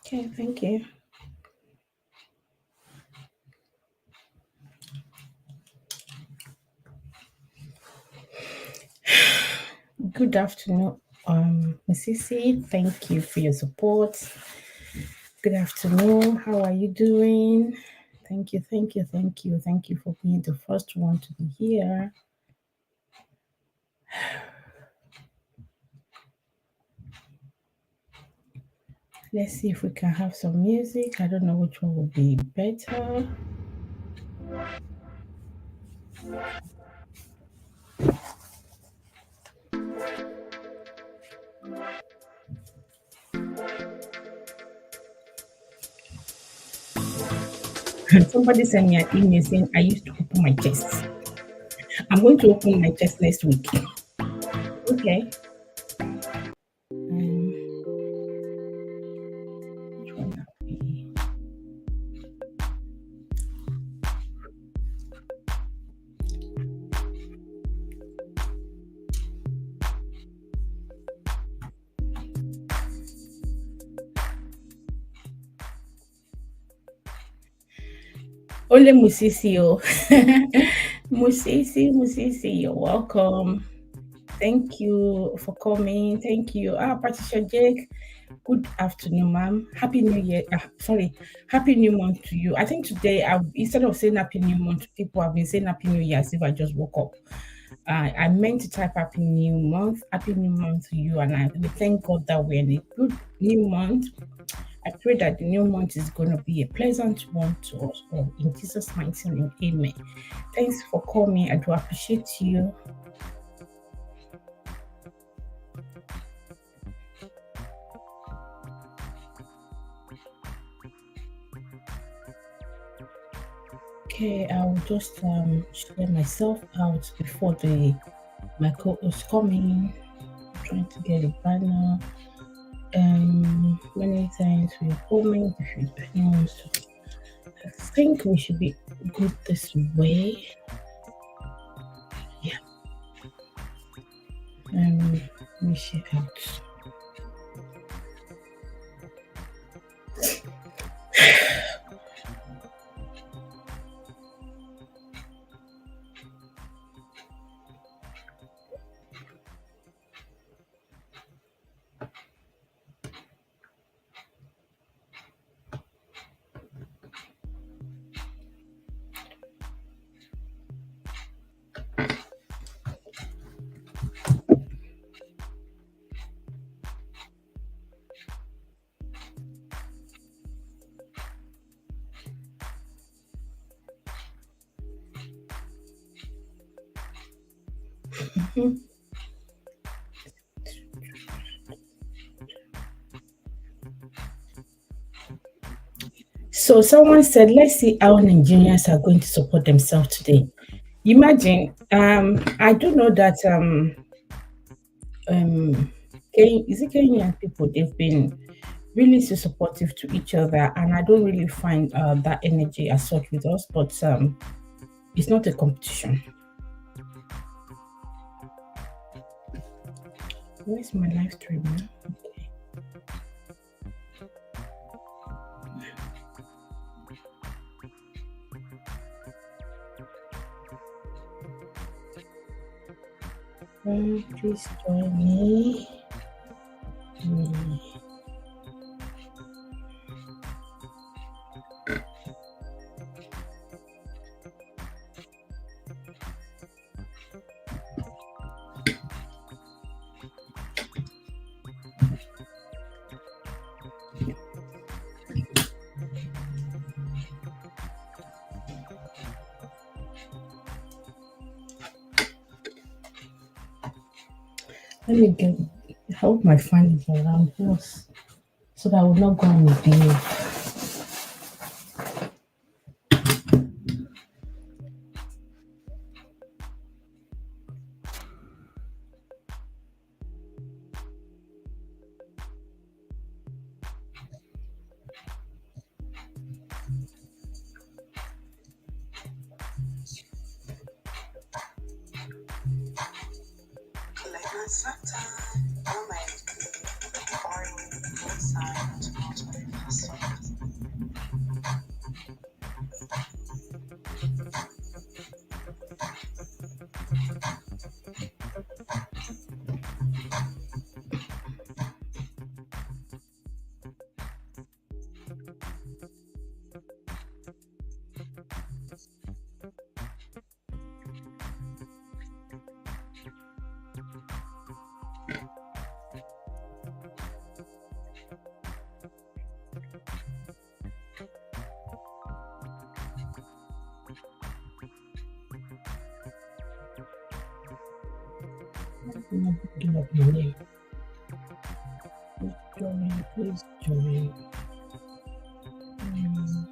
Okay, thank you. Good afternoon, Mrs. Thank you for your support. Good afternoon. How are you doing? Thank you for being the first one to be here. Let's see if we can have some music. I don't know which one will be better. Somebody sent me an email saying I used to open my chest. I'm going to open my chest next week. Okay. Which one now? Ole Musisi, oh. Musisi, you're welcome. Thank you for coming. Thank you. Patricia Jake, good afternoon, ma'am. Happy New Year. Sorry, Happy New Month to you. I think today, instead of saying Happy New Month, people have been saying Happy New Year as if I just woke up. I meant to type Happy New Month to you, and we thank God that we're in a good new month. I pray that the new month is going to be a pleasant one to us all. In Jesus' mighty name, amen. Thanks for coming. I do appreciate you. Okay, I'll just share myself out before the my co-host coming. Trying to get a banner. Many thanks for your comment. If anyone wants to, I think we should be good this way. Yeah. Let me share out. So someone said, let's see how Nigerians are going to support themselves today. Imagine, I do know that is it Kenyan people? They've been really so supportive to each other, and I don't really find that energy as such with us. But it's not a competition. Where's my live stream now? Okay. Please join me. Let me get. I hope my fan is around us so that I will not go on a delay. I'm picking up your name. Please join. Mm,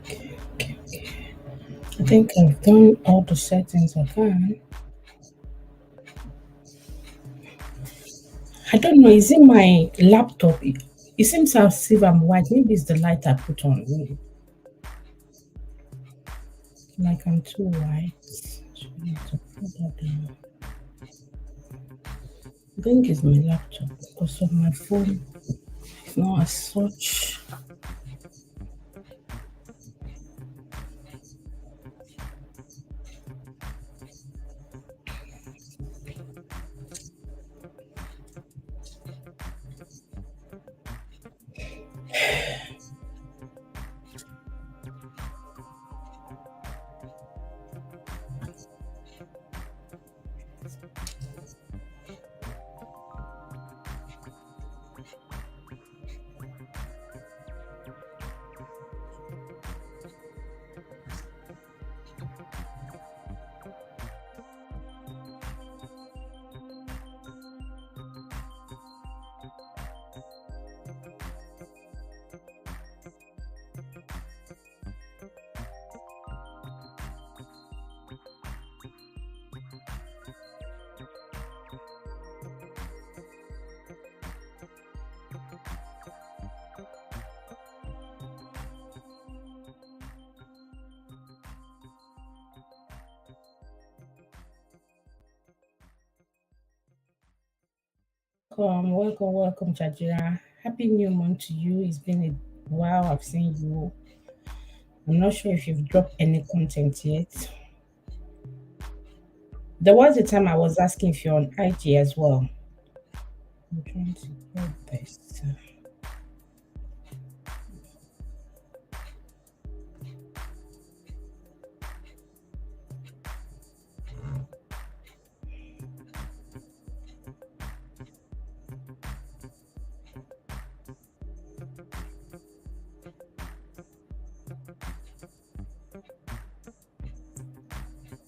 okay, okay. I think I've done all the settings I can. I don't know. Is it my laptop? It seems as if I'm white. Maybe it's the light I put on. Like I'm too white. So I need to put that down. I think it's my laptop because of my phone. It's not as such. Welcome, Jajira. Happy new month to you. It's been a while. I've seen you. I'm not sure if you've dropped any content yet. There was a time I was asking if you're on IG as well. I'm trying to get this.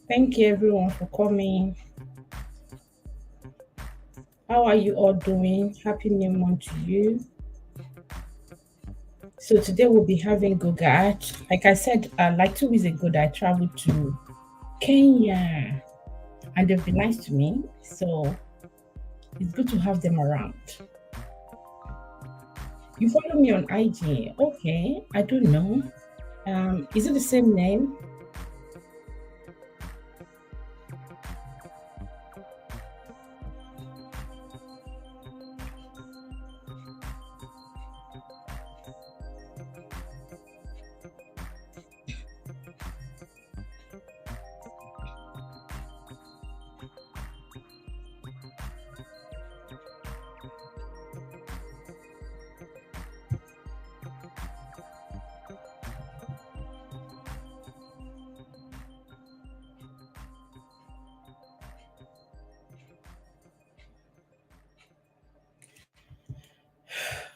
Thank you, everyone, for coming. How are you all doing? Happy new month to you. So today we'll be having Gogat. Like I said, like 2 weeks ago, that I traveled to Kenya, and they've been nice to me. So it's good to have them around. You follow me on IG? Okay, I don't know. Is it the same name?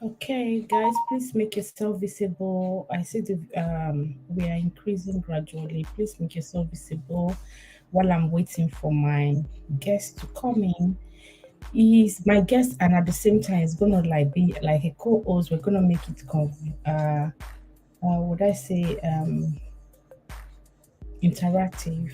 Okay, guys, please make yourself visible. I see the we are increasing gradually. Please make yourself visible while I'm waiting for my guest to come in. He's my guest, and at the same time, it's gonna like be like a co-host. We're gonna make it would I say interactive.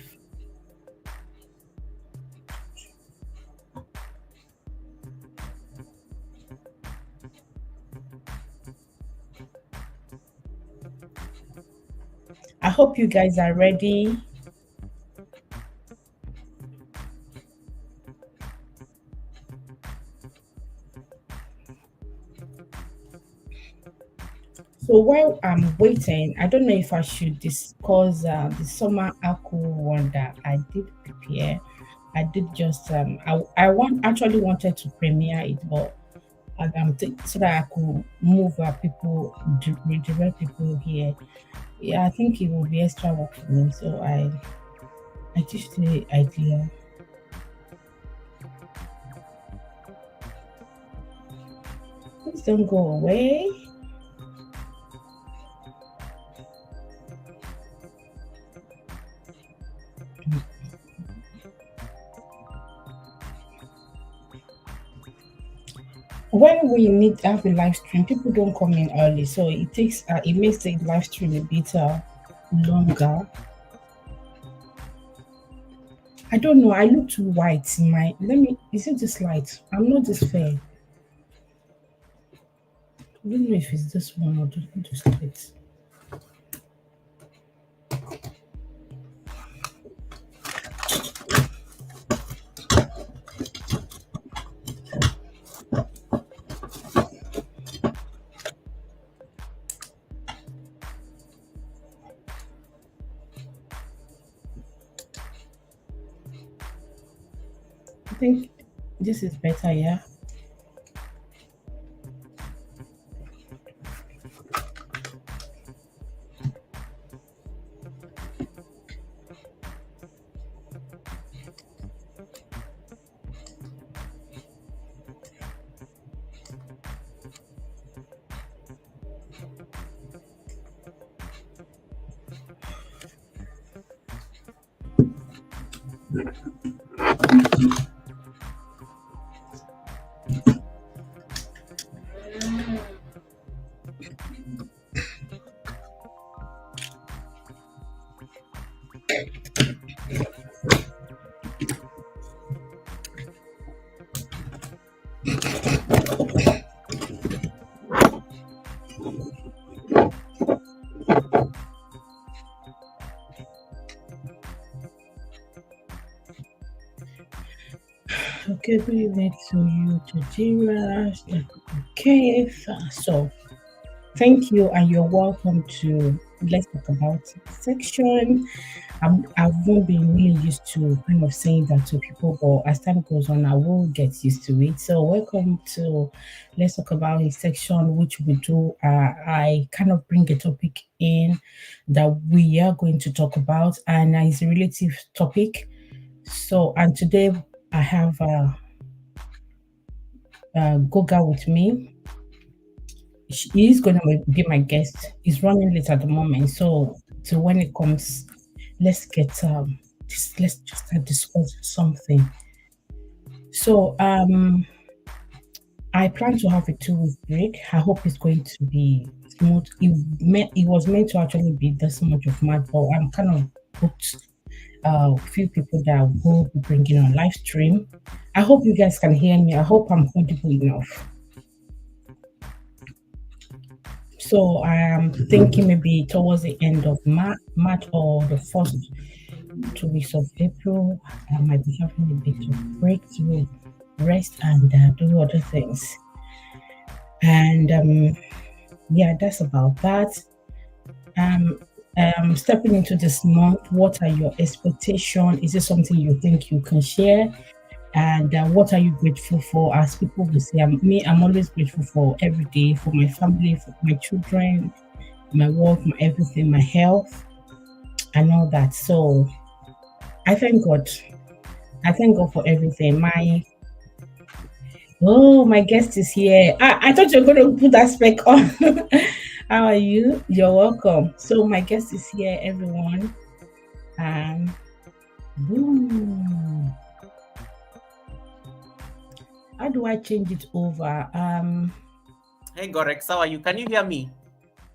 I hope you guys are ready. So while I'm waiting, I don't know if I should discuss the summer Aku one that I did prepare. I did just actually wanted to premiere it, but so that I could move people, redirect people here. Yeah, I think it will be extra work for me. So I just the idea. Please don't go away. When we need to have a live stream, people don't come in early, so it makes the live stream a bit longer. I don't know. I look too white in my. Let me. Is it this light? I'm not this fair. I don't know if it's this one or this light. I think this is better. Yeah. Okay, good evening to you, to Jira. Okay, so thank you, and you're welcome to Let's Talk About It section. I've not been really used to kind of saying that to people, but as time goes on, I will get used to it. So, welcome to Let's Talk About It section, which we do. I kind of bring a topic in that we are going to talk about, and it's a relative topic. So, and today I have Goga with me. He is going to be my guest. He's running late at the moment, so when it comes, let's just discuss something. So I plan to have a 2 week break. I hope it's going to be smooth. It was meant to actually be this much of mad, but I'm kind of booked a few people that will be bringing on live stream. I hope you guys can hear me. I hope I'm audible enough. So I am thinking maybe towards the end of March or the first 2 weeks of April, I might be having a bit of break to rest and do other things. And yeah, that's about that. Um, Stepping into this month, what are your expectations? Is it something you think you can share? And what are you grateful for? As people will say, I'm always grateful for every day, for my family, for my children, my work, my everything, my health, and all that. So I thank God. I thank God for everything. My guest is here. I thought you were going to put that spec on. How are you? You're welcome. So my guest is here, everyone. And boom. How do I change it over? Hey Gorex, how are you? Can you hear me?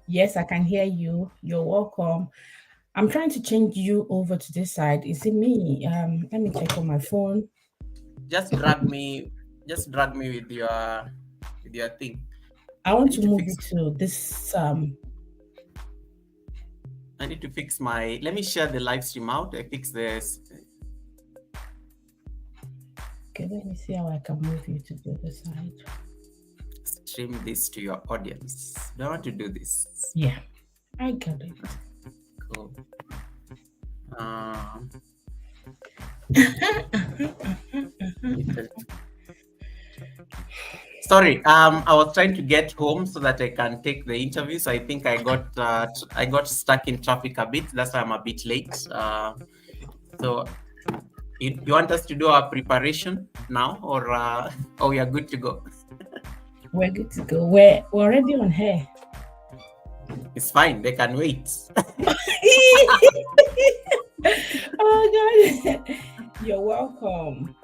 Yes, I can hear you. You're welcome. I'm trying to change you over to this side. Is it me? Let me check on my phone. Just drag me, with your thing. I I want need to to move fix it to this. I need to fix my. Let me share the live stream out. I fix this. Okay, let me see how I can move you to the other side. stream this to your audience. Do I want to do this? Yeah, I got it. Cool. Sorry, I was trying to get home so that I can take the interview. So I think I got stuck in traffic a bit. That's why I'm a bit late. So you want us to do our preparation now, or we are good to go? We're good to go. We're already on here. It's fine. They can wait. Oh God! You're welcome.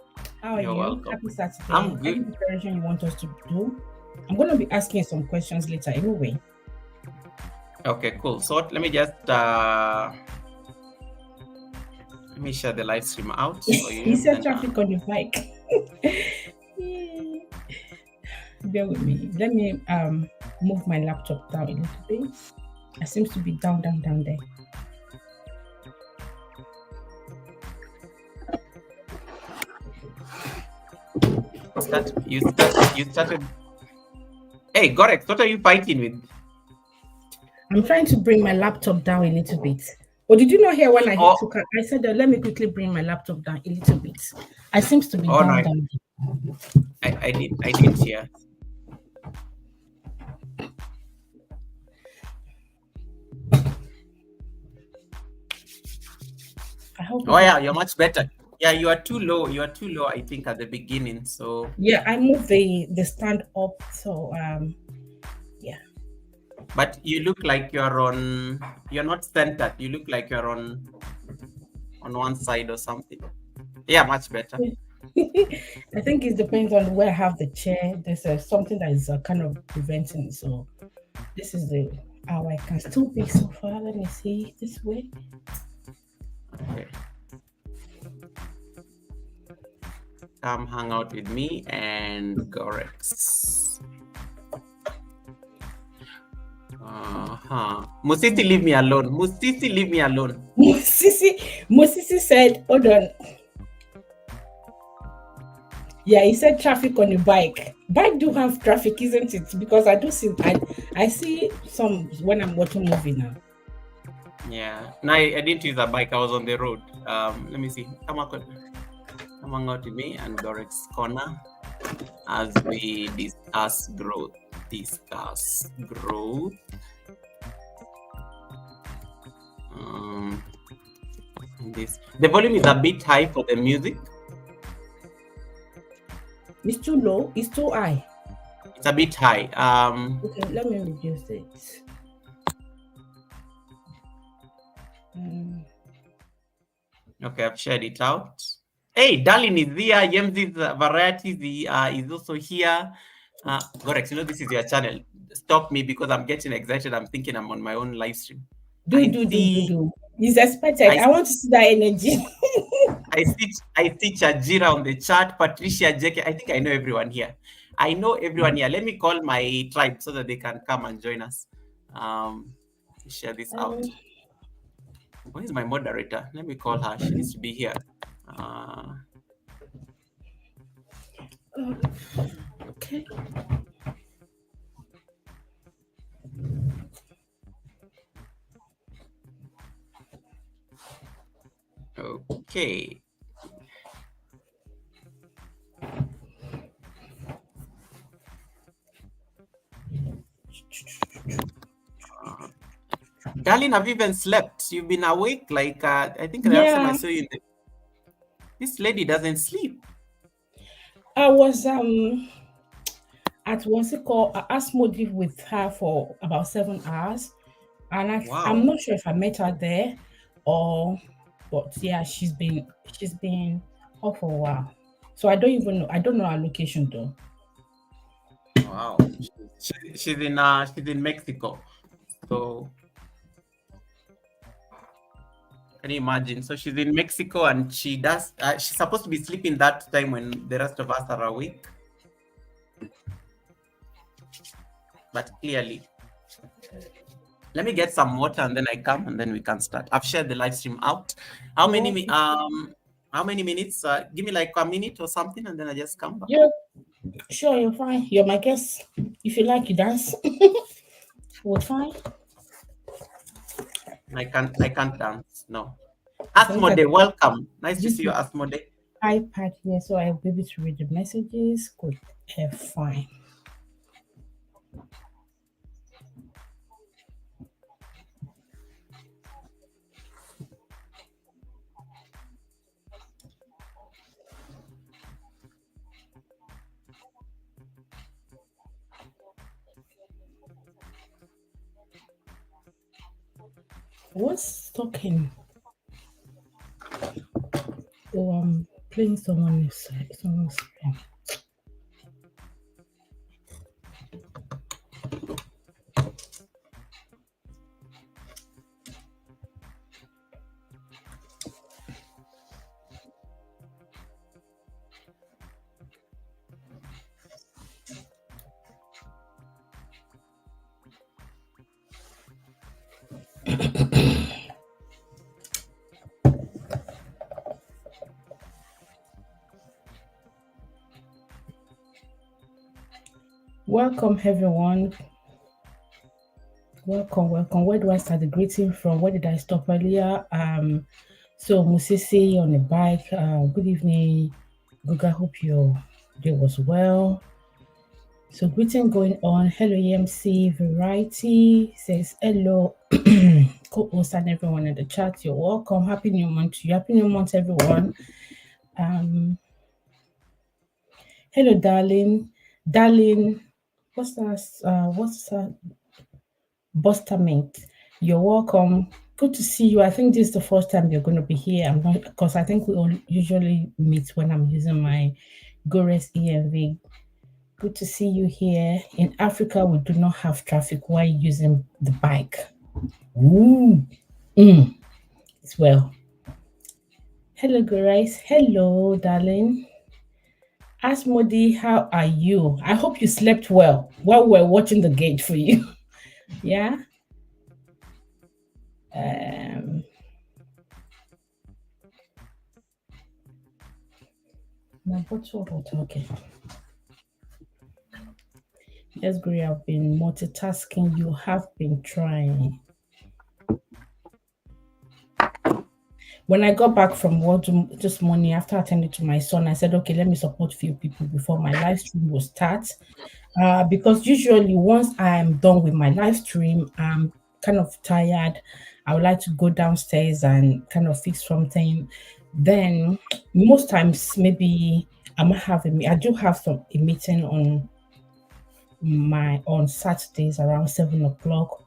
How are You're you? welcome. Happy Saturday. I'm good. Any preparation you want us to do? I'm going to be asking some questions later anyway. Okay, cool. So let me just let me share the live stream out for you. You said traffic on your bike. Bear with me. Let me move my laptop down a little bit. It seems to be down there. You started. Hey, Gorex, what are you fighting with? I'm trying to bring my laptop down a little bit. Or did you not hear when I took it? I said, let me quickly bring my laptop down a little bit. It seems to be down. I didn't hear. I hope. Oh yeah, you're much better. Yeah, you are too low. You are too low, I think, at the beginning. So yeah, I moved the stand up. So yeah. But you look like you're not centered. You look like you're on one side or something. Yeah, much better. I think it depends on where I have the chair. There's something that is kind of preventing. So this is how I can still be so far. Let me see this way. Okay. Come hang out with me and Gorex. Musisi, leave me alone. Musisi, leave me alone. Musisi said, hold on. Yeah, he said traffic on your bike. Bike do have traffic, isn't it? Because I do see, I see some when I'm watching movie now. Yeah. No, I didn't use a bike. I was on the road. Let me see. Come hang out with me and Gorex Corner as we discuss growth. The volume is a bit high for the music. It's too low. It's too high. It's a bit high. Okay, let me reduce it. Okay, I've shared it out. Hey, Darlene is here. Yemzi's Variety is also here. Gorex, this is your channel. Stop me because I'm getting excited. I'm thinking I'm on my own live stream. Do. He's expected. I want to see that energy. I see Chajira on the chat, Patricia, JK. I think I know everyone here. Let me call my tribe so that they can come and join us. Share this out. Where is my moderator? Let me call her. She needs to be here. Okay. Okay. Darlene, have you even slept? You've been awake? Like, I think the last time I saw you, this lady doesn't sleep. I was at what's it called, Asmodee with her for about 7 hours, and I'm not sure if I met her there but yeah, she's been off for a while. So I don't know her location though. Wow, she's in Mexico. So can you imagine? So she's in Mexico and she's supposed to be sleeping that time when the rest of us are awake. But clearly, let me get some water and then I come and then we can start. I've shared the live stream out. How many How many minutes? Give me like a minute or something, and then I just come back. Yeah, sure, you're fine. You're my guest. If you like, you dance. We're fine. I can't dance. No. I think that Asmode, welcome. Nice to this see you, Asmode. iPad here, so I'll be able to read the messages. Good. Fine. What's talking? Oh, I'm playing someone's game. Welcome, everyone. Welcome. Where do I start the greeting from? Where did I stop earlier? So Musisi on the bike. Good evening, Guga. Hope your day was well. So greeting going on. Hello, EMC Variety says hello, co-host and everyone in the chat. You're welcome. Happy New Month to you. Happy New Month, everyone. Hello, darling. What's that? What's that? Bostamate. You're welcome. Good to see you. I think this is the first time you're going to be here. I'm not, because I think we all usually meet when I'm using my Gores EMV. Good to see you here. In Africa, we do not have traffic while using the bike. Ooh. It's well. Hello, Grace. Hello, darling. Asmodi, how are you? I hope you slept well while we're watching the gate for you. Yeah. My bottle of water. Okay. Yes, Gray, I've been multitasking. You have been trying. When I got back from work this morning after attending to my son, I said, okay, let me support a few people before my live stream will start. Because usually once I'm done with my live stream, I'm kind of tired. I would like to go downstairs and kind of fix something. Then most times maybe I might have I do have a meeting on Saturdays around 7 o'clock,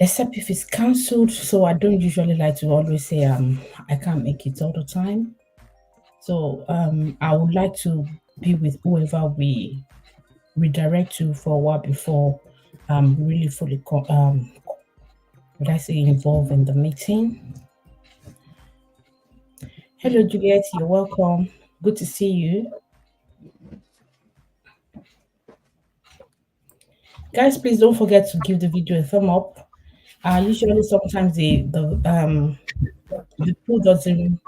except if it's cancelled. So I don't usually like to always say I can't make it all the time. So I would like to be with whoever we redirect to for a while before really fully would I say involved in the meeting. Hello, Juliet, you're welcome. Good to see you. Guys, please don't forget to give the video a thumb up. Usually sometimes the pool doesn't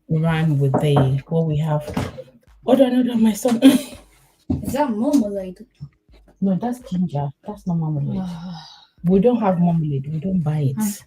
run with what we have. Hold on, my son. Is that marmalade? No, that's ginger. That's not marmalade. We don't have marmalade. We don't buy it.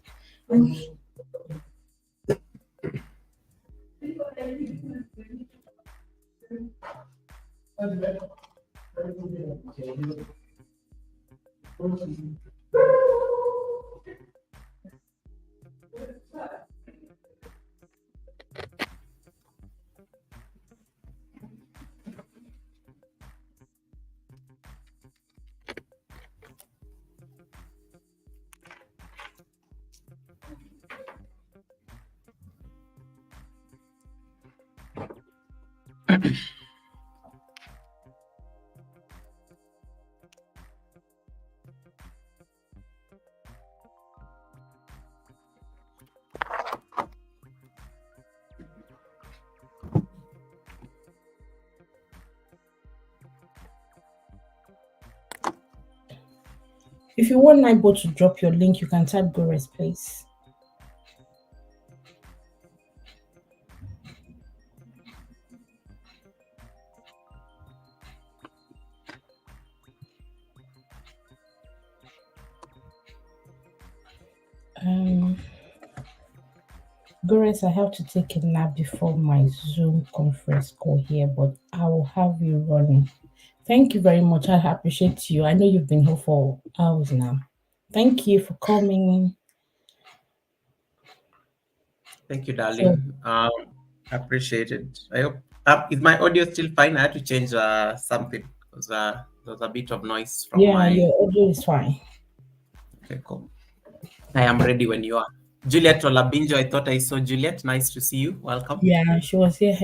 If you want Naibo to drop your link, you can type Gores, please. Grace, I have to take a nap before my Zoom conference call here, but I will have you running. Thank you very much. I appreciate you. I know you've been here for hours now. Thank you for coming. Thank you, darling. Appreciate it. I hope is my audio still fine? I had to change something because there was a bit of noise from Yeah, my. your audio is fine. Okay, cool. I am ready when you are. Juliet Olabinjo, I thought I saw Juliet. Nice to see you. Welcome. Yeah, she was here.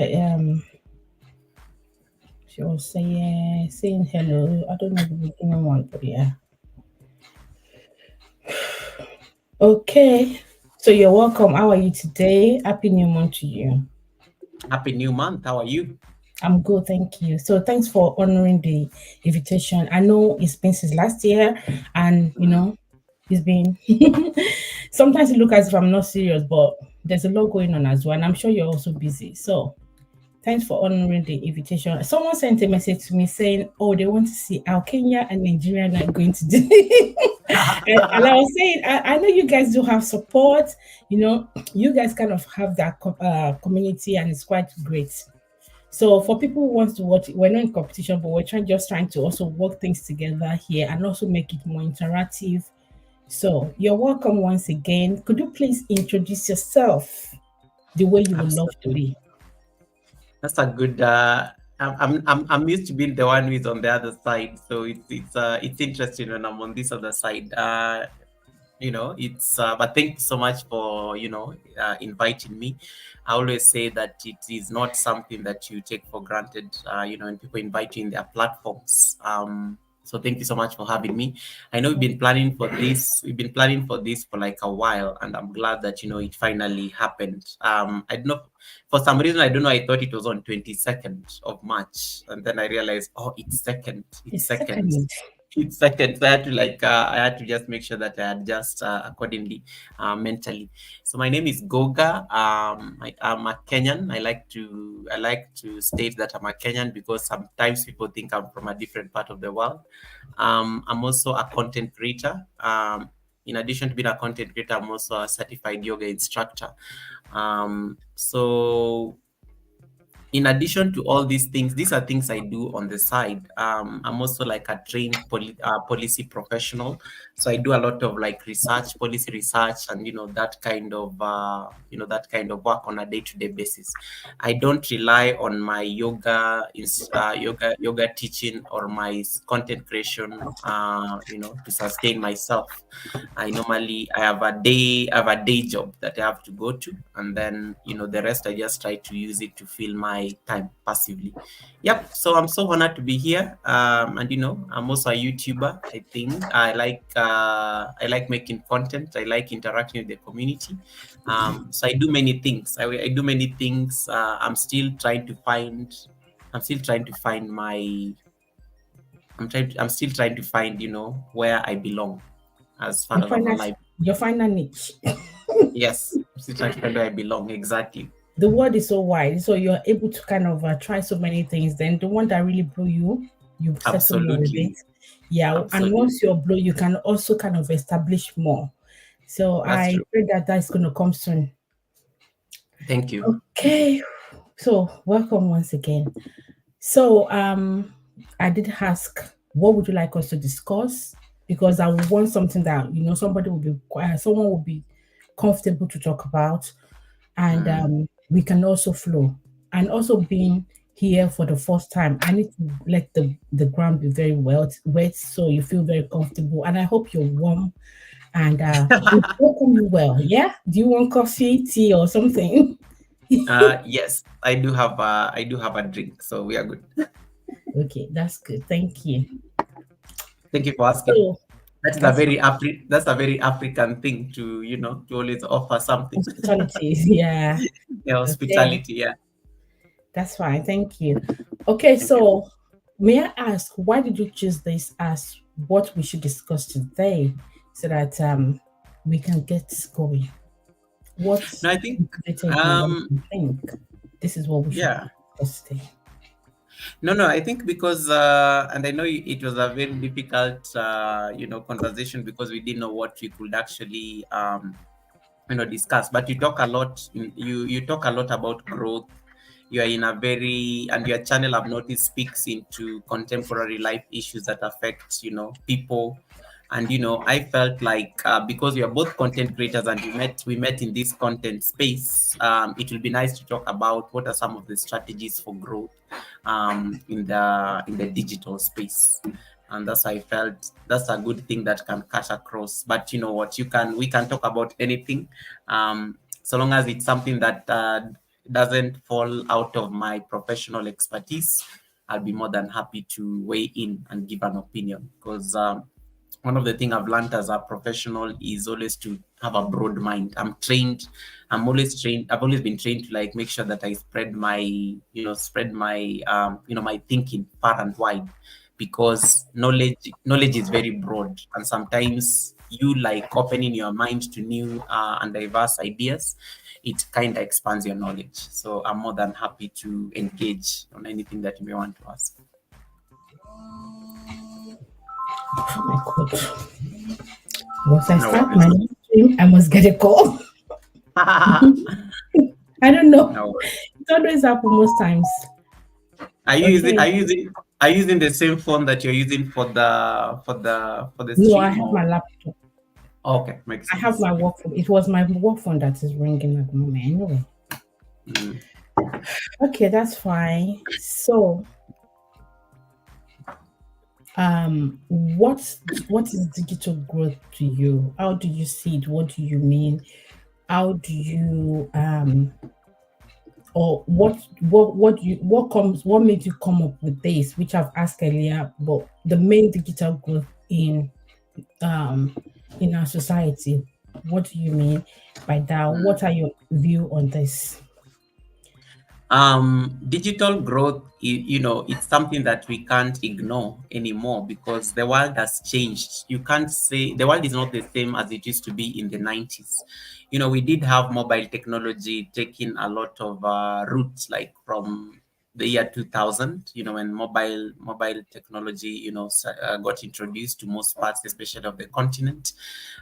She was saying hello. I don't know the beginning one, but yeah. Okay. So you're welcome. How are you today? Happy New Month to you. Happy New Month. How are you? I'm good, thank you. So thanks for honoring the invitation. I know it's been since last year, and it's been sometimes it looks as if I'm not serious, but there's a lot going on as well, and I'm sure you're also busy. So thanks for honoring the invitation. Someone sent a message to me saying, "Oh, they want to see how Kenya and Nigeria are going to do." and I was saying, I know you guys do have support. You guys kind of have that community, and it's quite great. So for people who want to watch, we're not in competition, but we're just trying to also work things together here and also make it more interactive. So you're welcome once again. Could you please introduce yourself the way you would love to be? That's a good. I'm used to being the one who is on the other side, so it's interesting when I'm on this other side. But thank you so much for inviting me. I always say that it is not something that you take for granted. When people invite you in their platforms. So thank you so much for having me. I know we've been planning for this. We've been planning for this for like a while, and I'm glad that it finally happened. I don't know, for some reason I don't know. I thought it was on 22nd of March, and then I realized, oh, it's second. It's second. It's second. So I had to just make sure that I adjust accordingly mentally. So my name is Goga. I'm a Kenyan. I like to state that I'm a Kenyan because sometimes people think I'm from a different part of the world. I'm also a content creator. In addition to being a content creator, I'm also a certified yoga instructor. So in addition to all these things, these are things I do on the side. I'm also like a trained policy professional, so I do a lot of like policy research, and that kind of work on a day-to-day basis. I don't rely on my yoga teaching or my content creation, to sustain myself. I have a day job that I have to go to, and then the rest I just try to use it to fill my time passively. Yep. So I'm so honored to be here. And I'm also a YouTuber. I think I like making content. I like interacting with the community. So I do many things. I do many things. I'm still trying to find my. I'm still trying to find where I belong as far as I'm alive. Your final niche. Yes, I'm still trying to find where I belong exactly. The world is so wide, so you're able to kind of try so many things. Then the one that really blew you settle with it. Yeah, absolutely. And once you're blown, you can also kind of establish more. So I pray that that's going to come soon. Thank you. Okay, so welcome once again. So I did ask, what would you like us to discuss? Because I would want something that someone will be comfortable to talk about, and we can also flow. And also being here for the first time, I need to let the ground be very wet, so you feel very comfortable. And I hope you're warm and welcome you well. Yeah. Do you want coffee, tea, or something? Yes, I do have a drink, so we are good. Okay, that's good. Thank you. Thank you for asking. So, that's a very African thing to always offer something. Hospitality, yeah. Yeah, hospitality, yeah. That's fine. Thank you. Okay, so may I ask, why did you choose this as what we should discuss today, so that we can get going? I think this is what we should discuss today. No, I think because, and I know it was a very difficult, conversation because we didn't know what we could actually, discuss. But you talk a lot. You talk a lot about growth. You are in a very, and your channel, I've noticed, speaks into contemporary life issues that affect, people. And I felt like, because we are both content creators and we met in this content space, it will be nice to talk about what are some of the strategies for growth, in the digital space. And that's why I felt that's a good thing that can cut across. But you know what, we can talk about anything, so long as it's something that doesn't fall out of my professional expertise. I'll be more than happy to weigh in and give an opinion, because one of the things I've learned as a professional is always to have a broad mind. I'm always trained. I've always been trained to like make sure that I spread my thinking far and wide, because knowledge is very broad, and sometimes you like opening your mind to new and diverse ideas. It kind of expands your knowledge. So I'm more than happy to engage on anything that you may want to ask. Oh my God. Once I No start worries. my stream, I must get a call. I don't know. No worries. It always happens most times. Are you using Okay. the same phone that you're using for the No, I stream, have my or laptop. okay, makes I have sense. my work phone. It was my work phone that is ringing at the moment. Anyway. Mm. Okay, that's fine. So, what is digital growth to you? How do you see it? What do you mean? How do you or what made you come up with this, which I've asked earlier, but the main digital growth um in our society? What do you mean by that? Mm. What are your view on this? Digital growth, it's something that we can't ignore anymore, because the world has changed. You can't say the world is not the same as it used to be in the 90s. We did have mobile technology taking a lot of roots, like from the year 2000, when mobile technology, got introduced to most parts, especially of the continent.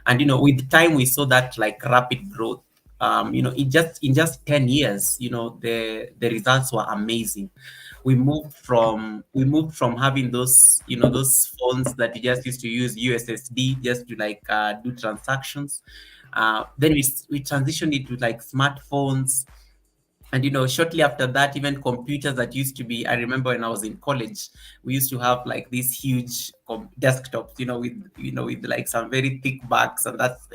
And with time we saw that like rapid growth. In just 10 years, the results were amazing. We moved from having those phones that you just used to use USSD just to like do transactions. Then we transitioned it to like smartphones. And shortly after that, even computers that used to be, I remember when I was in college, we used to have like these huge desktops, with like some very thick backs, and that's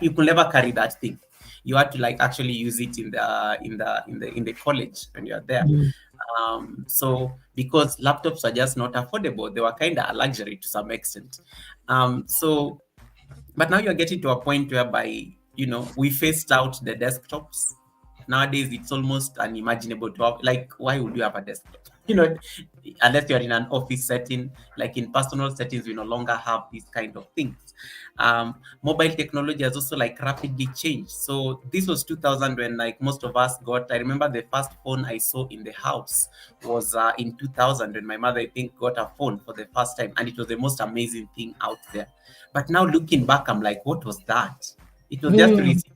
you could never carry that thing. You had to like actually use it in the college when you are there. Mm. So because laptops are just not affordable, they were kind of a luxury to some extent. So but now you're getting to a point whereby, we phased out the desktops. Nowadays, it's almost unimaginable to have, like, why would you have a desktop? Unless you're in an office setting, like in personal settings, we no longer have these kind of things. Mobile technology has also like rapidly changed. So this was 2000 when like most of us got, I remember the first phone I saw in the house was in 2000 when my mother, I think, got a phone for the first time. And it was the most amazing thing out there. But now looking back, I'm like, what was that? It was just to Mm. receive,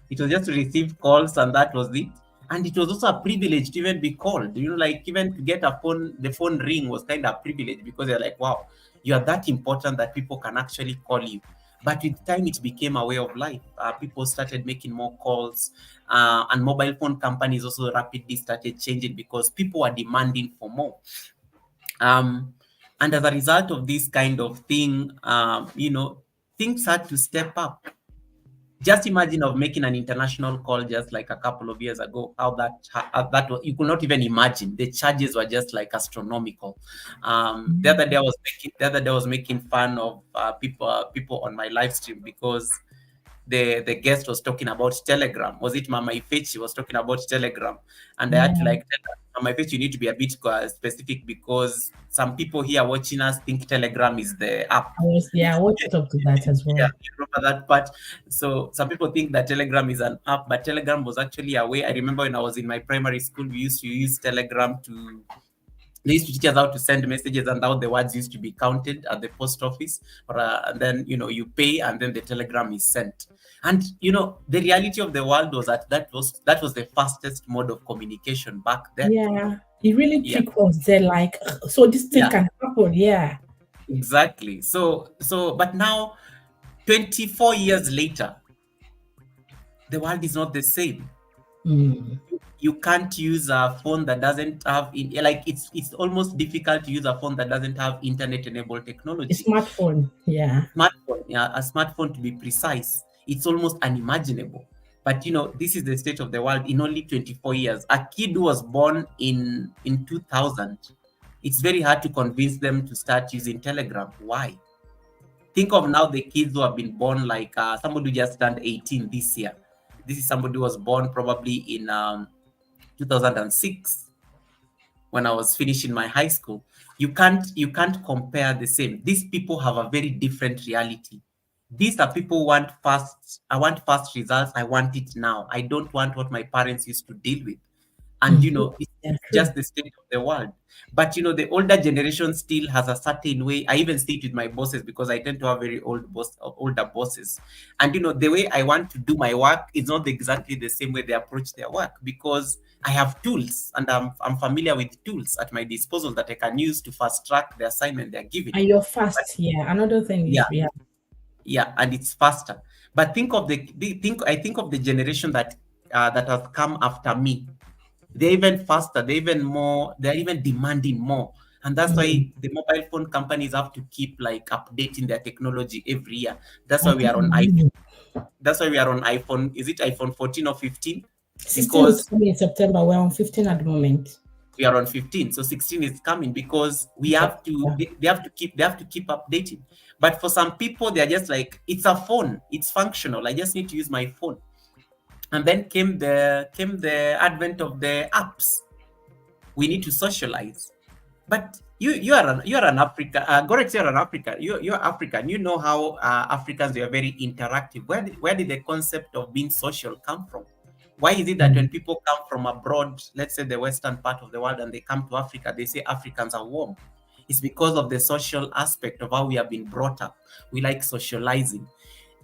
it was just to receive calls, and that was it. And it was also a privilege to even be called. Like even to get a phone, the phone ring was kind of a privilege, because you're like, wow, you are that important that people can actually call you. But with time, it became a way of life. People started making more calls, and mobile phone companies also rapidly started changing because people were demanding for more. Um, and as a result of this kind of thing, things had to step up. Just imagine of making an international call just like a couple of years ago, how that was, you could not even imagine. The charges were just like astronomical. The other day I was making fun of people on my live stream, because the guest was talking about Telegram. Was it Mama Ifechi was talking about Telegram? And I had to Yeah, like tell her, Mama Ifechi, you need to be a bit specific, because some people here watching us think Telegram is the app. I watched up to that as Yeah, well. you remember that part. So some people think that Telegram is an app, but Telegram was actually a way. I remember when I was in my primary school, we used to use Telegram They used to teach us how to send messages and how the words used to be counted at the post office, or and then you pay and then the telegram is sent. And the reality of the world was that was the fastest mode of communication back then. Yeah. It really Yeah. took us there, like, so this thing Yeah. can happen. Yeah. Exactly. So but now, 24 years later, the world is not the same. You can't use a phone that doesn't have it's almost difficult to use a phone that doesn't have internet enabled technology. A smartphone. Yeah. A smartphone, to be precise. It's almost unimaginable. But this is the state of the world in only 24 years. A kid who was born in 2000, it's very hard to convince them to start using Telegram. Why? Think of now the kids who have been born, like somebody who just turned 18 this year. This is somebody who was born probably in 2006, when I was finishing my high school. You can't compare the same. These people have a very different reality. These are people who want fast. I want fast results. I want it now. I don't want what my parents used to deal with. And it's just the state of the world. But the older generation still has a certain way. I even see it with my bosses, because I tend to have very older bosses. And the way I want to do my work is not exactly the same way they approach their work, because I have tools, and I'm familiar with tools at my disposal that I can use to fast track the assignment they're giving. And you're fast. Yeah. Another thing is, yeah, and it's faster. But I think of the generation that has come after me. They're even faster, they're even demanding more. And that's why the mobile phone companies have to keep updating their technology every year. That's why we are on iPhone. Is it iPhone 14 or 15? 16 is coming in September. We're on 15 at the moment. We are on 15, so 16 is coming, because we have to. They have to keep updating. But for some people, they're just like, it's a phone, it's functional. I just need to use my phone. And then came the advent of the apps. We need to socialize. But you're an African. Gorex, you're an African. You're African. You know how Africans are very interactive. Where did the concept of being social come from? Why is it that when people come from abroad, let's say the western part of the world, and they come to Africa, they say Africans are warm? It's because of the social aspect of how we have been brought up. We like socializing.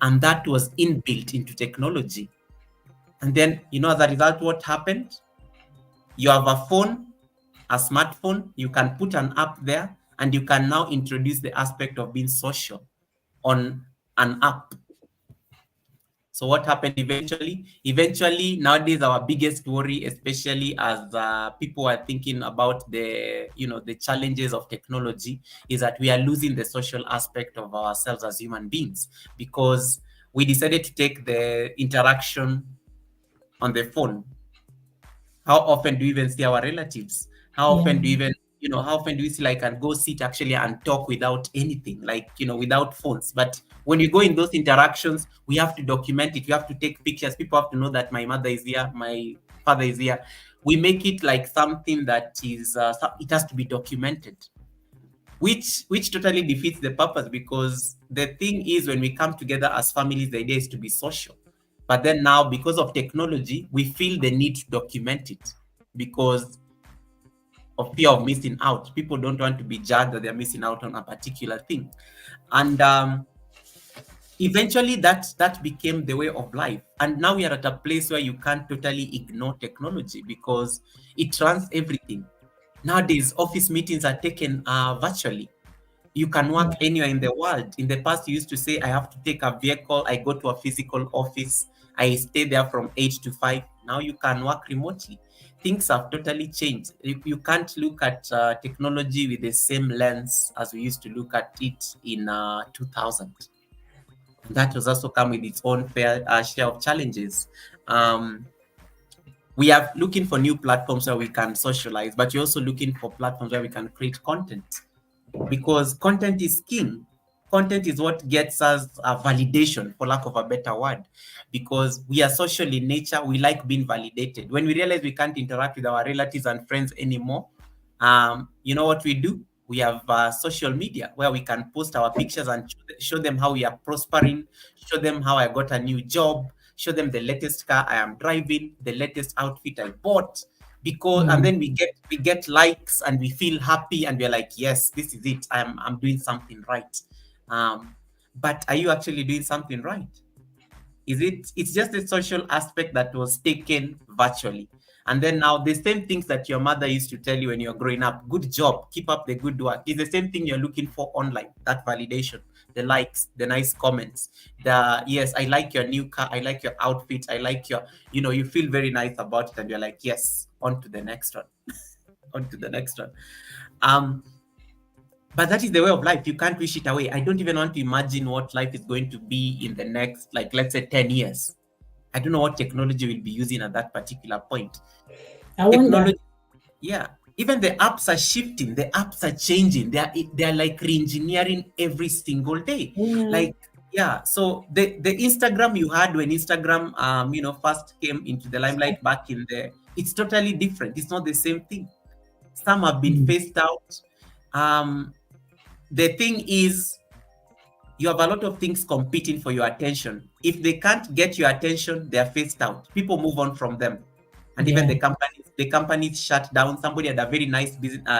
And that was inbuilt into technology. And then, as a result, what happened? You have a phone, a smartphone, you can put an app there, and you can now introduce the aspect of being social on an app. So what happened eventually? Eventually, nowadays, our biggest worry, especially as people are thinking about the challenges of technology, is that we are losing the social aspect of ourselves as human beings, because we decided to take the interaction on the phone. How often do we even see our relatives? How often do we even, how often do we see and go sit actually and talk without anything, without phones? But when we go in those interactions, we have to document it. We have to take pictures. People have to know that my mother is here, my father is here. We make it like something that is, it has to be documented, which totally defeats the purpose, because the thing is, when we come together as families, the idea is to be social. But then now, because of technology, we feel the need to document it because of fear of missing out. People don't want to be judged that they're missing out on a particular thing. And eventually that became the way of life. And now we are at a place where you can't totally ignore technology, because it runs everything. Nowadays, office meetings are taken virtually. You can work anywhere in the world. In the past, you used to say, I have to take a vehicle, I go to a physical office, I stay there from 8 to 5. Now you can work remotely. Things have totally changed. You can't look at technology with the same lens as we used to look at it in 2000. That has also come with its own fair share of challenges. We are looking for new platforms where we can socialize, but we're also looking for platforms where we can create content, because content is king. Content is what gets us a validation, for lack of a better word, because we are social in nature. We like being validated. When we realize we can't interact with our relatives and friends anymore, you know what we do? We have social media where we can post our pictures and show them how we are prospering, show them how I got a new job, show them the latest car I am driving, the latest outfit I bought. because and then we get likes and we feel happy and we're like, yes, this is it. I'm doing something right. But are you actually doing something right? It's just a social aspect that was taken virtually. And then now the same things that your mother used to tell you when you're growing up, good job, keep up the good work, is the same thing you're looking for online, that validation, the likes, the nice comments, the yes, I like your new car, I like your outfit, I like your, you feel very nice about it and you're like, yes, on to the next one. On to the next one. But that is the way of life. You can't wish it away. I don't even want to imagine what life is going to be in the next, like, let's say 10 years. I don't know what technology we'll be using at that particular point. I wonder. Yeah. Even the apps are shifting. The apps are changing. They're like re-engineering every single day. Like, yeah. So the Instagram you had when Instagram, first came into the limelight back in there, it's totally different. It's not the same thing. Some have been phased out. The thing is, you have a lot of things competing for your attention. If they can't get your attention, they are phased out. People move on from them. And even the companies shut down. Somebody had a very nice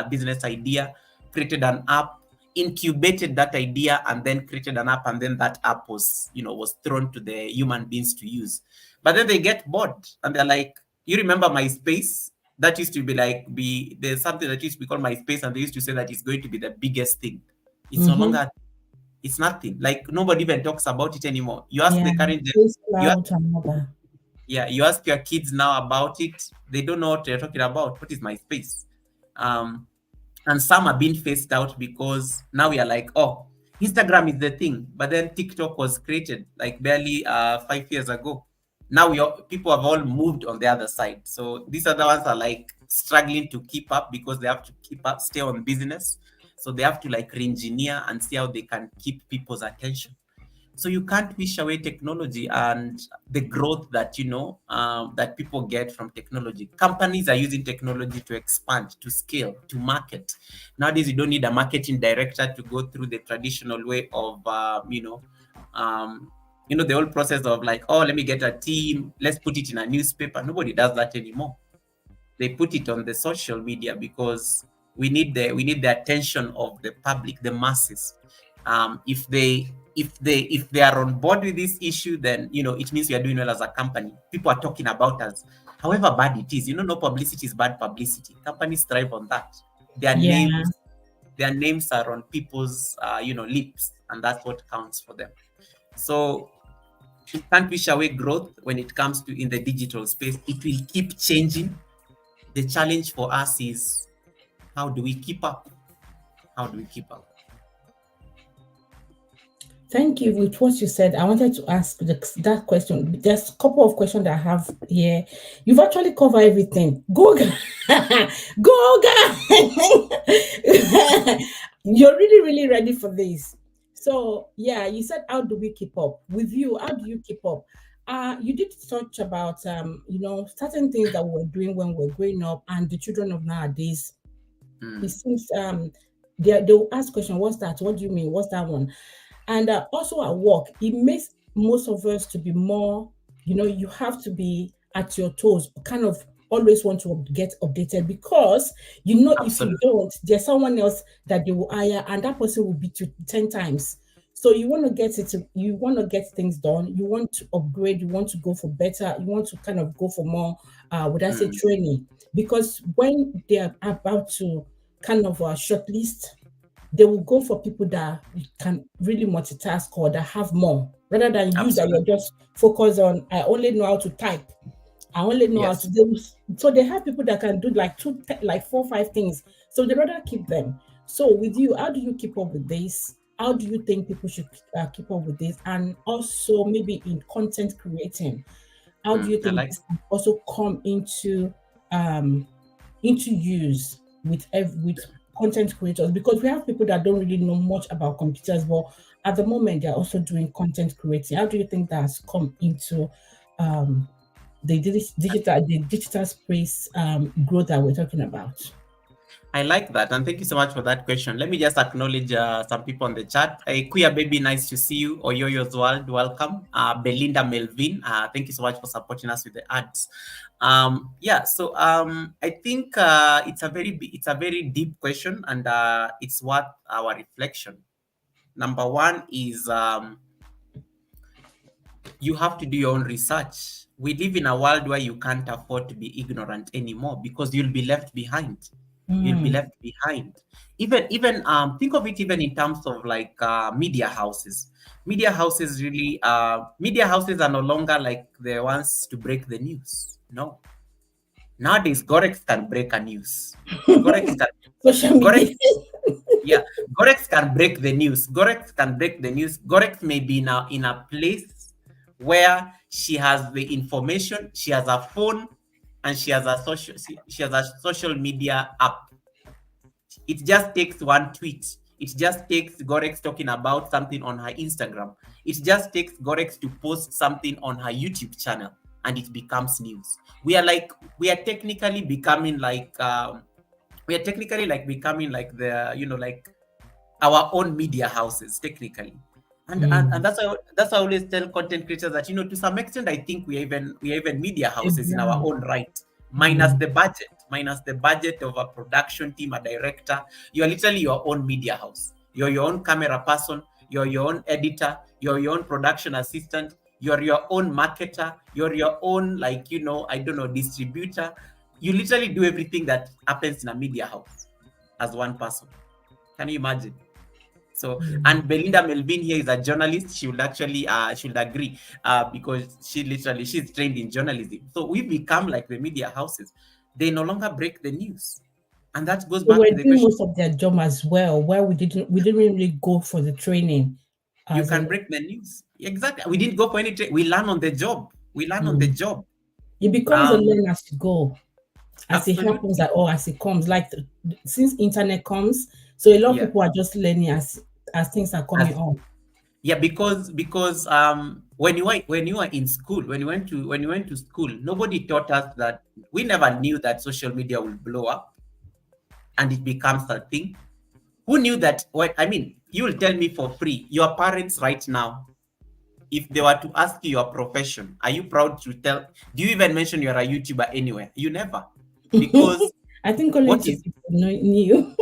business idea, created an app, incubated that idea, and then created an app. And then that app was thrown to the human beings to use. But then they get bored and they're like, you remember MySpace? That used to be there's something that used to be called MySpace, and they used to say that it's going to be the biggest thing. It's no longer, it's nothing. Like, nobody even talks about it anymore. You ask the current you ask your kids now about it, they don't know what they're talking about. What is MySpace? And some are being phased out because now we are like, oh, Instagram is the thing. But then TikTok was created like barely 5 years ago. Now people have all moved on the other side. So these other ones are like struggling to keep up because they have to stay on business. So they have to like re-engineer and see how they can keep people's attention. So you can't wish away technology and the growth that, that people get from technology. Companies are using technology to expand, to scale, to market. Nowadays, you don't need a marketing director to go through the traditional way of, the whole process of like, oh, let me get a team, let's put it in a newspaper. Nobody does that anymore. They put it on the social media because we need the attention of the public, the masses. If they are on board with this issue, then it means we are doing well as a company. People are talking about us, however bad it is. No publicity is bad publicity. Companies thrive on that. Their names are on people's lips, and that's what counts for them. So you can't wish away growth when it comes to in the digital space. It will keep changing. The challenge for us is, how do we keep up? How do we keep up? Thank you. With what you said, I wanted to ask that question. There's a couple of questions that I have here. You've actually covered everything. Go, go, You're really, really ready for this. So, yeah, you said, how do we keep up? With you, how do you keep up? You did touch about, certain things that we were doing when we were growing up and the children of nowadays. It seems they'll ask question, what's that? What do you mean? What's that one? And also at work, it makes most of us to be more, you have to be at your toes, kind of always want to get updated because, Absolutely. If you don't, there's someone else that they will hire and that person will beat you 10 times. So you want to get things done. You want to upgrade. You want to go for better. You want to kind of go for more, training. Because when they're about to kind of shortlist, they will go for people that can really multitask or that have more, rather than you that you're just focused on, I only know how to type. I only know how to do. So they have people that can do like 4 or 5 things. So they rather keep them. So with you, how do you keep up with this? How do you think people should keep up with this? And also maybe in content creating, how do you think this can also come into use with content creators? Because we have people that don't really know much about computers, but at the moment they're also doing content creating. How do you think that's come into the digital space growth that we're talking about? I like that, and thank you so much for that question. Let me just acknowledge some people on the chat. Queer Baby, nice to see you. Oyoyo's World, welcome. Belinda Melvin, thank you so much for supporting us with the ads. Yeah, so I think it's a very deep question, and it's worth our reflection. Number one is you have to do your own research. We live in a world where you can't afford to be ignorant anymore because you'll be left behind. You'll be left behind. Even think of it even in terms of like media houses. Media houses media houses are no longer like the ones to break the news. No. Nowadays, Gorex can break a news. Gorex can Social media. Gorex, yeah, Gorex can break the news. Gorex can break the news. Gorex may be now in a place where she has the information, she has a phone, and she has a social media app. It just takes one tweet. It just takes Gorex talking about something on her Instagram. It just takes Gorex to post something on her YouTube channel, and it becomes news. We are technically becoming like becoming like the like our own media houses technically. And that's why I always tell content creators that to some extent I think we are even media houses in our own right, minus the budget of a production team, a director. You are literally your own media house. You're your own camera person, you're your own editor, you're your own production assistant, you're your own marketer, you're your own distributor. You literally do everything that happens in a media house as one person. Can you imagine? So, and Belinda Melvin here is a journalist. She would actually, she would agree because she's trained in journalism. So we become like the media houses. They no longer break the news. And that goes back to the question. Most of their job as well, where we didn't really go for the training. You can break the news. Exactly. We didn't go for any training. We learn on the job. On the job. It becomes a learn as you go. As absolutely. It happens or as it comes. Like since internet comes, so a lot of people are just learning as things are coming on. Yeah, because when you were in school, when you went to school, nobody taught us that. We never knew that social media will blow up and it becomes a thing. Who knew that? You will tell me for free. Your parents right now, if they were to ask you your profession, are you proud to tell? Do you even mention you're a YouTuber anywhere? You never, because I think only people knew.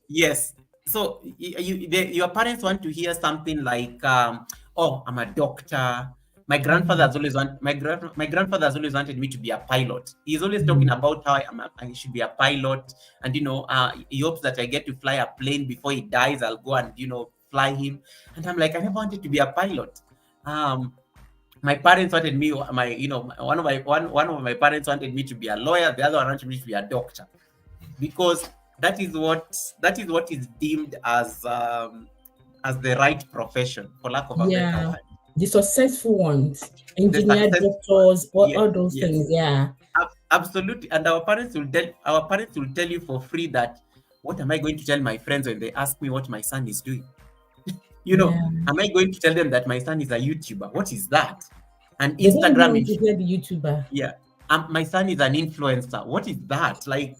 Yes. So your parents want to hear something like, "Oh, I'm a doctor. My grandfather has always wanted me to be a pilot. He's always talking about how I should be a pilot, and he hopes that I get to fly a plane before he dies. I'll go and fly him." And I'm like, I never wanted to be a pilot. My parents wanted me. One of my parents wanted me to be a lawyer. The other one wanted me to be a doctor, because that is what is deemed as the right profession, for lack of a better word. The successful ones, engineers, doctors, all those things. Yeah, absolutely. And our parents will tell you for free that, what am I going to tell my friends when they ask me what my son is doing? Am I going to tell them that my son is a YouTuber? What is that? And Instagram is the YouTuber. Yeah. My son is an influencer. What is that? Like,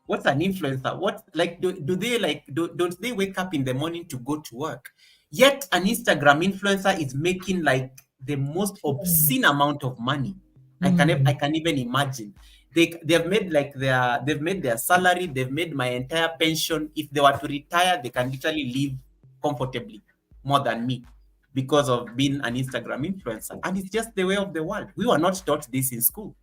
what's an influencer? What, like, don't they wake up in the morning to go to work? Yet an Instagram influencer is making like the most obscene amount of money. I can even imagine. They've made their salary, they've made my entire pension. If they were to retire, they can literally live comfortably more than me, because of being an Instagram influencer. And it's just the way of the world. We were not taught this in school.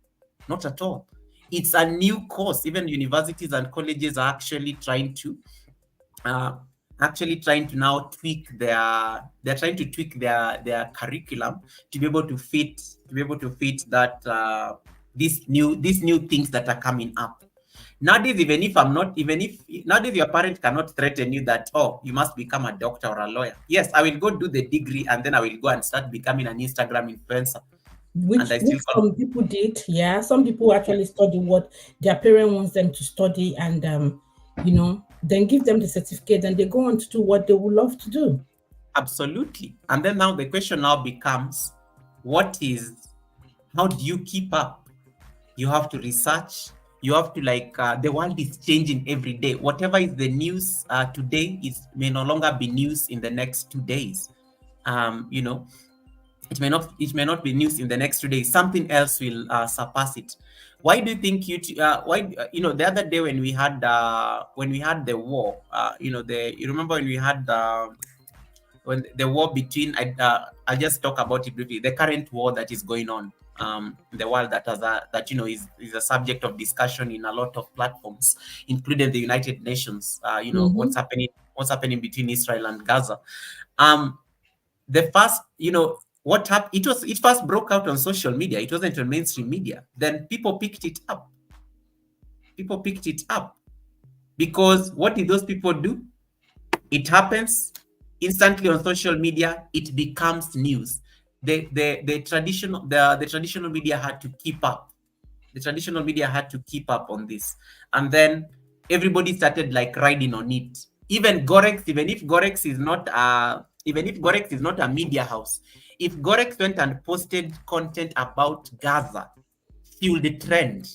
Not at all. It's a new course. Even universities and colleges are actually trying to now tweak their curriculum to be able to fit that these new things that are coming up. Nowadays, nowadays your parent cannot threaten you that, oh, you must become a doctor or a lawyer. Yes, I will go do the degree and then I will go and start becoming an Instagram influencer. Which some people did. Yeah, some people actually study what their parent wants them to study, and then give them the certificate, and they go on to do what they would love to do. Absolutely. And then now the question now becomes, how do you keep up? You have to research, You have to the world is changing every day. Whatever is the news today may no longer be news in the next 2 days. It may not be news in the next 2 days. Something else will surpass it. Why do you think YouTube? Why the other day when we had the war? You remember when we had when the war between? I'll just talk about it briefly. The current war that is going on in the world that is a subject of discussion in a lot of platforms, including the United Nations. What's happening between Israel and Gaza. The first, what happened? It first broke out on social media. It wasn't on mainstream media. Then people picked it up. Because what did those people do? It happens instantly on social media. It becomes news. The traditional media had to keep up. The traditional media had to keep up on this, and then everybody started riding on it. Even Gorex, even if Gorex is not a media house, if Gorex went and posted content about Gaza, fueled the trend,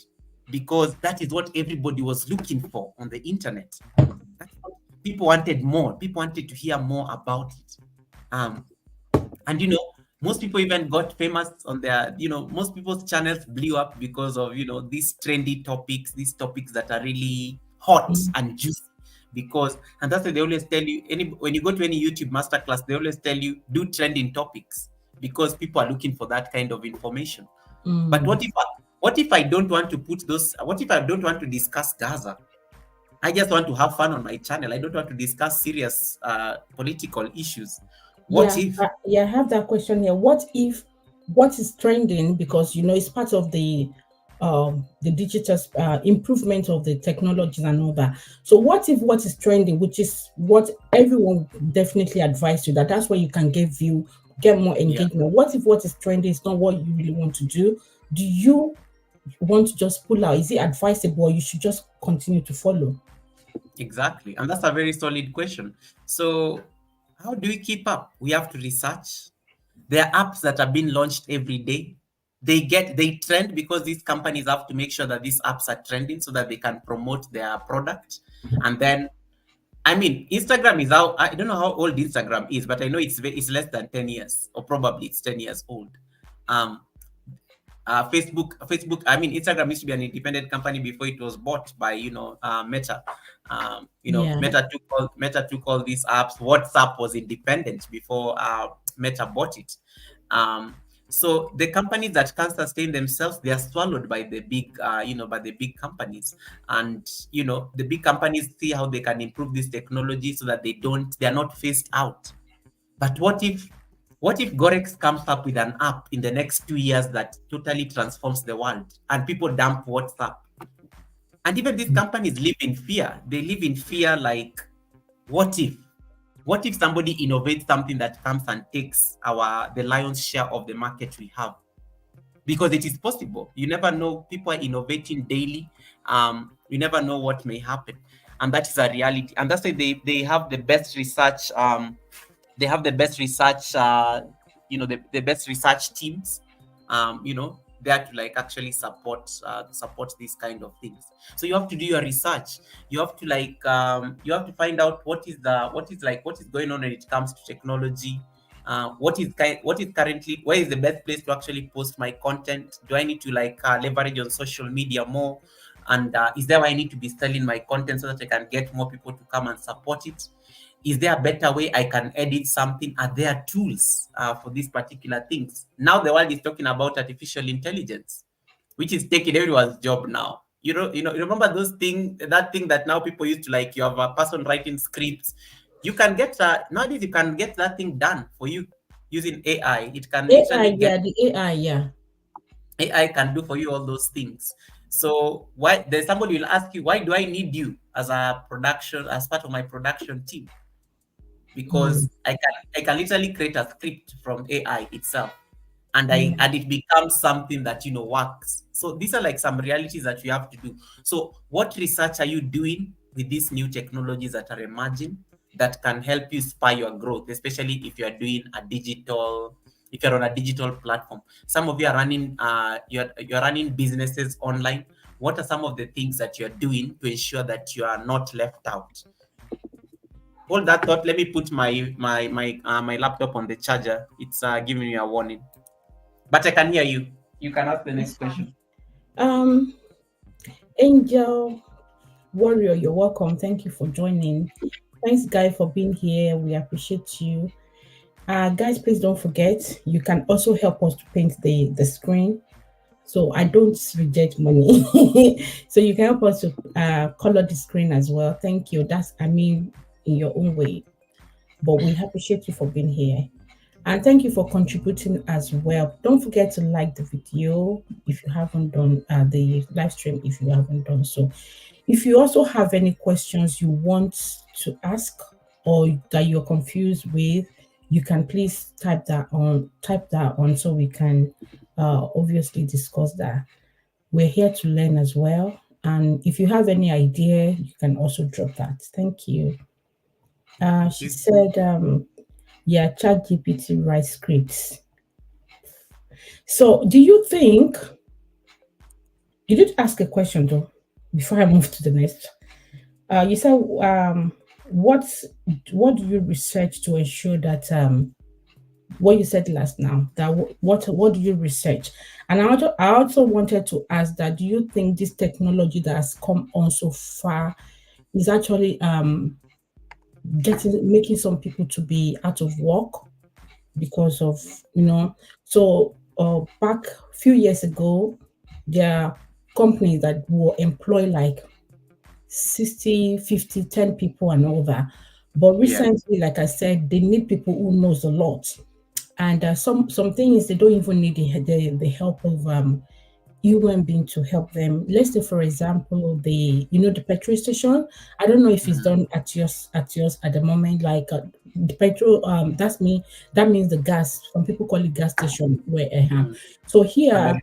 because that is what everybody was looking for on the internet. People wanted more. People wanted to hear more about it. And most people even got famous on their, most people's channels blew up because of, these trendy topics, these topics that are really hot and juicy. And that's why they always tell you, when you go to any YouTube masterclass, they always tell you, do trending topics, because people are looking for that kind of information. But what if I don't want to put those, what if I don't want to discuss Gaza? I just want to have fun on my channel. I don't want to discuss serious political issues. I have that question here. What if what is trending, because it's part of the digital improvement of the technologies and all that. So what if what is trending, which is what everyone definitely advised you, that's where you can get more engagement. Yeah. What if what is trending is not what you really want to do? Do you want to just pull out? Is it advisable, or you should just continue to follow? Exactly. And that's a very solid question. So how do we keep up? We have to research. There are apps that are being launched every day. They trend because these companies have to make sure that these apps are trending so that they can promote their product. And then, Instagram is out. I don't know how old Instagram is, but I know it's less than 10 years, or probably it's 10 years old. Facebook, Instagram used to be an independent company before it was bought by, Meta. Meta took all these apps. WhatsApp was independent before Meta bought it. So the companies that can't sustain themselves, they are swallowed by the big, companies. And, the big companies see how they can improve this technology so that they are not phased out. But what if Gorex comes up with an app in the next 2 years that totally transforms the world, and people dump WhatsApp? And even these companies live in fear. They live in fear what if somebody innovates something that comes and takes the lion's share of the market we have? Because it is possible. You never know. People are innovating daily. You never know what may happen. And that is a reality. And that's why they have the best research. They have the best research, the best research teams, there to actually support these kind of things. So you have to do your research. You have to find out what is going on when it comes to technology. What is currently, where is the best place to actually post my content? Do I need to leverage on social media more? And is there where I need to be selling my content so that I can get more people to come and support it? Is there a better way I can edit something? Are there tools for these particular things? Now the world is talking about artificial intelligence, which is taking everyone's job now. Remember that thing that now people used to you have a person writing scripts. You can get nowadays. You can get that thing done for you using AI. It can AI can do for you all those things. So why there's somebody will ask you, why do I need you as part of my production team? Because I can literally create a script from AI itself, and it becomes something that works. So these are some realities that you have to do. So what research are you doing with these new technologies that are emerging that can help you spur your growth, especially if you are doing if you're on a digital platform? Some of you are running you're running businesses online. what are some of the things that you're doing to ensure that you are not left out? Hold that thought. Let me put my laptop on the charger. It's giving me a warning. But I can hear you. You can ask the next question. Um, Angel Warrior, you're welcome. Thank you for joining. Thanks, Guy, for being here. We appreciate you. Guys, please don't forget, you can also help us to paint the screen. So I don't reject money. So you can help us to color the screen as well. Thank you. In your own way. But we appreciate you for being here. And thank you for contributing as well. Don't forget to like the video if you haven't done the live stream, if you haven't done so. If you also have any questions you want to ask or that you're confused with, you can please type that on so we can obviously discuss that. We're here to learn as well. And if you have any idea, you can also drop that. Thank you. She said, yeah, ChatGPT writes scripts. So do you think, you did ask a question though, before I move to the next. You said, what do you research to ensure that, what you said last now, that what do you research? And I also wanted to ask that, do you think this technology that has come on so far is actually making some people to be out of work because of, so back a few years ago, there are companies that will employ like 60, 50, 10 people and all that. But recently, like I said, they need people who knows a lot. And some things they don't even need the help of human being to help them. Let's say, for example, the petrol station. I don't know if it's done at yours at the moment. Like the petrol, that means the gas. Some people call it gas station. Where so here,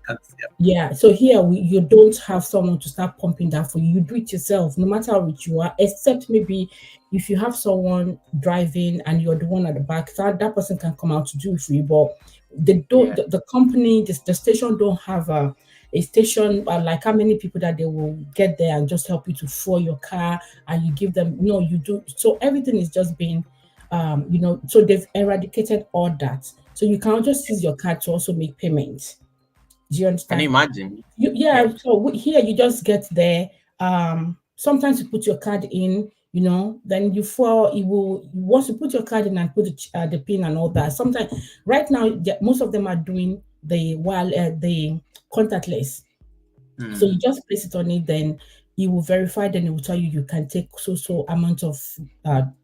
so here you don't have someone to start pumping that for you. You do it yourself, no matter how rich you are. Except maybe if you have someone driving and you're the one at the back, that person can come out to do it for you. But they don't. The company, the station don't have a station like how many people that they will get there and just help you to fuel your car and you give them you do. So everything is just being so they've eradicated all that, so you can't just use your card to also make payments. Do you understand? Can you imagine? So here you just get there. Sometimes you put your card in, then once you put your card in and put the pin and all that. Sometimes right now most of them are doing the contactless. So you just place it on it, then it will verify, then it will tell you can take so amount of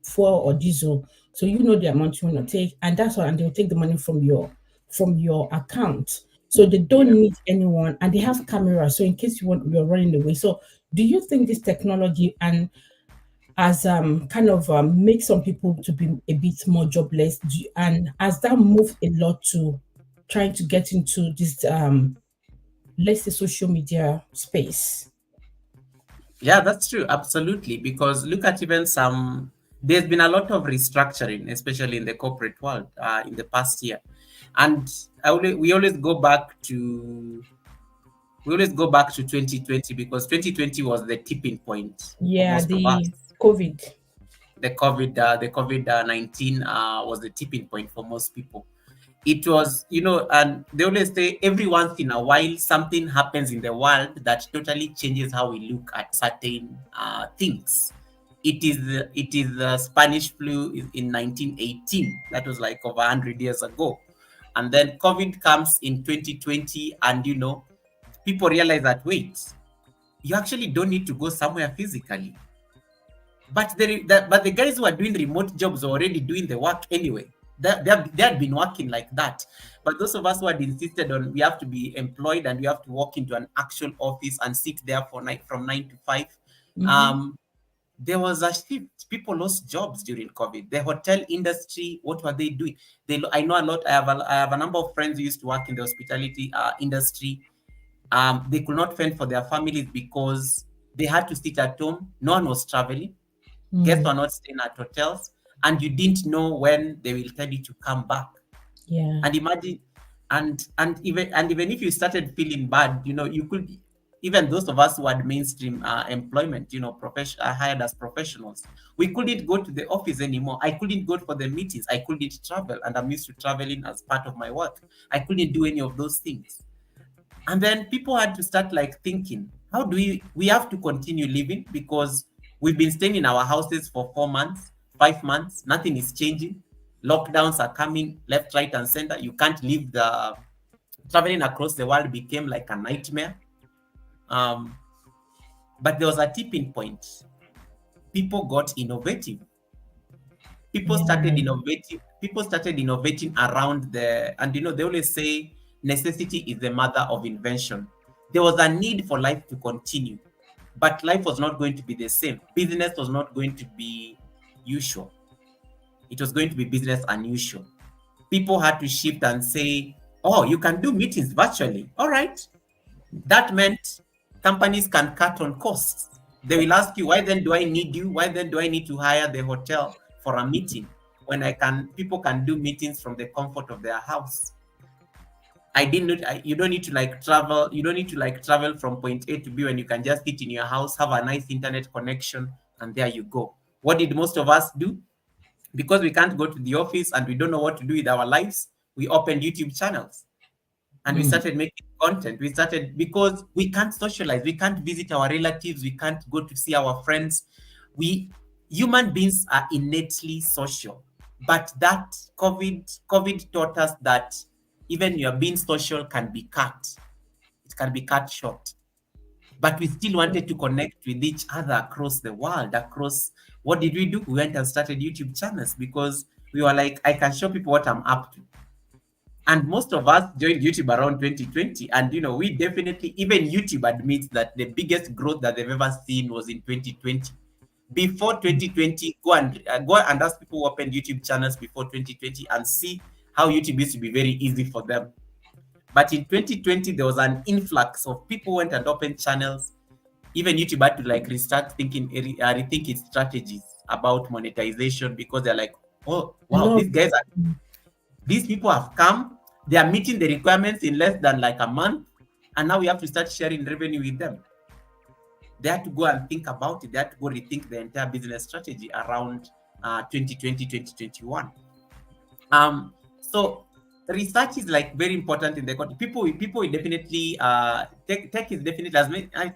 fuel or diesel. So the amount you want to take, and that's all, and they'll take the money from your account. So they don't need anyone, and they have cameras. So in case you're running away. So do you think this technology and as kind of make some people to be a bit more jobless, and has that moved a lot to trying to get into this let's say social media space? Yeah, that's true. Absolutely. Because look at even there's been a lot of restructuring, especially in the corporate world in the past year. And we always go back to 2020 because 2020 was the tipping point. Yeah, the COVID. The COVID-19 was the tipping point for most people. It was, and they always say every once in a while something happens in the world that totally changes how we look at certain things. It is the Spanish flu in 1918. That was like over 100 years ago. And then COVID comes in 2020, and people realize that, wait, you actually don't need to go somewhere physically. But the guys who are doing remote jobs are already doing the work anyway. They had been working like that. But those of us who had insisted on we have to be employed and we have to walk into an actual office and sit there from 9 to 5, there was a shift. People lost jobs during COVID. The hotel industry, what were they doing? I know a lot. I have a number of friends who used to work in the hospitality industry. They could not fend for their families because they had to sit at home. No one was traveling. Guests were not staying at hotels. And you didn't know when they will tell you to come back. Yeah. And imagine, and even if you started feeling bad, you even those of us who had mainstream employment, hired as professionals, we couldn't go to the office anymore. I couldn't go for the meetings. I couldn't travel, and I'm used to traveling as part of my work. I couldn't do any of those things. And then people had to start like thinking, how do we have to continue living, because we've been staying in our houses for 4 months, 5 months, nothing is changing. Lockdowns are coming left, right, and center. You can't leave. The traveling across the world became like a nightmare. But there was a tipping point. People got innovative. People started innovating around and they always say necessity is the mother of invention. There was a need for life to continue, but life was not going to be the same. Business was not going to be usual. It was going to be business unusual. People had to shift and say, oh, you can do meetings virtually. All right. That meant companies can cut on costs. They will ask you, why then do I need you? Why then do I need to hire the hotel for a meeting when people can do meetings from the comfort of their house? You don't need to travel. You don't need to travel from point A to B when you can just sit in your house, have a nice internet connection, and there you go. What did most of us do? Because we can't go to the office and we don't know what to do with our lives, we opened YouTube channels and we started making content. Because we can't socialize, we can't visit our relatives, we can't go to see our friends. Human beings are innately social, but that COVID taught us that even your being social can be cut. It can be cut short. But we still wanted to connect with each other across the world. What did we do? We went and started YouTube channels because we were like, I can show people what I'm up to. And most of us joined YouTube around 2020. And, we definitely, even YouTube admits that the biggest growth that they've ever seen was in 2020. Before 2020, go and ask people who opened YouTube channels before 2020 and see how YouTube used to be very easy for them. But in 2020, there was an influx of people went and opened channels. Even YouTube had to restart rethink its strategies about monetization, because they're like, oh, wow, these people have come, they are meeting the requirements in less than a month, and now we have to start sharing revenue with them. They had to go and think about it. They had to go rethink the entire business strategy around 2020, 2021. So research is very important in the country. People definitely tech is definitely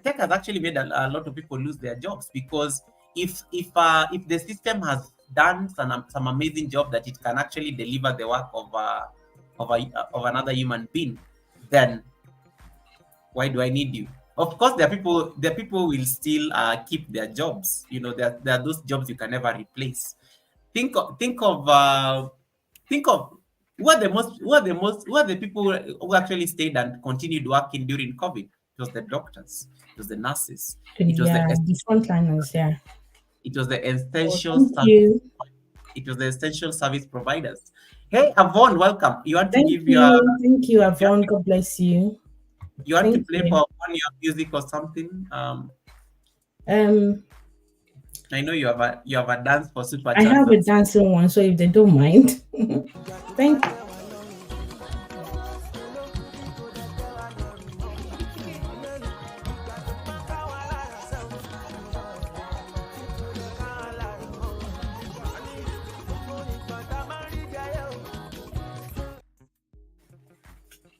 tech has actually made a lot of people lose their jobs, because if the system has done some amazing job that it can actually deliver the work of another human being, then why do I need you? Of course, there are people will still keep their jobs. There are those jobs you can never replace. Think of who are the people who actually stayed and continued working during COVID? It was the doctors, it was the nurses, it was the frontliners. Yeah, it was the essential. It was the essential service providers. Hey, Avon, welcome. You want to give your thank you, Avon. God bless you. You want to play for your music or something? I know you have a dance for Super Chat. I have a dancing one, so if they don't mind. Thank you.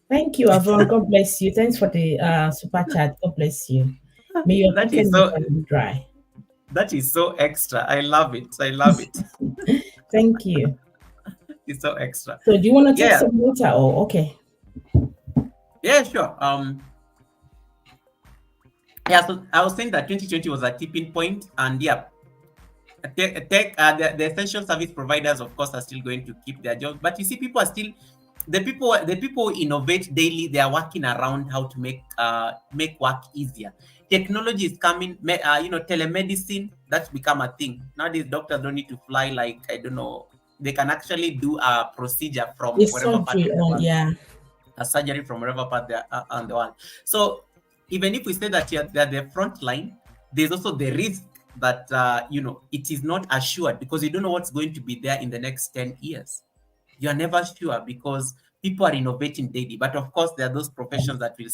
Thank you, Avon. God bless you. Thanks for the super chat. God bless you. May your pocket be dry. That is so extra. I love it. Thank you. It's so extra. So do you want to take some water or okay? Yeah, sure. So I was saying that 2020 was a tipping point, and the essential service providers, of course, are still going to keep their jobs. But you see, people are still the people who innovate daily. They are working around how to make work easier. Technology is coming. Telemedicine, that's become a thing. Nowadays, doctors don't need to fly. They can actually do a procedure from wherever part they want. A surgery from wherever part they are on the world. So even if we say that they're the front line, there's also the risk that it is not assured, because you don't know what's going to be there in the next 10 years. You're never sure, because People are innovating daily, but of course there are those professions that will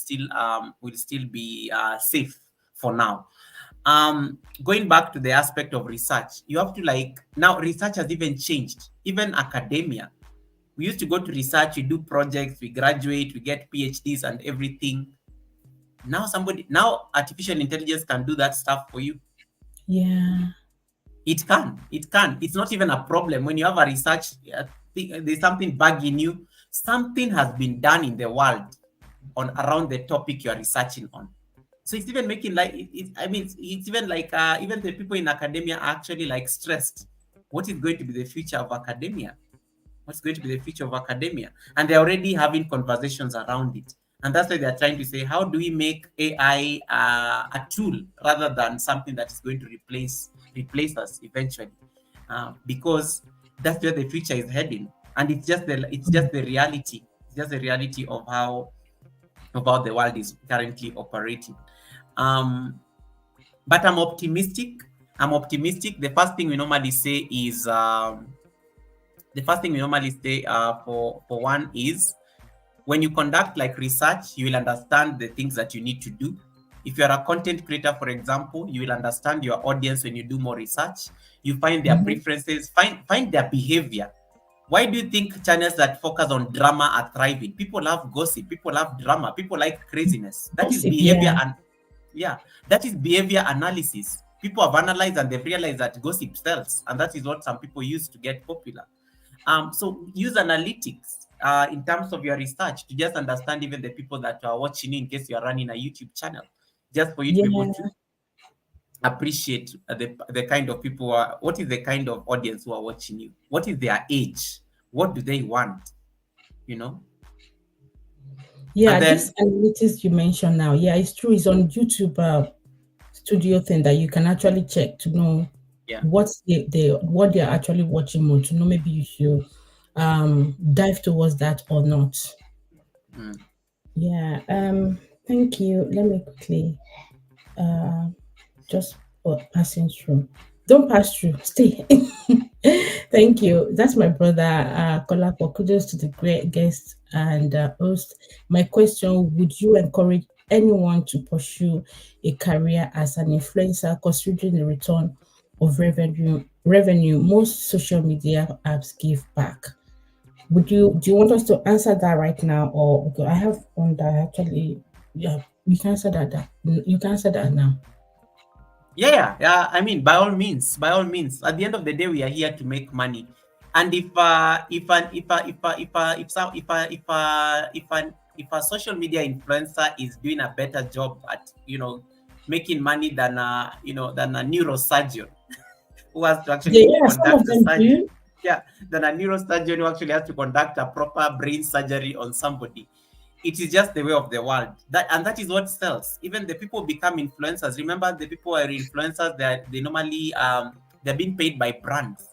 still be safe for now. Going back to the aspect of research, you have to now research has even changed. Even academia, we used to go to research, we do projects, we graduate, we get PhDs and everything. Now artificial intelligence can do that stuff for you. Yeah. It can. It's not even a problem when you have a research. There's something bug in you. Something has been done in the world around the topic you are researching on. So it's even making it's even even the people in academia are actually stressed. What is going to be the future of academia? What's going to be the future of academia? And they're already having conversations around it. And that's why they're trying to say, how do we make AI a tool rather than something that is going to replace us eventually? Because that's where the future is heading. And it's just the reality. It's just the reality of how the world is currently operating. But I'm optimistic. The first thing we normally say is for one is, when you conduct research, you will understand the things that you need to do. If you're a content creator, for example, you will understand your audience when you do more research. You find their preferences, find their behavior. Why do you think channels that focus on drama are thriving? People love gossip, people love drama, people like craziness. That is behavior, that is behavior analysis. People have analyzed and they've realized that gossip sells, and that is what some people use to get popular. So use analytics in terms of your research to just understand even the people that are watching you, in case you are running a YouTube channel, just for you to be able to appreciate the kind of people what is the kind of audience who are watching you, what is their age, what do they want, This analytics you mentioned now, it's true. It's on YouTube studio thing that you can actually check to know what they're actually watching more, to know maybe you should dive towards that or not. Thank you. Let me quickly just passing through. Don't pass through, stay. Thank you. That's my brother Kolapo. Kudos to the great guest and host. My question: would you encourage anyone to pursue a career as an influencer, considering the return of revenue most social media apps give back? Do you want us to answer that right now, or I have one that actually you can answer that. You can answer that now. Yeah. I mean, by all means. At the end of the day, we are here to make money. And if a social media influencer is doing a better job at making money than a neurosurgeon who has to actually conduct a surgery, than a neurosurgeon who actually has to conduct a proper brain surgery on somebody. It is just the way of the world. That is what sells. Even the people become influencers. Remember, the people who are influencers, they normally they're being paid by brands.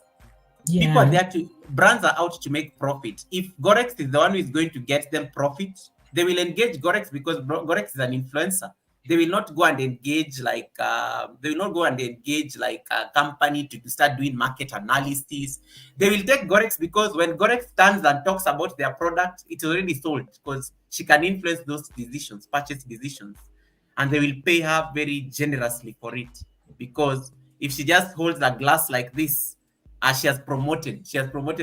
People are there brands are out to make profit. If Gorex is the one who is going to get them profit, they will engage Gorex because Gorex is an influencer. They will not go and engage a company to start doing market analysis. They will take Gorex because when Gorex stands and talks about their product, it's already sold, because she can influence those decisions, purchase decisions, and they will pay her very generously for it. Because if she just holds a glass like this, she has promoted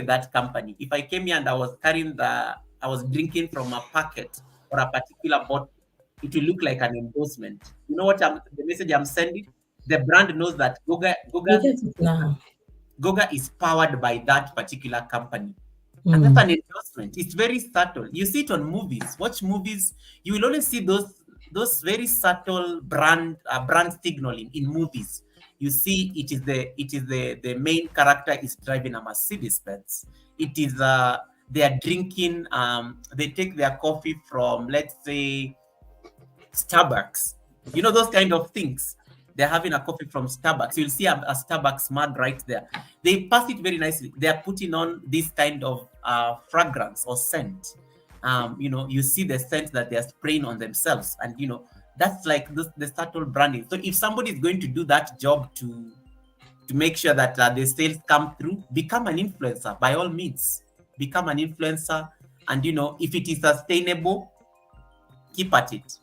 that company. If I came here and I was drinking from a packet or a particular bottle, it will look like an endorsement. You know what the message I'm sending? The brand knows that Goga is powered by that particular company. And that's an endorsement. It's very subtle. You see it on movies. Watch movies. You will always see those very subtle brand signaling in movies. You see, it is the main character is driving a Mercedes Benz. It is they are drinking. They take their coffee from, let's say, Starbucks. You know, those kind of things. They're having a coffee from Starbucks. You'll see a Starbucks mug right there. They pass it very nicely. They're putting on this kind of fragrance or scent. You see the scent that they're spraying on themselves, and that's like the subtle branding. So if somebody is going to do that job to make sure that the sales come through, become an influencer. By all means, become an influencer And if it is sustainable, keep at it.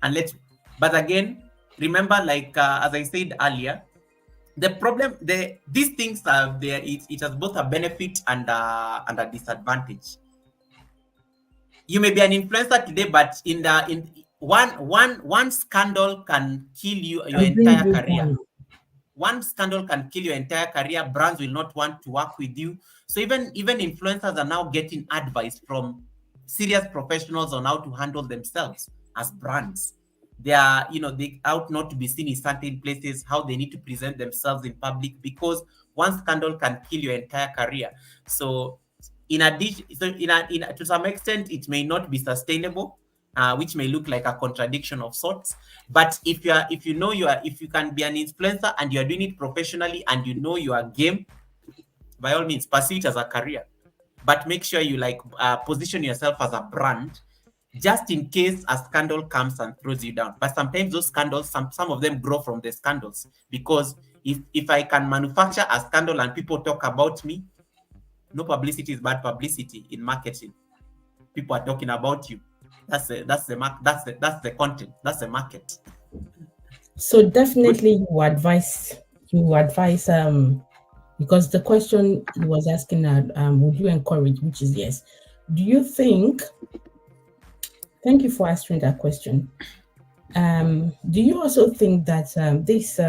And but again, remember, like as I said earlier, the problem, these things are there. It has both a benefit and a disadvantage. You may be an influencer today, but in one scandal can kill your entire career. One scandal can kill your entire career. Brands will not want to work with you. So even influencers are now getting advice from serious professionals on how to handle themselves as brands. They are, they ought not to be seen in certain places, how they need to present themselves in public, because one scandal can kill your entire career. So in addition, to some extent, it may not be sustainable, which may look like a contradiction of sorts. But if you can be an influencer and you are doing it professionally and you know your game, by all means, pursue it as a career. But make sure you position yourself as a brand, just in case a scandal comes and throws you down. But sometimes those scandals, some of them grow from the scandals, because if I can manufacture a scandal and people talk about me, no publicity is bad publicity in marketing. People are talking about you. That's the content. That's the market. So definitely you advise because the question he was asking, would you encourage, which is yes. Do you think, thank you for answering that question. Do you also think that this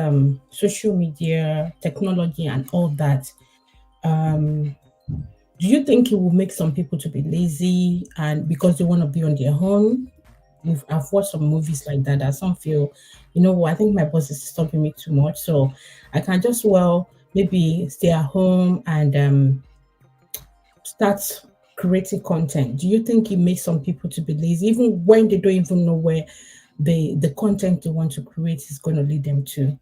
social media technology and all that, do you think it will make some people to be lazy and because they want to be on their own? I've watched some movies like that some feel, I think my boss is stopping me too much, so I can just maybe stay at home and start creating content. Do you think it makes some people to be lazy, even when they don't even know where the content they want to create is going to lead them to?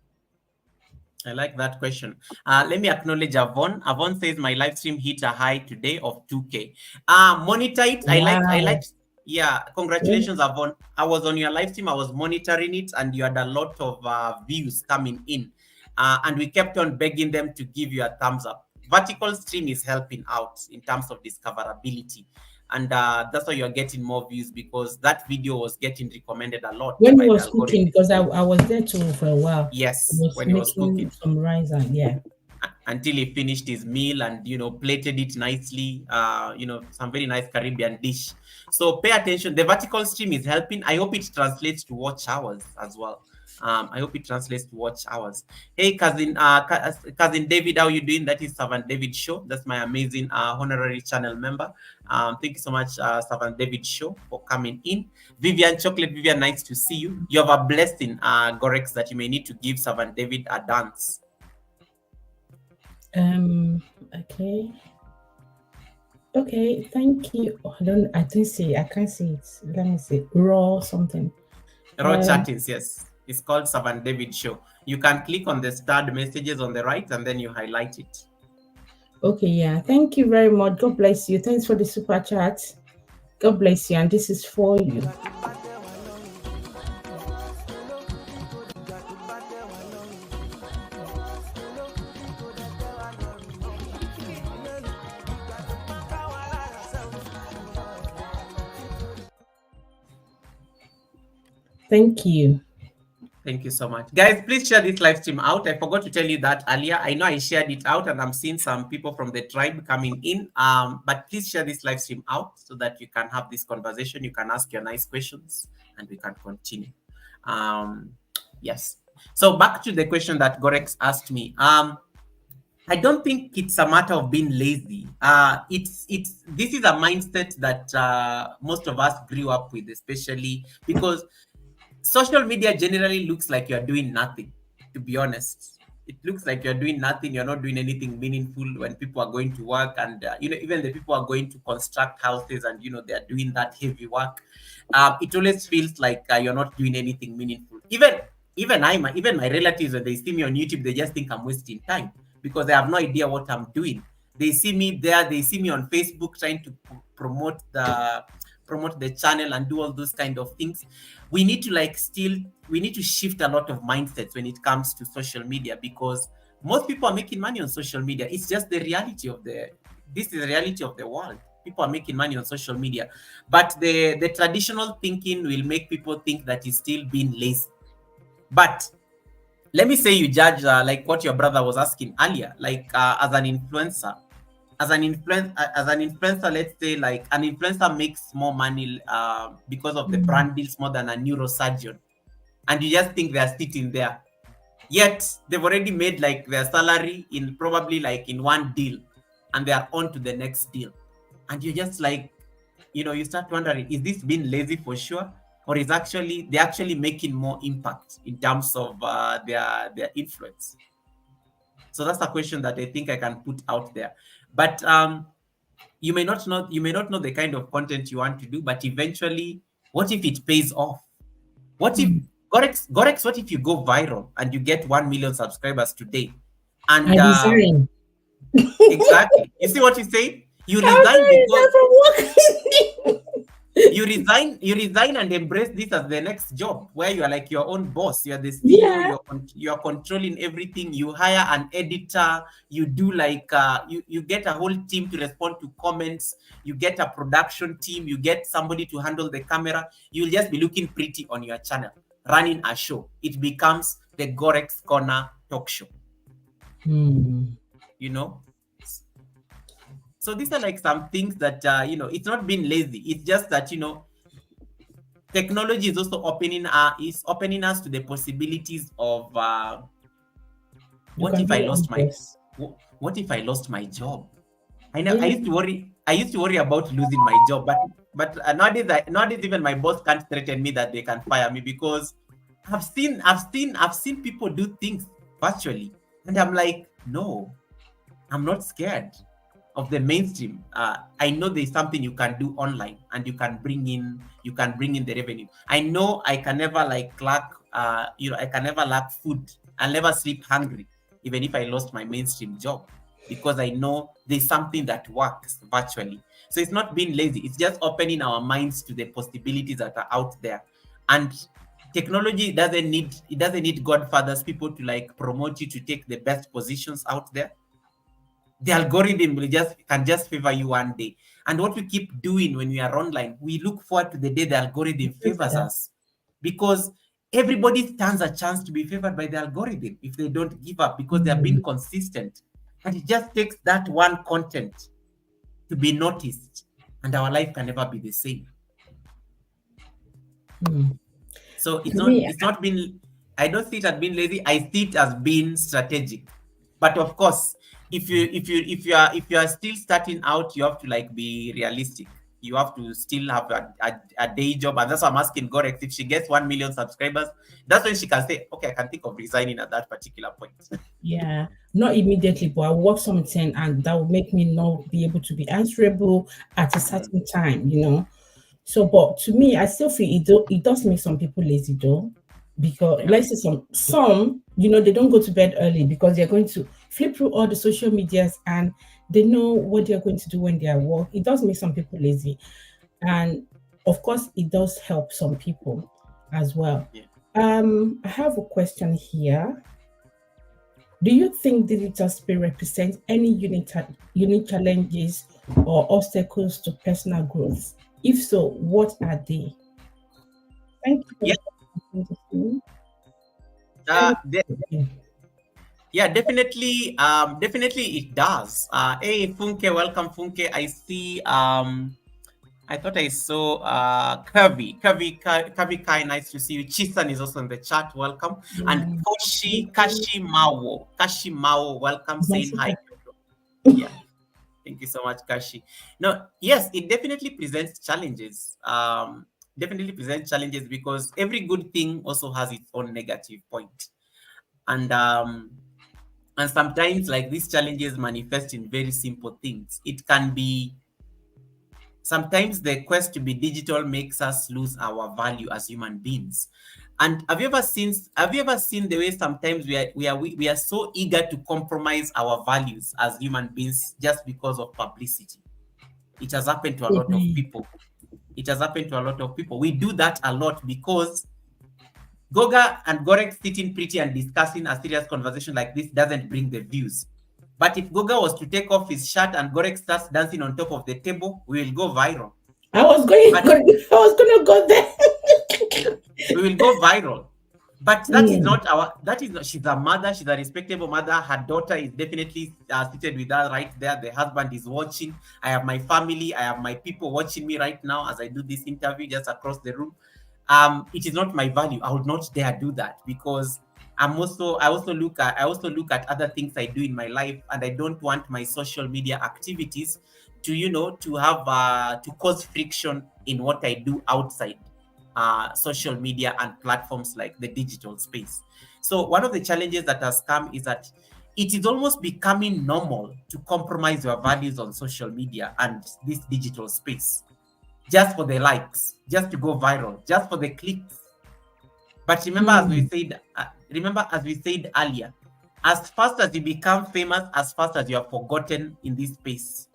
I like that question. Let me acknowledge Avon. Avon says my live stream hit a high today of 2K. Monitor it. Wow. I like. Yeah, congratulations, Avon. I was on your live stream. I was monitoring it, and you had a lot of views coming in. And we kept on begging them to give you a thumbs up. Vertical stream is helping out in terms of discoverability. And that's why you're getting more views, because that video was getting recommended a lot. When he was cooking, because I was there too for a while. Yes, when he was cooking. Some rice and until he finished his meal and plated it nicely. Some very nice Caribbean dish. So pay attention. The vertical stream is helping. I hope it translates to watch hours as well. I hope it translates to watch hours. Hey, cousin David, how you doing? That is Servant David Show. That's my amazing honorary channel member. Thank you so much, Servant David Show, for coming in. Vivian Chocolate, Vivian, nice to see you. You have a blessing, Gorex, that you may need to give Servant David a dance. Okay, thank you. I can't see it. Let me see. Raw something. Raw chattings, yes. It's called Servant David Show. You can click on the starred messages on the right and then you highlight it. Okay, yeah. Thank you very much. God bless you. Thanks for the super chat. God bless you. And this is for you. Thank you. Thank you so much. Guys, please share this live stream out. I forgot to tell you that earlier. I know I shared it out and I'm seeing some people from the tribe coming in. But please share this live stream out so that you can have this conversation. You can ask your nice questions and we can continue. Yes. So back to the question that Gorex asked me. I don't think it's a matter of being lazy. This is a mindset that most of us grew up with, especially because social media generally looks like you're doing nothing, to be honest. It looks like you're doing nothing. You're not doing anything meaningful when people are going to work and, even the people are going to construct houses and, they're doing that heavy work. It always feels like you're not doing anything meaningful. Even my relatives, when they see me on YouTube, they just think I'm wasting time because they have no idea what I'm doing. They see me there. They see me on Facebook trying to promote the channel and do all those kind of things. We need to shift a lot of mindsets when it comes to social media, because most people are making money on social media. It's just the reality of this is the reality of the world. People are making money on social media, but the traditional thinking will make people think that he's still being lazy. But let me say, you judge like what your brother was asking earlier, like as an influencer, as an influencer, let's say like an influencer makes more money because of the brand deals more than a neurosurgeon, and you just think they're sitting there, yet they've already made like their salary in probably like in one deal, and they are on to the next deal, and you just like, you start wondering, is this being lazy for sure, or is they're actually making more impact in terms of their influence? So that's a question that I think I can put out there. But you may not know the kind of content you want to do, but eventually, what if it pays off? What if Gorex, what if you go viral and you get 1 million subscribers today? And exactly. You see what you say? You resign because you resign and embrace this as the next job, where you are like your own boss. You are the CEO. You're controlling everything. You hire an editor. You do like you get a whole team to respond to comments. You get a production team. You get somebody to handle the camera. You'll just be looking pretty on your channel, running a show. It becomes the Gorex Corner talk show. So these are like some things that it's not being lazy. It's just that technology is also opening us to the possibilities of what if I lost my job? I know. I used to worry about losing my job, but nowadays even my boss can't threaten me that they can fire me, because I've seen people do things virtually, and I'm like, no, I'm not scared of the mainstream. I know there's something you can do online, and you can bring in the revenue. I know I can never lack I can never lack food. I'll never sleep hungry, even if I lost my mainstream job, because I know there's something that works virtually. So it's not being lazy. It's just opening our minds to the possibilities that are out there. And technology doesn't need godfathers, people to promote you to take the best positions out there. The algorithm can just favor you one day. And what we keep doing when we are online, we look forward to the day the algorithm favors us, because everybody stands a chance to be favored by the algorithm if they don't give up, because they have been consistent. And it just takes that one content to be noticed, and our life can never be the same. So it's not been, I don't see it as being lazy. I see it as being strategic. But of course, if you are still starting out, you have to be realistic. You have to still have a day job, and that's why I'm asking Gorex, if she gets 1 million subscribers, that's when she can say, okay, I can think of resigning at that particular point. Yeah, not immediately, but I'll work something, and that will make me not be able to be answerable at a certain time, So, but to me, I still feel it does make some people lazy though, because let's say some they don't go to bed early because they're going to flip through all the social medias, and they know what they're going to do when they're at work. It does make some people lazy, and of course it does help some people as well. I have a question here. Do you think digital space represents any unique challenges or obstacles to personal growth? If so, what are they? Thank you. Definitely it does. Hey Funke, welcome Funke. I see I thought I saw Kavi Kai, nice to see you. Chisan is also in the chat, welcome. And Kashi Mao, welcome, saying hi. Yeah, thank you so much, Kashi. No, yes, it definitely presents challenges. Because every good thing also has its own negative point. And sometimes these challenges manifest in very simple things. It can be, sometimes the quest to be digital makes us lose our value as human beings. And have you ever seen the way sometimes we are so eager to compromise our values as human beings just because of publicity? It has happened to a lot of people. We do that a lot because Goga and Gorex sitting pretty and discussing a serious conversation like this doesn't bring the views. But if Goga was to take off his shirt and Gorek starts dancing on top of the table, we will go viral. I was gonna go there. We will go viral. But that is not she's a mother, she's a respectable mother. Her daughter is definitely seated with her right there. The husband is watching. I have my family, I have my people watching me right now as I do this interview just across the room. It is not my value. I would not dare do that because I also look at other things I do in my life, and I don't want my social media activities to have to cause friction in what I do outside social media and platforms like the digital space. So one of the challenges that has come is that it is almost becoming normal to compromise your values on social media and this digital space just for the likes, just to go viral, just for the clicks. But remember, as we said earlier, as fast as you become famous, as fast as you are forgotten in this space.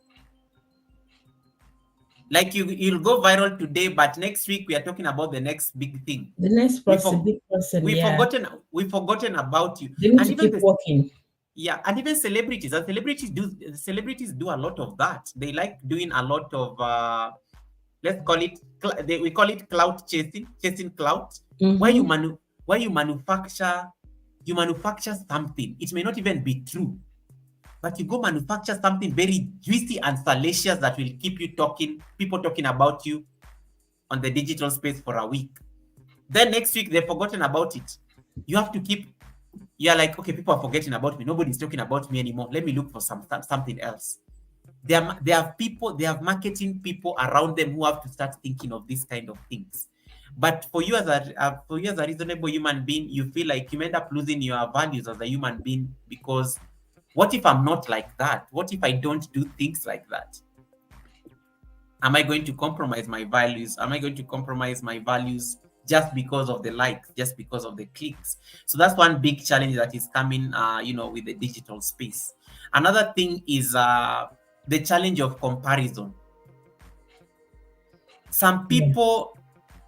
Like you'll go viral today, but next week we are talking about the next big thing. The next person, big person. We've forgotten about you. They need to keep working. Yeah, and even celebrities. And celebrities do a lot of that. They like doing a lot of let's call it we call it clout chasing clout. Where you manufacture something. It may not even be true, but you go manufacture something very juicy and salacious that will keep people talking about you on the digital space for a week. Then next week they've forgotten about it. You're like, okay, people are forgetting about me. Nobody's talking about me anymore. Let me look for something else. They have marketing people around them who have to start thinking of these kind of things. But for you as a reasonable human being, you feel like you end up losing your values as a human being, because what if I'm not like that? What if I don't do things like that? Am I going to compromise my values? Am I going to compromise my values just because of the likes, just because of the clicks? So that's one big challenge that is coming, with the digital space. Another thing is the challenge of comparison. Some people,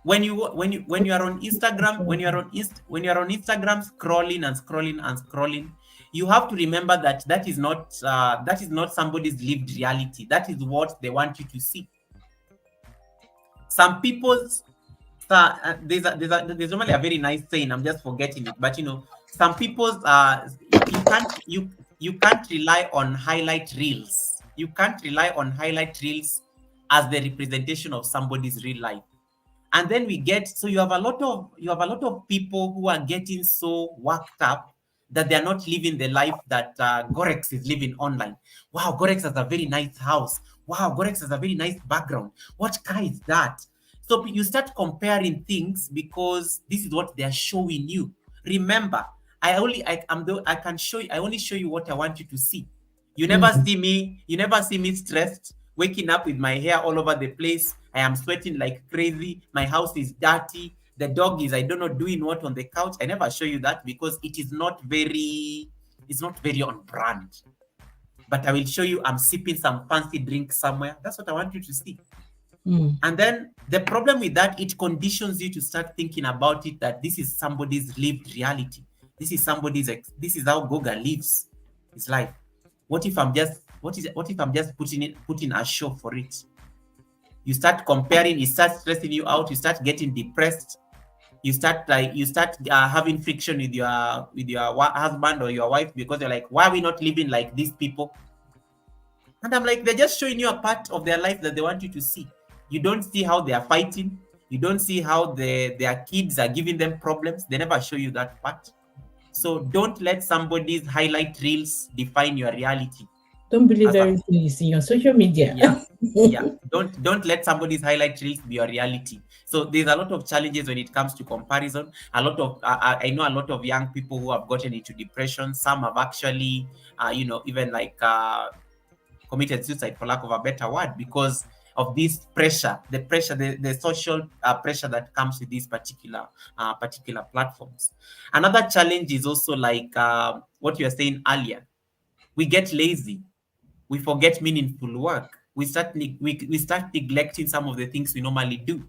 when you are on Instagram, when you are on Instagram scrolling, you have to remember that is not somebody's lived reality. That is what they want you to see. Some people's there's normally a very nice saying. I'm just forgetting it, but some people's you can't rely on highlight reels. You can't rely on highlight reels as the representation of somebody's real life. And then you have a lot of people who are getting so worked up that they're not living the life that Gorex is living online. Wow, Gorex has a very nice house. Wow, Gorex has a very nice background. What car is that? So you start comparing things because this is what they are showing you. Remember, I only show you what I want you to see. You never see me stressed, waking up with my hair all over the place. I am sweating like crazy. My house is dirty. The dog is, I don't know, doing what on the couch. I never show you that because it's not very on brand. But I will show you I'm sipping some fancy drink somewhere. That's what I want you to see. And then the problem with that, it conditions you to start thinking about it, that this is somebody's lived reality. This is how Goga lives his life. What if I'm just putting a show for it? You start comparing, it starts stressing you out, you start getting depressed, you start having friction with your husband or your wife because you're like, why are we not living like these people? And I'm like, they're just showing you a part of their life that they want you to see. You don't see how they are fighting. You don't see how their kids are giving them problems. They never show you that part. So don't let somebody's highlight reels define your reality. Don't believe everything you see on social media. Yeah. Don't let somebody's highlight reels be your reality. So there's a lot of challenges when it comes to comparison. I know a lot of young people who have gotten into depression. Some have actually, even committed suicide, for lack of a better word, because of this pressure, the social pressure that comes with these particular platforms. Another challenge is also like what you were saying earlier. We get lazy. We forget meaningful work. We start neglecting some of the things we normally do.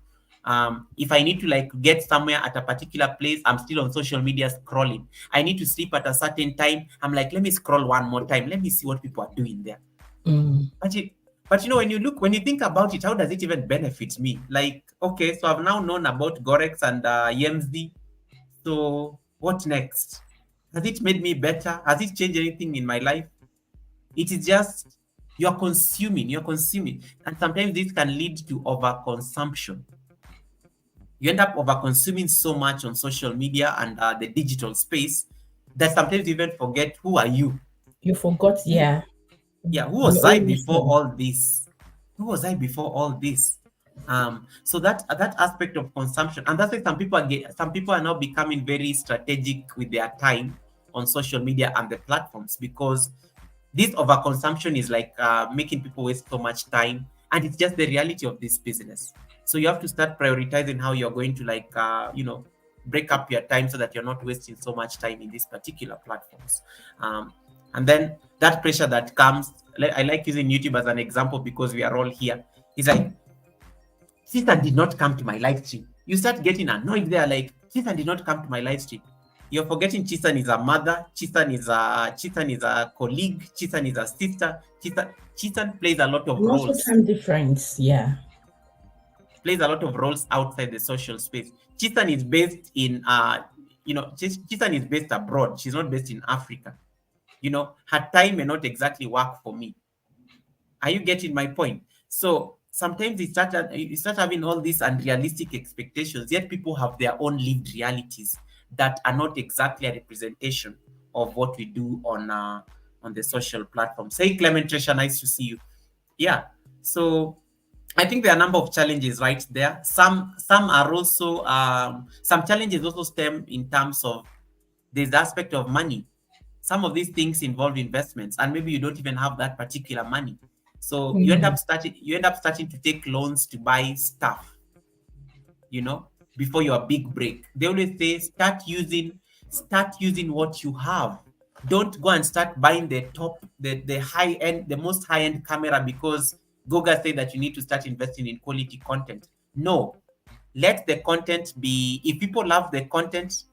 If I need to like get somewhere at a particular place, I'm still on social media scrolling. I need to sleep at a certain time. I'm like, let me scroll one more time. Let me see what people are doing there. But you know, when you think about it, how does it even benefit me? Like, okay, so I've now known about Gorex and Yemzi. So what next? Has it made me better? Has it changed anything in my life? It is just you're consuming. And sometimes this can lead to overconsumption. You end up overconsuming so much on social media and the digital space that sometimes you even forget who are you. You forgot, yeah. Yeah, who was I before all this? Who was I before all this? So that aspect of consumption, and that's why some people are now becoming very strategic with their time on social media and the platforms, because this overconsumption is like making people waste so much time, and it's just the reality of this business. So you have to start prioritizing how you're going to like break up your time so that you're not wasting so much time in these particular platforms. And then that pressure that comes, I like using YouTube as an example because we are all here. It's like, Chisan did not come to my live stream. You start getting annoyed there, like, Chisan did not come to my live stream. You're forgetting Chisan is a mother, Chisan is a colleague, Chisan is a sister. Chisan plays a lot of roles. Also time difference, yeah. Plays a lot of roles outside the social space. Chisan is based in Chisan is based abroad. She's not based in Africa. You know, her time may not exactly work for me. Are you getting my point? So sometimes you start having all these unrealistic expectations, yet people have their own lived realities that are not exactly a representation of what we do on the social platforms. Hey, Clement Tresha, nice to see you. Yeah. So I think there are a number of challenges right there. Some are also some challenges also stem in terms of this aspect of money. Some of these things involve investments, and maybe you don't even have that particular money. So you end up starting to take loans to buy stuff, you know, before your big break. They always say start using what you have. Don't go and start buying the high end, the most high end camera because Goga said that you need to start investing in quality content. No, let the content be. If people love the content,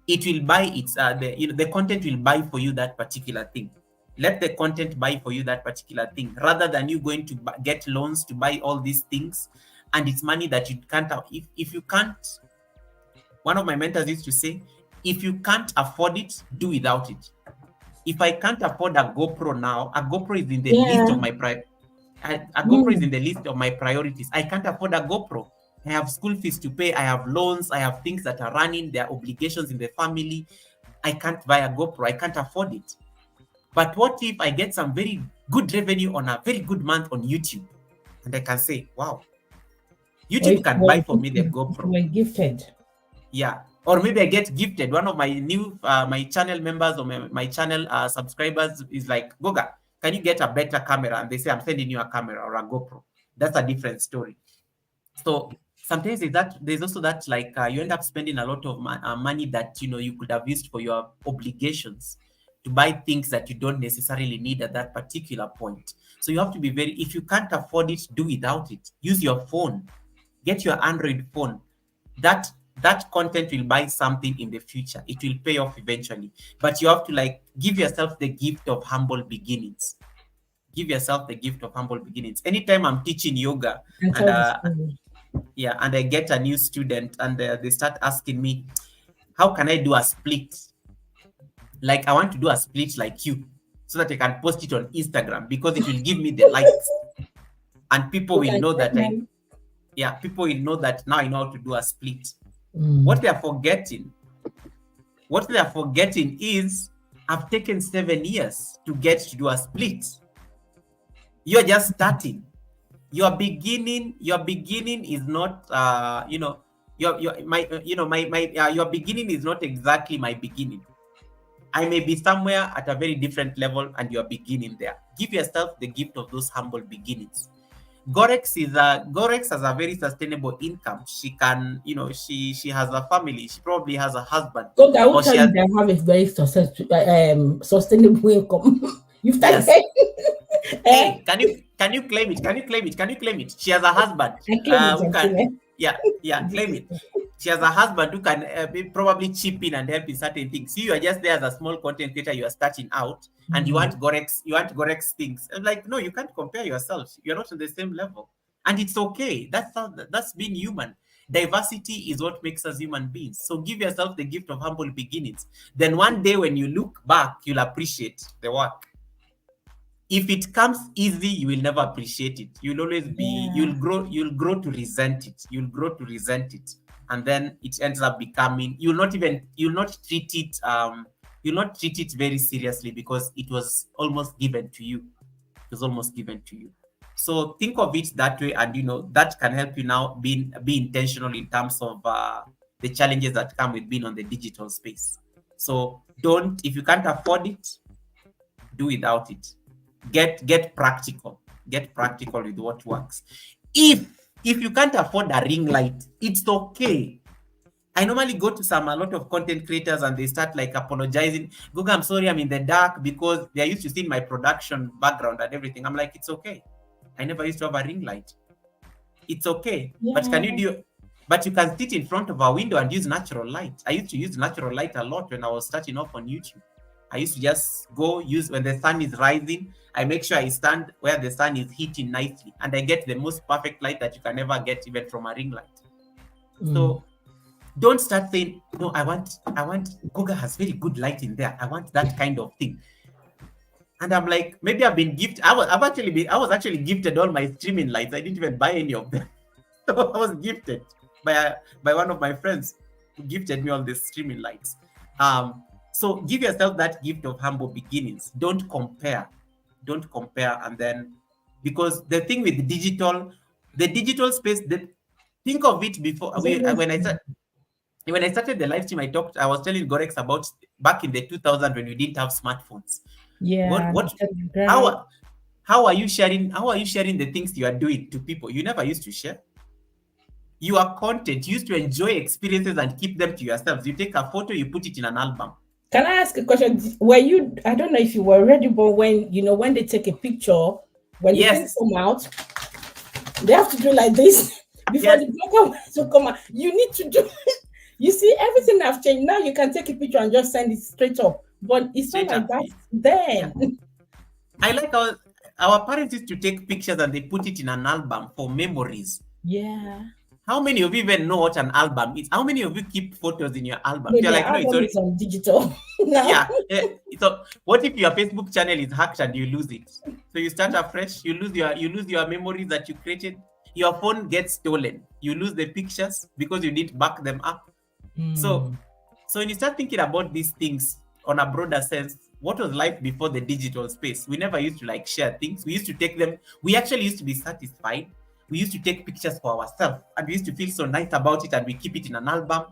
it will buy the content will buy for you that particular thing. Let the content buy for you that particular thing, rather than you going to get loans to buy all these things, and it's money that you can't have. If you can't, one of my mentors used to say, if you can't afford it, do without it. If I can't afford a GoPro now, a GoPro is in the list of my GoPro is in the list of my priorities. I can't afford a GoPro. I have school fees to pay. I have loans. I have things that are running. There are obligations in the family. I can't buy a GoPro. I can't afford it. But what if I get some very good revenue on a very good month on YouTube? And I can say, wow, YouTube can buy for me the GoPro. We're gifted. Yeah. Or maybe I get gifted. One of my new, my channel members or my channel subscribers is like, Goga, can you get a better camera? And they say, I'm sending you a camera or a GoPro. That's a different story. So sometimes there's also that like you end up spending a lot of money that you could have used for your obligations to buy things that you don't necessarily need at that particular point. So you have to be if you can't afford it, do without it. Use your phone. Get your Android phone. That content will buy something in the future. It will pay off eventually. But you have to like give yourself the gift of humble beginnings. Give yourself the gift of humble beginnings. Anytime I'm teaching yoga and I get a new student and they start asking me, how can I do a split? Like I want to do a split like you so that I can post it on Instagram because it will give me the likes and people will know that people will know that now I know how to do a split. What they are forgetting is I've taken 7 years to get to do a split. You're just starting. Your beginning is not your beginning is not exactly my beginning. I may be somewhere at a very different level and you're beginning there. Give yourself the gift of those humble beginnings. Gorex has a very sustainable income. She can, she has a family. She probably has a husband. So I will tell you that I have a very sustainable income. You've started. Yes. Hey, can you claim it? Can you claim it? She has a husband. Claim it. She has a husband who can probably chip in and help in certain things. You are just there as a small content creator. You are starting out, and you want Gorex things. I'm like, no, you can't compare yourself. You're not on the same level, and it's okay. That's being human. Diversity is what makes us human beings. So give yourself the gift of humble beginnings. Then one day when you look back, you'll appreciate the work. If it comes easy, you will never appreciate it. You'll always be, you'll grow to resent it. You'll grow to resent it. And then it ends up becoming, you'll not treat it very seriously because it was almost given to you. It was almost given to you. So think of it that way, and that can help you now be intentional in terms of the challenges that come with being on the digital space. So if you can't afford it, do without it. Get practical. Get practical with what works. If you can't afford a ring light, it's okay. I normally go to a lot of content creators and they start like apologizing. Google, I'm sorry, I'm in the dark because they're used to seeing my production background and everything. I'm like, it's okay. I never used to have a ring light. It's okay. Yeah. But you can sit in front of a window and use natural light. I used to use natural light a lot when I was starting off on YouTube. I used to just use when the sun is rising. I make sure I stand where the sun is hitting nicely, and I get the most perfect light that you can ever get, even from a ring light. So don't start saying, no, I want Google has very good light in there. I want that kind of thing. And I'm like, maybe I've been gifted. I was actually gifted all my streaming lights. I didn't even buy any of them. So I was gifted by one of my friends who gifted me all the streaming lights. So give yourself that gift of humble beginnings. Don't compare. And then, because the thing with the digital space, think of it before. When I started the live stream, I was telling Gorex about back in the 2000s when we didn't have smartphones. Yeah. How are you sharing the things you are doing to people? You never used to share. You are content. You used to enjoy experiences and keep them to yourselves. You take a photo, you put it in an album. Can I ask a question? I don't know if you were ready, but when they take a picture, when the things come out, they have to do like this before the blogger to come out. You need to do. You see, everything have changed. Now you can take a picture and just send it straight up, but it's not like that then. Yeah. I like our parents used to take pictures and they put it in an album for memories. Yeah. How many of you even know what an album is? How many of you keep photos in your album? You're like, no, it's on digital. Yeah. So what if your Facebook channel is hacked and you lose it? So you start afresh. You lose your memories that you created. Your phone gets stolen. You lose the pictures because you didn't back them up. So when you start thinking about these things on a broader sense, what was life before the digital space? We never used to share things. We used to take them. We actually used to be satisfied. We used to take pictures for ourselves and we used to feel so nice about it and we keep it in an album.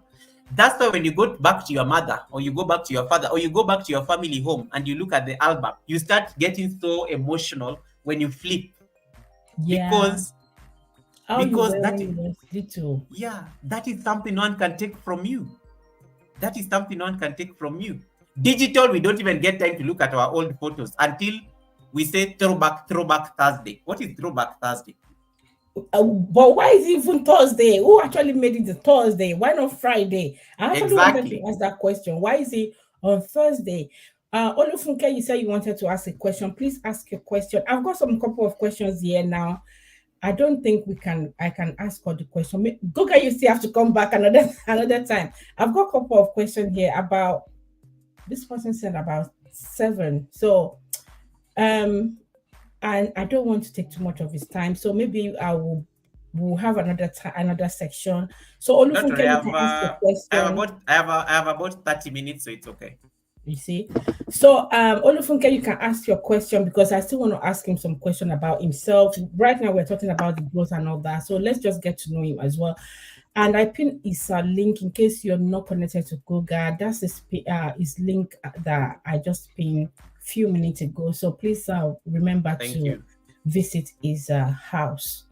That's why when you go back to your mother or you go back to your father or you go back to your family home and you look at the album, you start getting so emotional when you flip. Yeah. Because that is something no one can take from you. That is something no one can take from you. Digital, we don't even get time to look at our old photos until we say throwback Thursday. What is throwback Thursday? But why is it even Thursday? Who actually made it a Thursday? Why not Friday? I actually wanted to ask that question. Why is it on Thursday? Olufunke, you said you wanted to ask a question. Please ask your question. I've got some couple of questions here now. I don't think I can ask all the question. Goga, you still have to come back another time. I've got a couple of questions here about, this person said about 7. So, and I don't want to take too much of his time. So maybe we'll have another section. So Olufunke, you can ask the question. I have about 30 minutes, so it's okay. You see, so Olufunke, you can ask your question because I still want to ask him some question about himself. Right now, we're talking about the growth and all that, so let's just get to know him as well. And I pinned his link in case you're not connected to Google. That's his link that I just pinned a few minutes ago. So please remember to visit his house.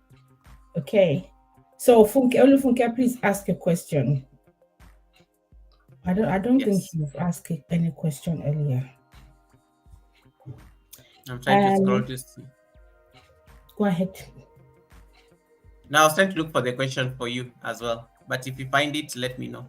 Okay. So Olufunke, please ask a question. I don't think you've asked any question earlier. I'm trying to scroll to see. Go ahead. Now I was trying to look for the question for you as well. But if you find it, let me know.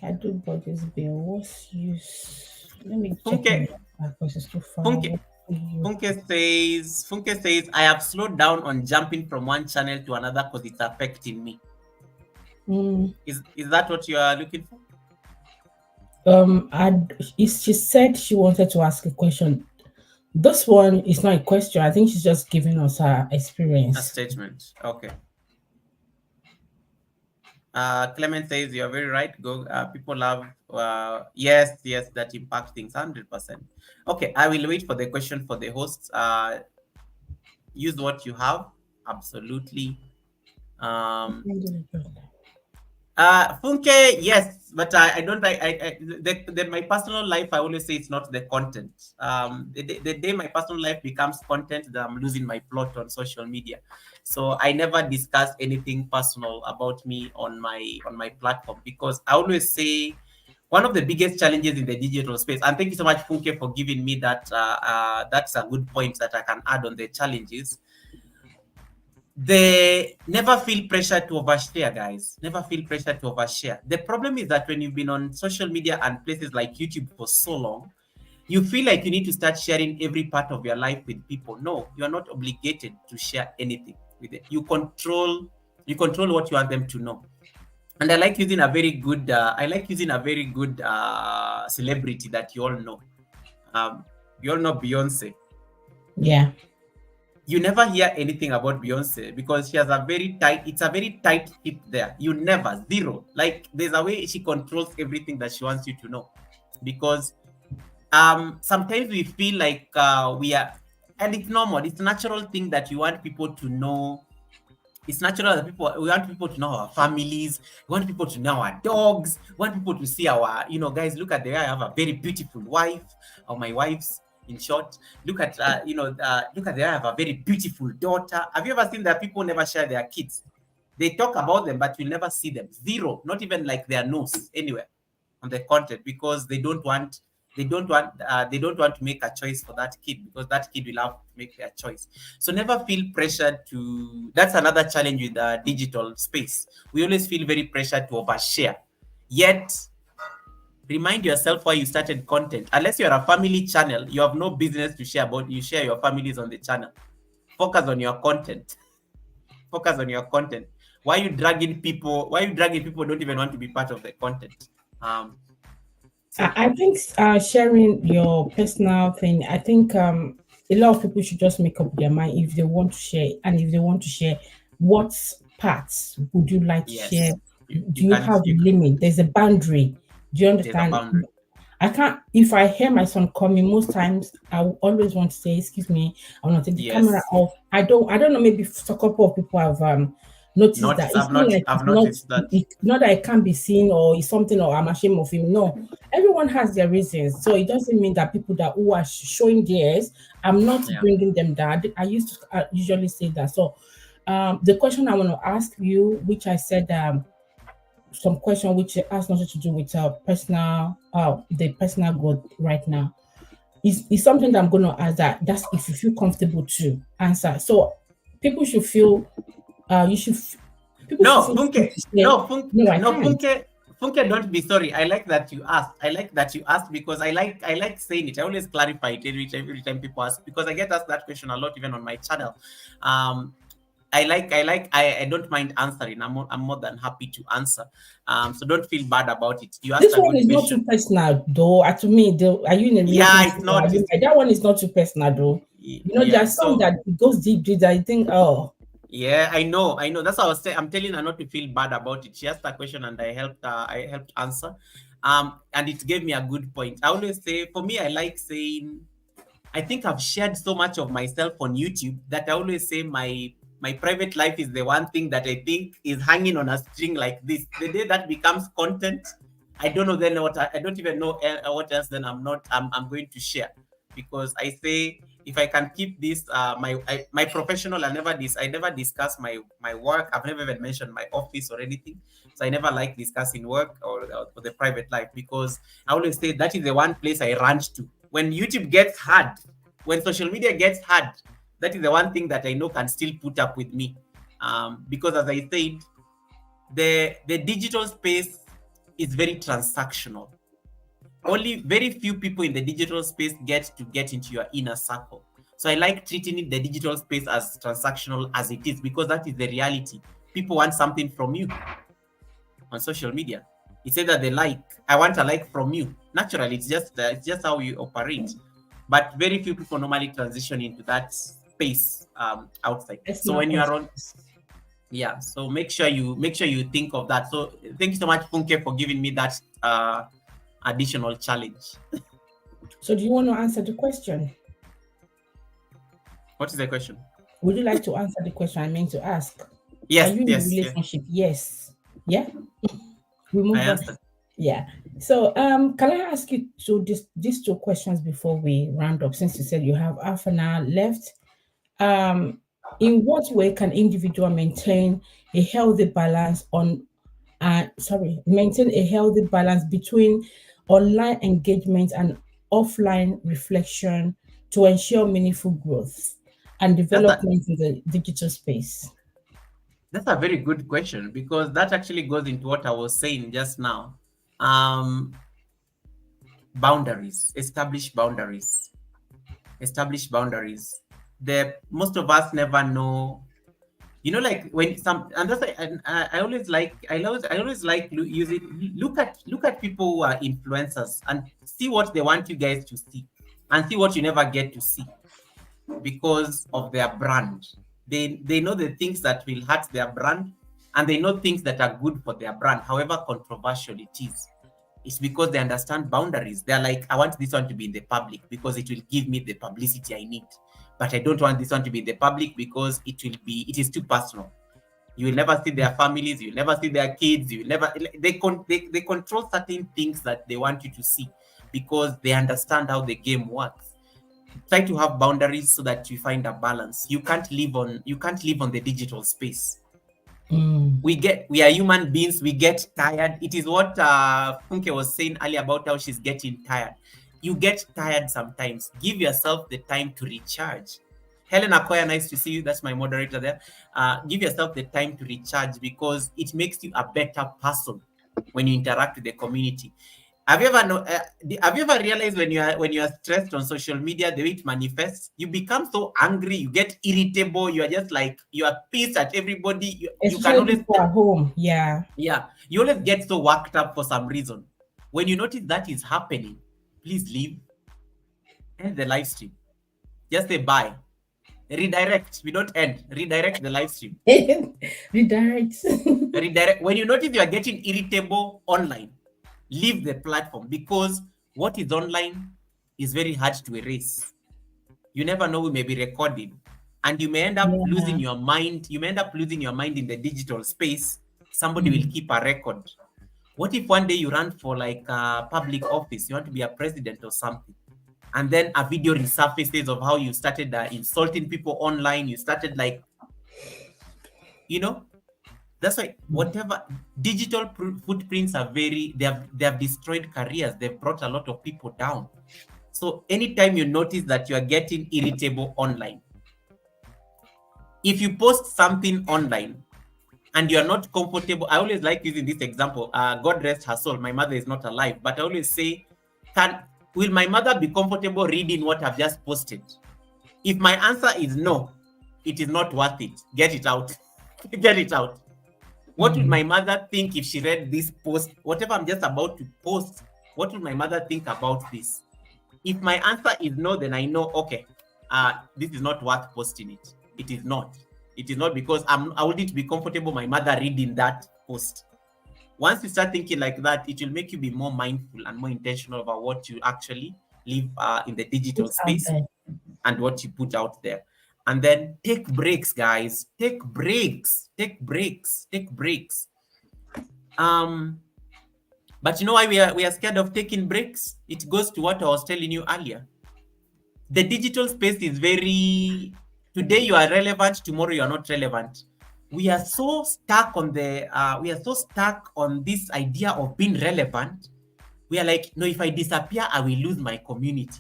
I do budget bill. What's use? Let me check Funke, because it's too far. Funke, What do you- Funke says, I have slowed down on jumping from one channel to another because it's affecting me. Is that what you are looking for? She said she wanted to ask a question. This one is not a question. I think she's just giving us her experience. A statement. Okay. Clement says you're very right. Go. People love. Yes, that impacts things 100%. Okay, I will wait for the question for the hosts. Use what you have. Absolutely. Funke, yes, but I don't like. My personal life, I always say it's not the content. The day my personal life becomes content, then I'm losing my plot on social media. So I never discuss anything personal about me on my platform, because I always say one of the biggest challenges in the digital space. And thank you so much, Funke, for giving me that. That's a good point that I can add on the challenges. They never feel pressure to overshare, guys. Never feel pressure to overshare. The problem is that when you've been on social media and places like YouTube for so long, you feel like you need to start sharing every part of your life with people. No, you are not obligated to share anything with it. You control what you want them to know. And I like using a very good celebrity that you all know. You all know Beyonce. Yeah. You never hear anything about Beyonce because she has it's a very tight hip there. You never, zero. Like, there's a way she controls everything that she wants you to know. Because sometimes we feel like we are, and it's normal, it's a natural thing that you want people to know. It's natural that we want people to know our families, we want people to know our dogs, we want people to see our, guys, look at the way I have a very beautiful wife, or my wives. In short, look at look at the I have a very beautiful daughter. Have you ever seen that people never share their kids? They talk about them, but you'll never see them. Zero, not even like their nose anywhere on the content, because they don't want to make a choice for that kid, because that kid will have to make their choice. So never feel pressured to. That's another challenge with the digital space. We always feel very pressured to overshare. Yet, remind yourself why you started content. Unless you're a family channel, you have no business to share about. You share your families on the channel. Focus on your content. Focus on your content. Why are you dragging people? Why are you dragging people who don't even want to be part of the content? I think sharing your personal thing, I think a lot of people should just make up their mind if they want to share, and if they want to share, what parts would you like to share? Do you have a limit? There's a boundary. Do you understand? I can't. If I hear my son coming, most times I always want to say, "Excuse me, I want to take the camera off." I don't know. Maybe a couple of people have noticed that. I've noticed that. Not that it can't be seen, or it's something, or I'm ashamed of him. No, everyone has their reasons. So it doesn't mean that people who are showing theirs, I'm not bringing them down. I usually say that. So the question I want to ask you, which I said some question which has nothing to do with the personal growth right now, is something that I'm going to ask. That's if you feel comfortable to answer. So people should feel Funke, don't be sorry. I like that you asked. Because I like saying it. I always clarify it every time people ask, because I get asked that question a lot, even on my channel. I don't mind answering. I'm more than happy to answer. So don't feel bad about it. You asked this one is not too personal, though. To me, are you in a relationship? Yeah, it's not. That one is not too personal, though. There's some that goes deep. I think, oh. Yeah, I know. That's what I was saying. I'm telling her not to feel bad about it. She asked a question and I helped answer. And it gave me a good point. I always say, for me, I like saying, I think I've shared so much of myself on YouTube that I always say my private life is the one thing that I think is hanging on a string like this. The day that becomes content, I don't know then what I don't even know what else then I'm going to share, because I say, if I can keep this my professional, I never discuss my work. I've never even mentioned my office or anything. So I never like discussing work or the private life, because I always say that is the one place I run to when YouTube gets hard. when social media gets hard, that is the one thing that I know can still put up with me. Because as I said, the digital space is very transactional. Only very few people in the digital space get into your inner circle. So I like treating the digital space as transactional as it is, because that is the reality. People want something from you on social media. It's either they like, I want a like from you. Naturally, it's just how you operate. But very few people normally transition into that space outside. It's So not when you are on, possible. yeah. So make sure you think of that. So thank you so much, Funke, for giving me that additional challenge. So do you want to answer the question? What is the question? Would you like to answer the question I meant to ask? Yes, Are you in a relationship? Yes. Yeah. We move I on. answered. Yeah. So can I ask you these two questions before we round up, since you said you have half an hour left? In what way can individual maintain a healthy balance maintain a healthy balance between online engagement and offline reflection to ensure meaningful growth and development in the digital space? That's a very good question, because that actually goes into what I was saying just now. Boundaries, establish boundaries. Most of us never know, like when and that's and I always like look at people who are influencers and see what they want you guys to see, and see what you never get to see, because of their brand. They know the things that will hurt their brand, and they know things that are good for their brand, however controversial it is. It's because they understand boundaries. They're like, I want this one to be in the public because it will give me the publicity I need. But I don't want this one to be in the public because it is too personal. You will never see their families, you will never see their kids, they control certain things that they want you to see, because they understand how the game works. Try to have boundaries so that you find a balance. You can't live on the digital space. We are human beings. We get tired. It is what Funke was saying earlier about how she's getting tired. You get tired sometimes. Give yourself the time to recharge. Helen Akoya, nice to see you. That's my moderator there. Give yourself the time to recharge, because it makes you a better person when you interact with the community. Have you ever realized when you are stressed on social media, the way it manifests, you become so angry, you get irritable, you are just like, you are pissed at everybody. You can always at home. Yeah. Yeah. You always get so worked up for some reason. When you notice that is happening, please leave. End the live stream. Just say bye. Redirect. We don't end. Redirect the live stream. Redirect. When you notice you are getting irritable online, leave the platform, because what is online is very hard to erase. You never know, we may be recording, and you may end up losing your mind. You may end up losing your mind in the digital space. Somebody will keep a record. What if one day you run for like a public office, you want to be a president or something, and then a video resurfaces of how you started insulting people online, you started like, that's why whatever digital footprints are they have destroyed careers. They've brought a lot of people down. So anytime you notice that you are getting irritable online, if you post something online and you are not comfortable, I always like using this example. God rest her soul. My mother is not alive, but I always say, will my mother be comfortable reading what I've just posted? If my answer is no, it is not worth it. Get it out. Get it out. What would my mother think if she read this post? Whatever I'm just about to post, what would my mother think about this? If my answer is no, then I know, okay, this is not worth posting it. It is not. It is not, because I wouldn't be comfortable my mother reading that post. Once you start thinking like that, it will make you be more mindful and more intentional about what you actually live in the digital space and what you put out there. And then take breaks, guys. Take breaks. But you know why we are scared of taking breaks? It goes to what I was telling you earlier. The digital space is today you are relevant, tomorrow you are not relevant. We are so stuck on this idea of being relevant. We are like, no, if I disappear, I will lose my community.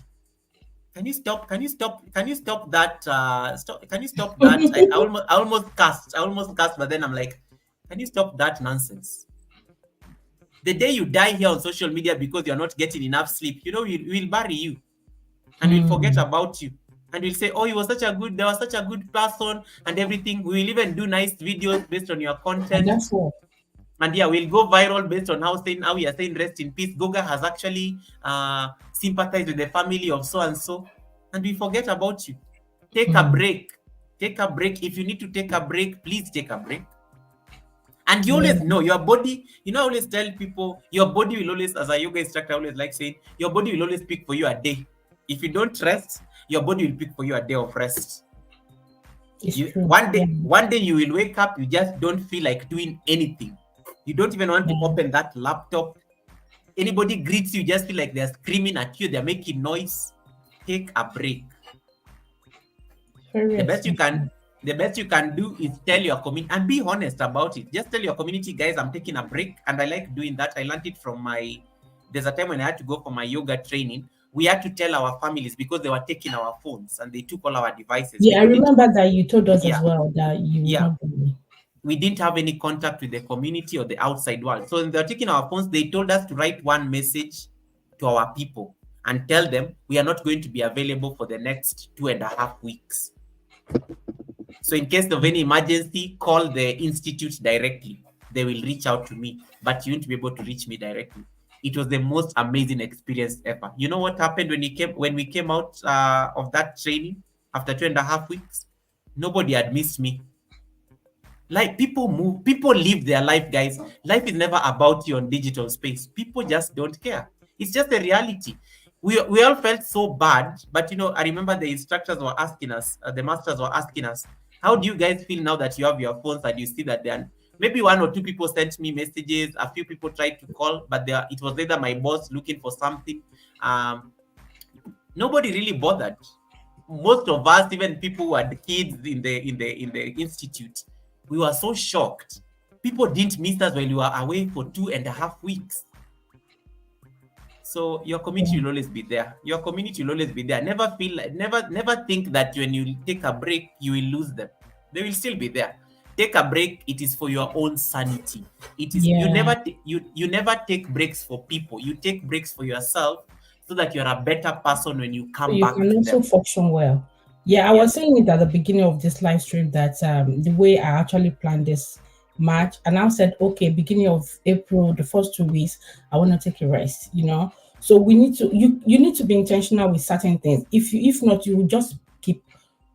Can you stop? Can you stop? Can you stop that? Can you stop that? I almost cast, but then I'm like, can you stop that nonsense? The day you die here on social media because you're not getting enough sleep, we'll bury you, and we'll forget about you, and we'll say, oh, there was such a good person, and everything. We will even do nice videos based on your content. That's all. And yeah, we'll go viral based on how we are saying rest in peace. Goga has actually sympathized with the family of so and so, and we forget about you. Take a break. Take a break. If you need to take a break, please take a break. And you always know your body. I always tell people your body will always, as a yoga instructor, I always like saying, your body will always pick for you a day. If you don't rest, your body will pick for you a day of rest. One day you will wake up, you just don't feel like doing anything. You don't even want to open that laptop. Anybody greets you, just feel like they're screaming at you, they're making noise. Take a break. The best you can do is tell your community and be honest about it. Just tell your community, guys, I'm taking a break, and I like doing that. I learned it from there's a time when I had to go for my yoga training. We had to tell our families because they were taking our phones and they took all our devices. Yeah, I remember that you told us as well that you we didn't have any contact with the community or the outside world. So when they're taking our phones, they told us to write one message to our people and tell them we are not going to be available for the next 2.5 weeks. So in case of any emergency, call the institute directly. They will reach out to me, but you won't be able to reach me directly. It was the most amazing experience ever. You know what happened when we came out of that training after 2.5 weeks? Nobody had missed me. Like, people move, people live their life, guys. Life is never about you on digital space. People just don't care. It's just a reality. We all felt so bad, but I remember the instructors were asking us, the masters were asking us, how do you guys feel now that you have your phones and you see that maybe 1 or 2 people sent me messages, a few people tried to call, but it was either my boss looking for something. Nobody really bothered. Most of us, even people who had kids in the institute, we were so shocked. People didn't miss us while we were away for 2.5 weeks. So your community will always be there. Your community will always be there. Never think that when you take a break, you will lose them. They will still be there. Take a break. It is for your own sanity. It is you never take breaks for people. You take breaks for yourself so that you're a better person when you come back. You can also function well. Yeah, I was saying it at the beginning of this live stream that the way I actually planned this match, and I said, okay, beginning of April, the first 2 weeks, I want to take a rest, So we need to you need to be intentional with certain things. If not, you will just keep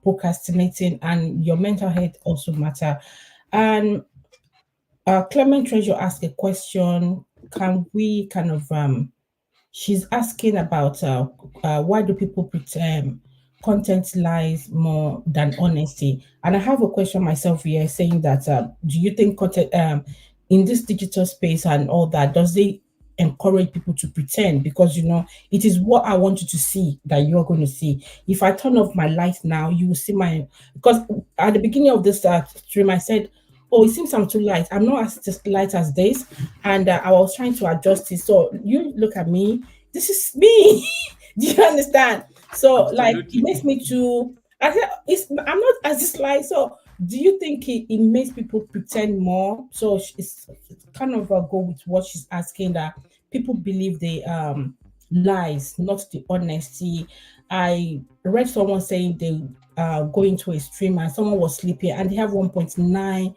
procrastinating, and your mental health also matter. And Clement Treasure asked a question. Can we kind of she's asking about why do people pretend content lies more than honesty? And I have a question myself here saying that do you think content in this digital space and all that, does it encourage people to pretend? Because it is what I want you to see that you're going to see. If I turn off my light now, you will see because at the beginning of this stream I said, oh, it seems I'm too light. I'm not as light as this, and I was trying to adjust it. So you look at me, this is me. Do you understand? So Absolutely. It makes me I'm not as this light. So do you think it makes people pretend more? So it's kind of go with what she's asking, that people believe the lies, not the honesty. I read someone saying they go into a stream and someone was sleeping and they have 1.9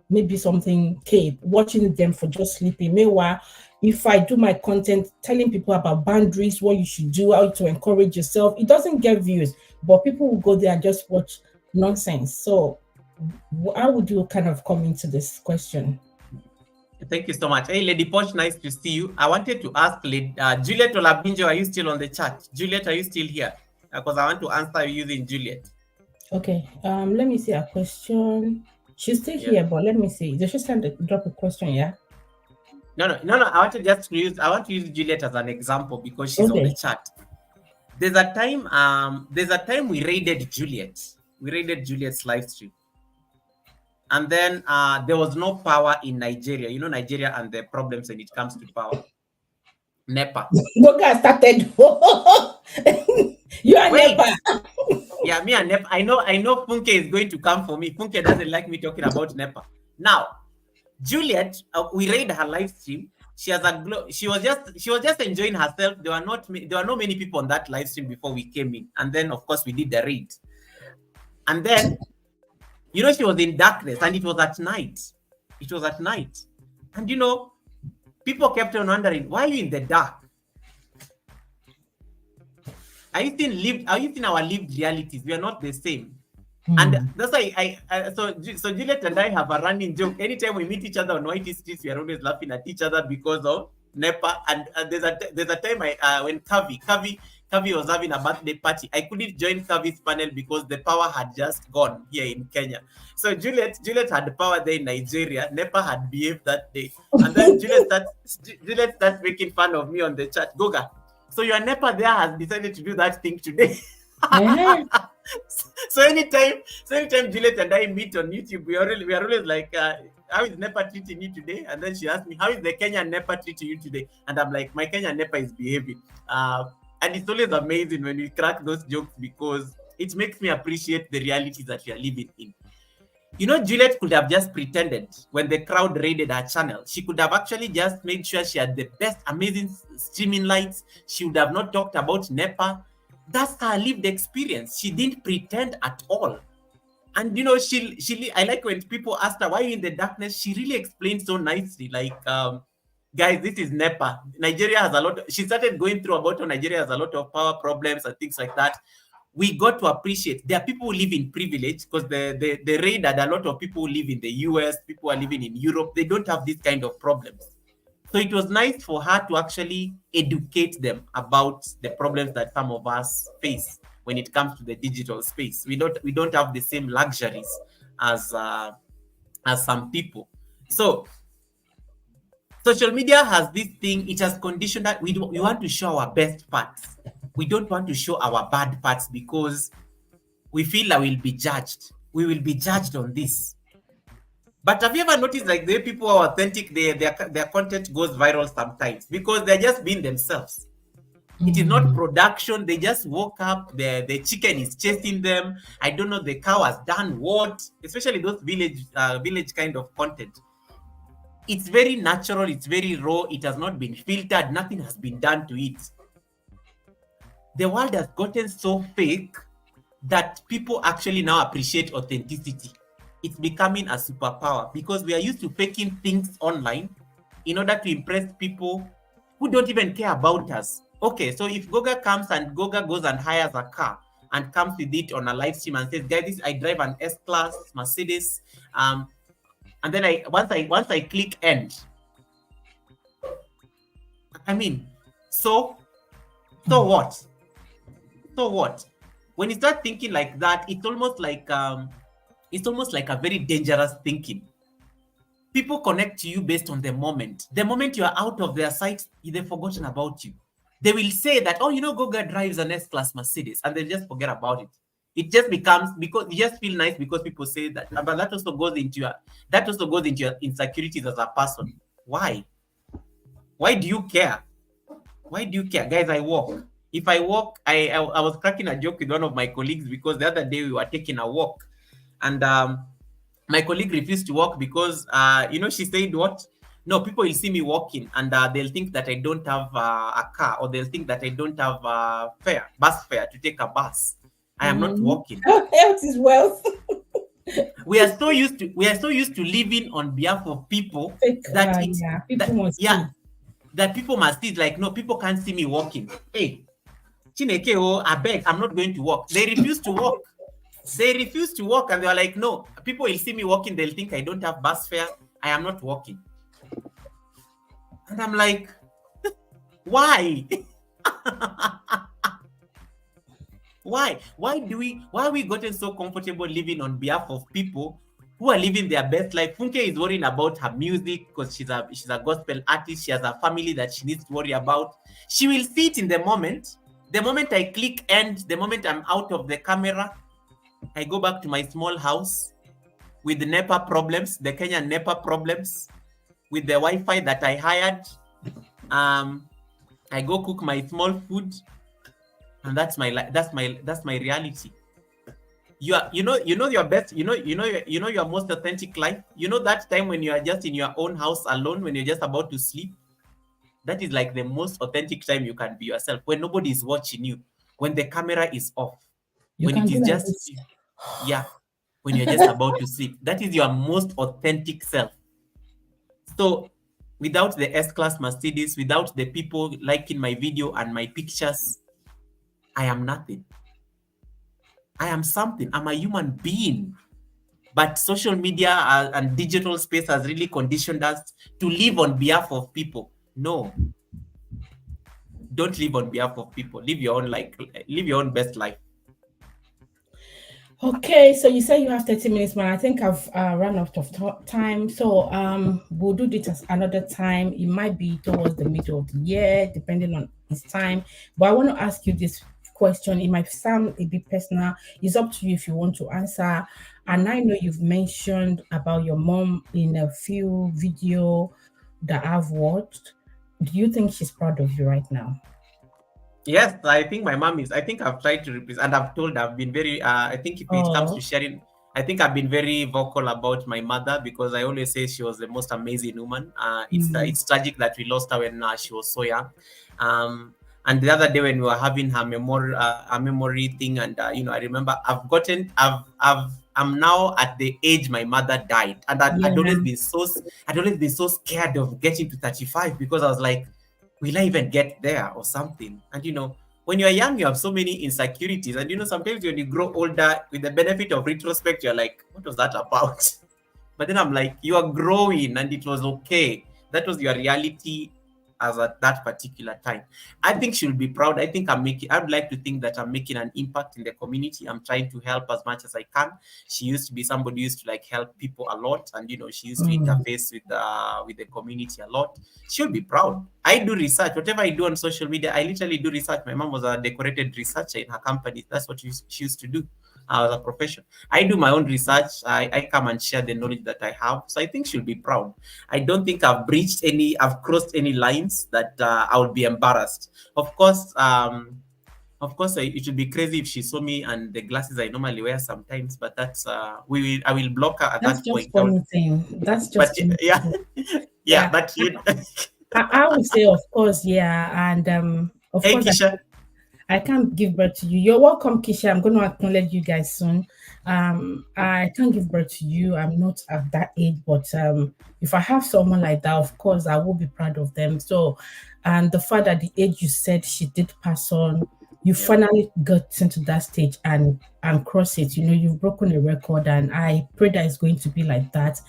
maybe something K watching them for just sleeping. Meanwhile, if I do my content telling people about boundaries, what you should do, how to encourage yourself, it doesn't get views, but people will go there and just watch nonsense. So how would you kind of come into this question? Thank you so much. Hey, Lady Posh, nice to see you. I wanted to ask Juliet Olabinjo, are you still on the chat? Juliet, are you still here? Because I want to answer you using Juliet. Okay, let me see a question. She's still here, but let me see. Did she drop a question? Yeah. No. I want to use Juliet as an example because she's on the chat. There's a time we raided Juliet. We raided Juliet's live stream. And then there was no power in Nigeria. You know Nigeria and the problems when it comes to power. NEPA. Look, I started. You are Wait. NEPA. Yeah, me and NEPA. I know Funke is going to come for me. Funke doesn't like me talking about NEPA. Now, Juliet, we read her live stream. She has she was just enjoying herself. There were not many people on that live stream before we came in. And then of course we did the read. And then she was in darkness and it was at night. It was at night. And people kept on wondering, why are you in the dark? Are you in our lived realities? We are not the same. And that's why so Juliet and I have a running joke. Anytime we meet each other on White Streets, we are always laughing at each other because of NEPA. And there's a time when Kavi was having a birthday party, I couldn't join Kavi's panel because the power had just gone here in Kenya. So Juliet had power there in Nigeria. NEPA had behaved that day, and then Juliet starts making fun of me on the chat. Goga, so your NEPA there has decided to do that thing today. So anytime Juliet and I meet on YouTube, we are always like, how is NEPA treating you today? And then she asked me, how is the Kenyan NEPA treating you today? And I'm like, my Kenyan NEPA is behaving. And it's always amazing when we crack those jokes because it makes me appreciate the realities that we are living in. Juliet could have just pretended when the crowd raided her channel. She could have actually just made sure she had the best, amazing streaming lights. She would have not talked about NEPA. That's her lived experience. She didn't pretend at all. And I like when people asked her, why are you in the darkness? She really explained so nicely, like, guys, this is NEPA. Nigeria has a lot. She started going through about how Nigeria has a lot of power problems and things like that. We got to appreciate there are people who live in privilege because the raid had a lot of people who live in the US, people are living in Europe. They don't have this kind of problems. So it was nice for her to actually educate them about the problems that some of us face when it comes to the digital space. We don't have the same luxuries as some people. So social media has this thing, it has conditioned that we want to show our best parts. We don't want to show our bad parts because we feel that we'll be judged. We will be judged on this. But have you ever noticed like the people who are authentic, their content goes viral sometimes because they're just being themselves. It is not production. They just woke up, the chicken is chasing them. I don't know, the cow has done what, especially those village kind of content. It's very natural, it's very raw, it has not been filtered, nothing has been done to it. The world has gotten so fake that people actually now appreciate authenticity. It's becoming a superpower because we are used to faking things online in order to impress people who don't even care about us. Okay, so if Goga goes and hires a car and comes with it on a live stream and says, guys, I drive an S-Class Mercedes, and then once I click end, I mean, so what? So what? When you start thinking like that, it's almost like a very dangerous thinking. People connect to you based on the moment. The moment you are out of their sight, they've forgotten about you. They will say that, oh, Goga drives an S-Class Mercedes, and they just forget about it. It just becomes, because you just feel nice because people say that, but that also goes into your insecurities as a person. Why? Why do you care? Why do you care? Guys, I walk. If I walk, I was cracking a joke with one of my colleagues because the other day we were taking a walk, and my colleague refused to walk because she said what? No, people will see me walking and they'll think that I don't have a car, or they'll think that I don't have bus fare to take a bus. I am not walking. Health is wealth. We are so used to living on behalf of people that people must see. Like, no, people can't see me walking. Hey, Chineke, I beg, I'm not going to walk. They refuse to walk. They refuse to walk, and they are like, no, people will see me walking, they'll think I don't have bus fare. I am not walking. And I'm like, why? Why are we gotten so comfortable living on behalf of people who are living their best life? Funke is worrying about her music because she's a gospel artist. She has a family that she needs to worry about. She will see it in the moment. The moment I click end, the moment I'm out of the camera, I go back to my small house with the NEPA problems, the Kenyan NEPA problems, with the Wi-Fi that I hired. I go cook my small food. and that's my reality. You know your best, you know your most authentic life. You know that time when you are just in your own house alone, when you're just about to sleep. That is like the most authentic time you can be yourself, when nobody is watching you, when the camera is off, You when can it do is like just this. yeah, when you're just about to sleep. That is your most authentic self. So without the S-Class Mercedes, without the people liking my video and my pictures, I am nothing. I am something. I'm a human being. But social media and digital space has really conditioned us to live on behalf of people. No. Don't live on behalf of people. Live your own live your own best life. Okay, so you say you have 30 minutes, man. I think I've run out of time. So we'll do this another time. It might be towards the middle of the year, depending on its time. But I want to ask you this question. It might sound a bit personal. It's up to you if you want to answer. And I know you've mentioned about your mom in a few video that I've watched. Do you think she's proud of you right now? Yes, I think my mom is. I think I've tried to represent, and I've told I've been very. I think if it comes to sharing, I think I've been very vocal about my mother, because I always say she was the most amazing woman. It's tragic that we lost her when she was so young. And the other day when we were having her memory thing, and I remember I'm now at the age my mother died, and I'd always been so scared of getting to 35, because I was like, will I even get there or something? And when you're young, you have so many insecurities. And sometimes when you grow older, with the benefit of retrospect, you're like, what was that about? But then I'm like, you are growing, and it was okay. That was your reality as at that particular time. I think she'll be proud. I think I'd like to think that I'm making an impact in the community. I'm trying to help as much as I can. She used to be somebody who used to help people a lot, and she used to interface with the community a lot. She'll be proud. I do research. Whatever I do on social media, I literally do research. My mom was a decorated researcher in her company. That's what she used to do as a profession. I do my own research. I come and share the knowledge that I have. So I think she'll be proud. I don't think I've crossed any lines that I would be embarrassed. Of course, it would be crazy if she saw me and the glasses I normally wear sometimes, but that's I will block her at that point. That's just yeah. But I would say, of course, yeah, and of course, Kisha. I can't give birth to you. You're welcome, Kisha. I'm going to acknowledge you guys soon. I can't give birth to you. I'm not at that age, but if I have someone like that, of course, I will be proud of them. So, and the fact that the age you said she did pass on, you finally got into that stage and cross it. You've broken a record, and I pray that it's going to be like that.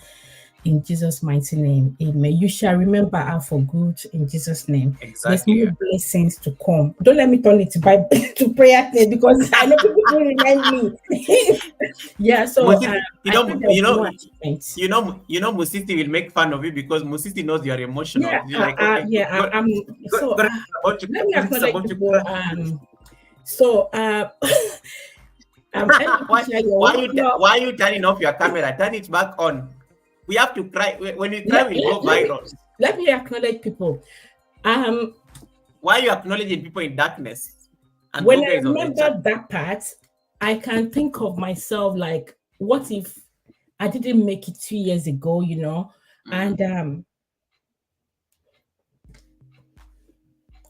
In Jesus' mighty name, amen. You shall remember her for good in Jesus' name. Exactly. There's more blessings to come. Don't let me turn it to prayer thing, because I know people will remind me. Yeah, so Musisi will make fun of you because Musisi knows you are emotional. Yeah, You're like, okay, let me acknowledge people. Why are you turning off your camera? Turn it back on. We have to cry. When we cry, we go viral. Let me acknowledge people. Why are you acknowledging people in darkness? And when I remember that part, I can think of myself like, what if I didn't make it 2 years ago, And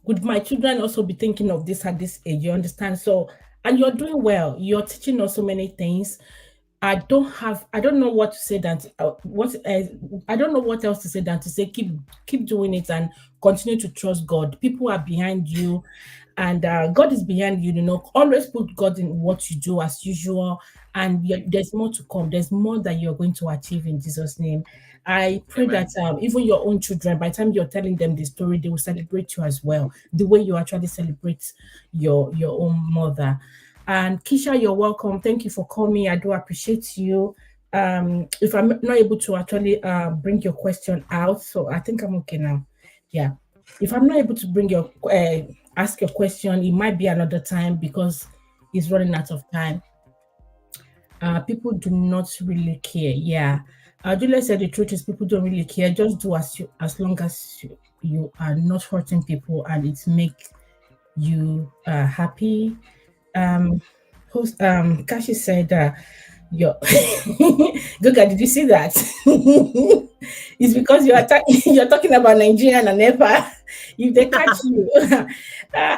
would my children also be thinking of this at this age? You understand? So, and you're doing well. You're teaching us so many things. I don't know what to say than I don't know what else to say than to say keep doing it and continue to trust God. People are behind you, and God is behind you. Always put God in what you do as usual, and there's more to come. There's more that you're going to achieve in Jesus' name. I pray that even your own children, by the time you're telling them the story, they will celebrate you as well, the way you actually celebrate your own mother. And Kisha, you're welcome. Thank you for coming. I do appreciate you. If I'm not able to actually bring your question out, so I think I'm okay now. Yeah. If I'm not able to bring your ask your question, it might be another time because it's running out of time. People do not really care. Yeah. Julia said the truth is people don't really care. Just do as long as you are not hurting people and it make you are happy. Host Kashi said your Goga, did you see that? It's because you're talking about Nigeria and Nepal. If they catch you,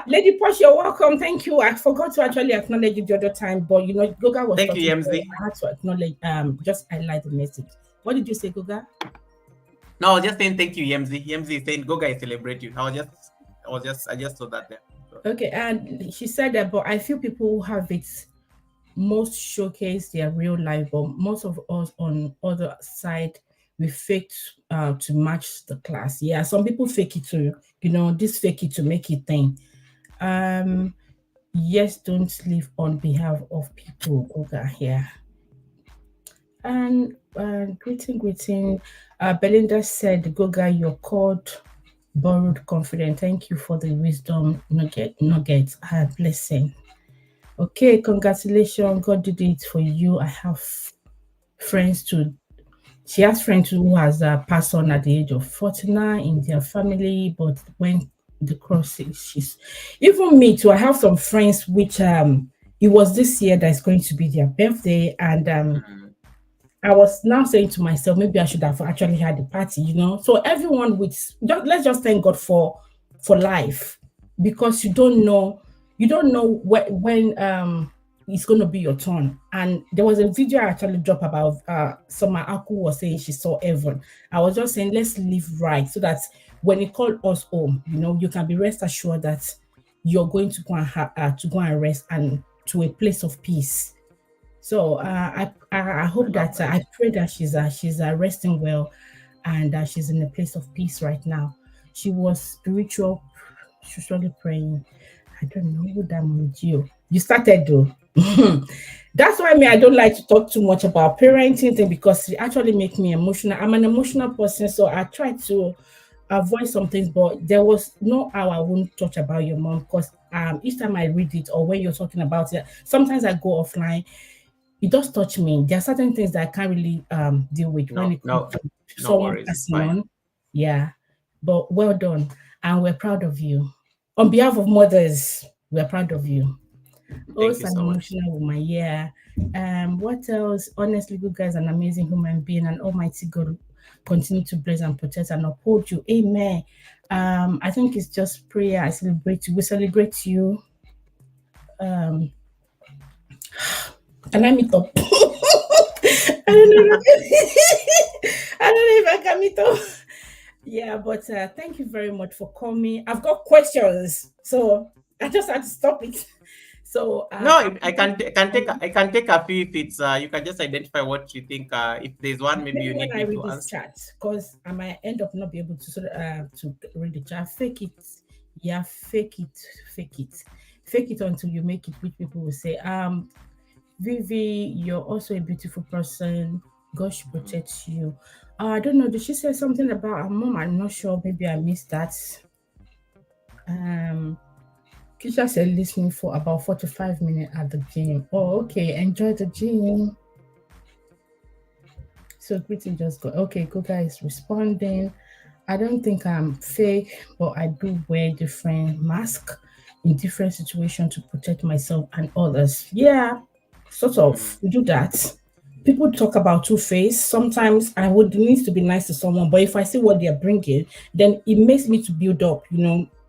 Lady Posh, you're welcome. Thank you. I forgot to actually acknowledge you the other time, but Goga was Thank you, talking, so Yemzi. I had to acknowledge. Just highlight the message. What did you say, Goga? No, I was just saying thank you, Yemzi. Yemzi is saying go guys celebrate you. I just saw that there. So. Okay, and she said that, but I feel people who have it most showcase their real life, but most of us on other side we fake to match the class. Yeah, some people fake it to this fake it to make it thing. Um, yes, don't live on behalf of people. Okay, yeah. And greeting. Belinda said, Goga, you're called borrowed confidence. Thank you for the wisdom nuggets. Blessing. Okay, congratulations. God did it for you. I have friends too. She has friends who has passed on at the age of 49 in their family, but when the crisis, she's even me too. I have some friends which it was this year that is going to be their birthday, and I was now saying to myself, maybe I should have actually had the party. So everyone let's just thank God for life, because you don't know when it's going to be your turn. And there was a video I actually dropped about Summer Aku was saying she saw heaven. I was just saying, let's live right so that when it called us home, you can be rest assured that you're going to go and rest and to a place of peace. So I hope that I pray that she's resting well, and she's in a place of peace right now. She was spiritually praying. I don't know who that with you. You started though. That's why I don't like to talk too much about parenting thing, because it actually makes me emotional. I'm an emotional person, so I try to avoid some things, but there was no how I wouldn't touch about your mom, because each time I read it or when you're talking about it, sometimes I go offline. It does touch me. There are certain things that I can't really deal with when it comes to someone passing on. Yeah, but well done, and we're proud of you. On behalf of mothers, we're proud of you. Thank you so much. Emotional woman, yeah. What else? Honestly, good guys, an amazing human being, and Almighty God continue to bless and protect and uphold you. Amen. I think it's just prayer. I celebrate you. We celebrate you. Can I meet up? I don't know. I don't know if I can meet up. Yeah, but thank you very much for coming. I've got questions, so I just had to stop it. So no, I can take a few if it's you can just identify what you think. If there's one, maybe you need me to answer. Chat, because I might end up not be able to to read the chat. Fake it, yeah, fake it until you make it. Which people will say, Vivi, you're also a beautiful person. God should protect you. I don't know. Did she say something about her mom? I'm not sure. Maybe I missed that. Kisha said listening for about 45 minutes at the gym. Oh, okay. Enjoy the gym. So greeting just got okay. Goga is responding. I don't think I'm fake, but I do wear different mask in different situations to protect myself and others. Yeah, sort of. We do that. People talk about two-face. Sometimes I would need to be nice to someone, but if I see what they're bringing, then it makes me to build up.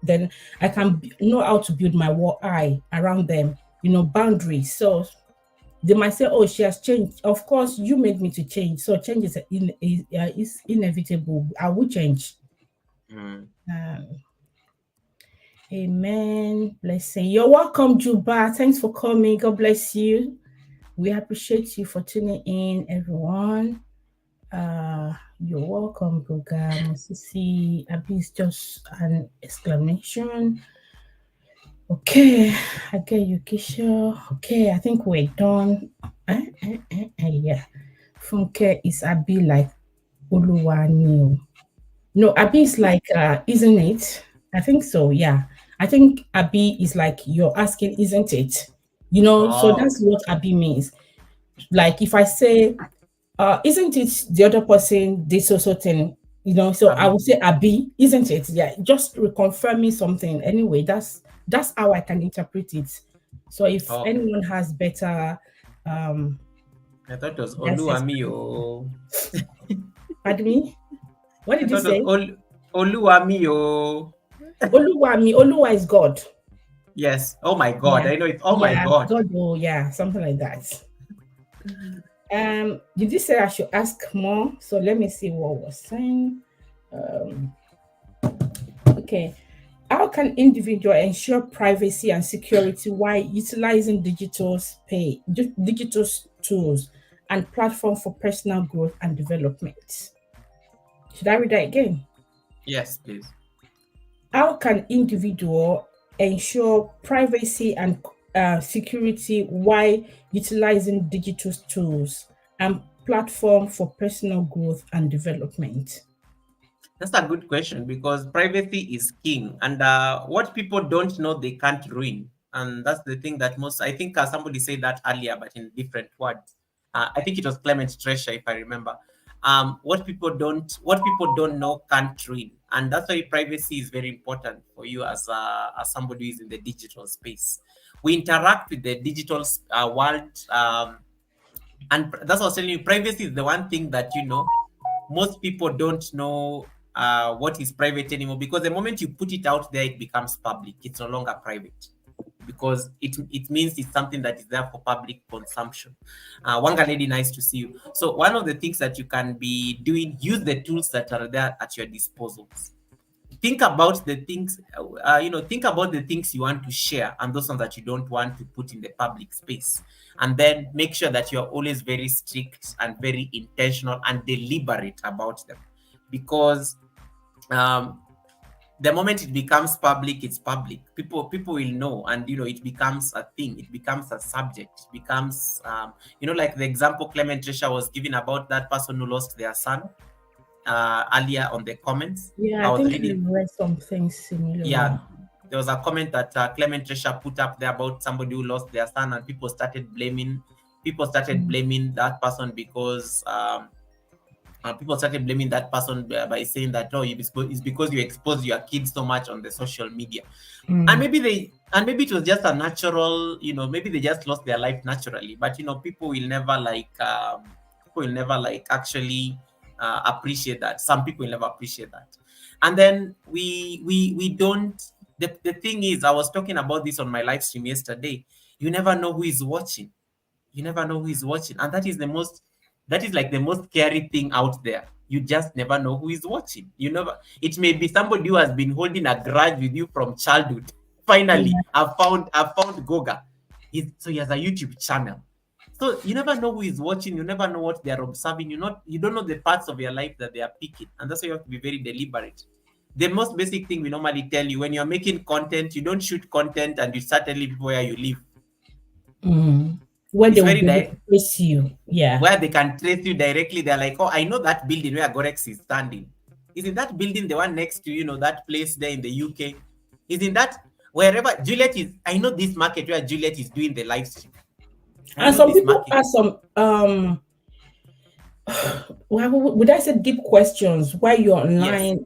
Then I can know how to build my wall eye around them. Boundaries. So they might say, "Oh, she has changed." Of course, you made me to change. So change is inevitable. I will change. Amen. Blessing. You're welcome, Juba. Thanks for coming. God bless you. We appreciate you for tuning in, everyone. You're welcome, Goga. Musisi. Abi is just an exclamation. Okay, I get you, Kisha. Okay, I think we're done. Yeah. Funke is Abi like Oluwani. No, Abi is like, isn't it? I think so, yeah. I think Abi is like you're asking, isn't it? So that's what Abi means. Like if I say, isn't it the other person did so thing? So Abi. I would say Abi, isn't it? Yeah, just reconfirming something. Anyway, that's That's how I can interpret it. So if Okay. anyone has better I thought it was yes, Oluwamiyo. pardon me, what I did you thought it say? was Oluwamiyo. Oluwa is God. Yes. Oh my God. Yeah, I know it. Oh my yeah, God. God. Oh, yeah, something like that. Did you say I should ask more? So let me see what was saying. Um, okay. How can individual ensure privacy and security while utilizing digital tools and platform for personal growth and development? Should I read that again? Yes, please. How can individual ensure privacy and security while utilizing digital tools and platform for personal growth and development? That's a good question because privacy is king, and what people don't know they can't ruin, and that's the thing that most. I think somebody said that earlier, but in different words. I think it was Clement Treasure, if I remember. What people don't know can't ruin, and that's why privacy is very important for you as somebody who is in the digital space. We interact with the digital world, and that's what I was telling you. Privacy is the one thing that most people don't know what is private anymore, because the moment you put it out there, it becomes public. It's no longer private because it means it's something that is there for public consumption. Wanga lady, nice to see you. So one of the things that you can be doing, use the tools that are there at your disposal. Think about the things, think about the things you want to share and those ones that you don't want to put in the public space. And then make sure that you're always very strict and very intentional and deliberate about them. Because the moment it becomes public, it's public. People will know, and it becomes a thing. It becomes a subject. It becomes like the example Clement Tresha was giving about that person who lost their son earlier on the comments. Yeah, I I was think reading. I read something similar. Yeah, there was a comment that Clement Tresha put up there about somebody who lost their son, and people started blaming that person because people started blaming that person by saying that it's because you expose your kids so much on the social media. And maybe it was just a natural, maybe they just lost their life naturally. But people will never actually appreciate that. Some people will never appreciate that. And then we don't. The thing is, I was talking about this on my live stream yesterday. You never know who is watching. You never know who is watching, and that is like the most scary thing out there. You just never know who is watching. It may be somebody who has been holding a grudge with you from childhood. Finally, I've found Goga. So he has a YouTube channel. So you never know who is watching. You never know what they are observing. You don't know the parts of your life that they are picking, and that's why you have to be very deliberate. The most basic thing we normally tell you, when you're making content, you don't shoot content and you start telling people where you live. Where they will be able to trace you. Yeah. Where they can trace you directly. They're like, oh, I know that building where Gorex is standing. Isn't that building the one next to, that place there in the UK? Isn't that wherever Juliet is? I know this market where Juliet is doing the live stream. And some people ask some would I say deep questions while you're online,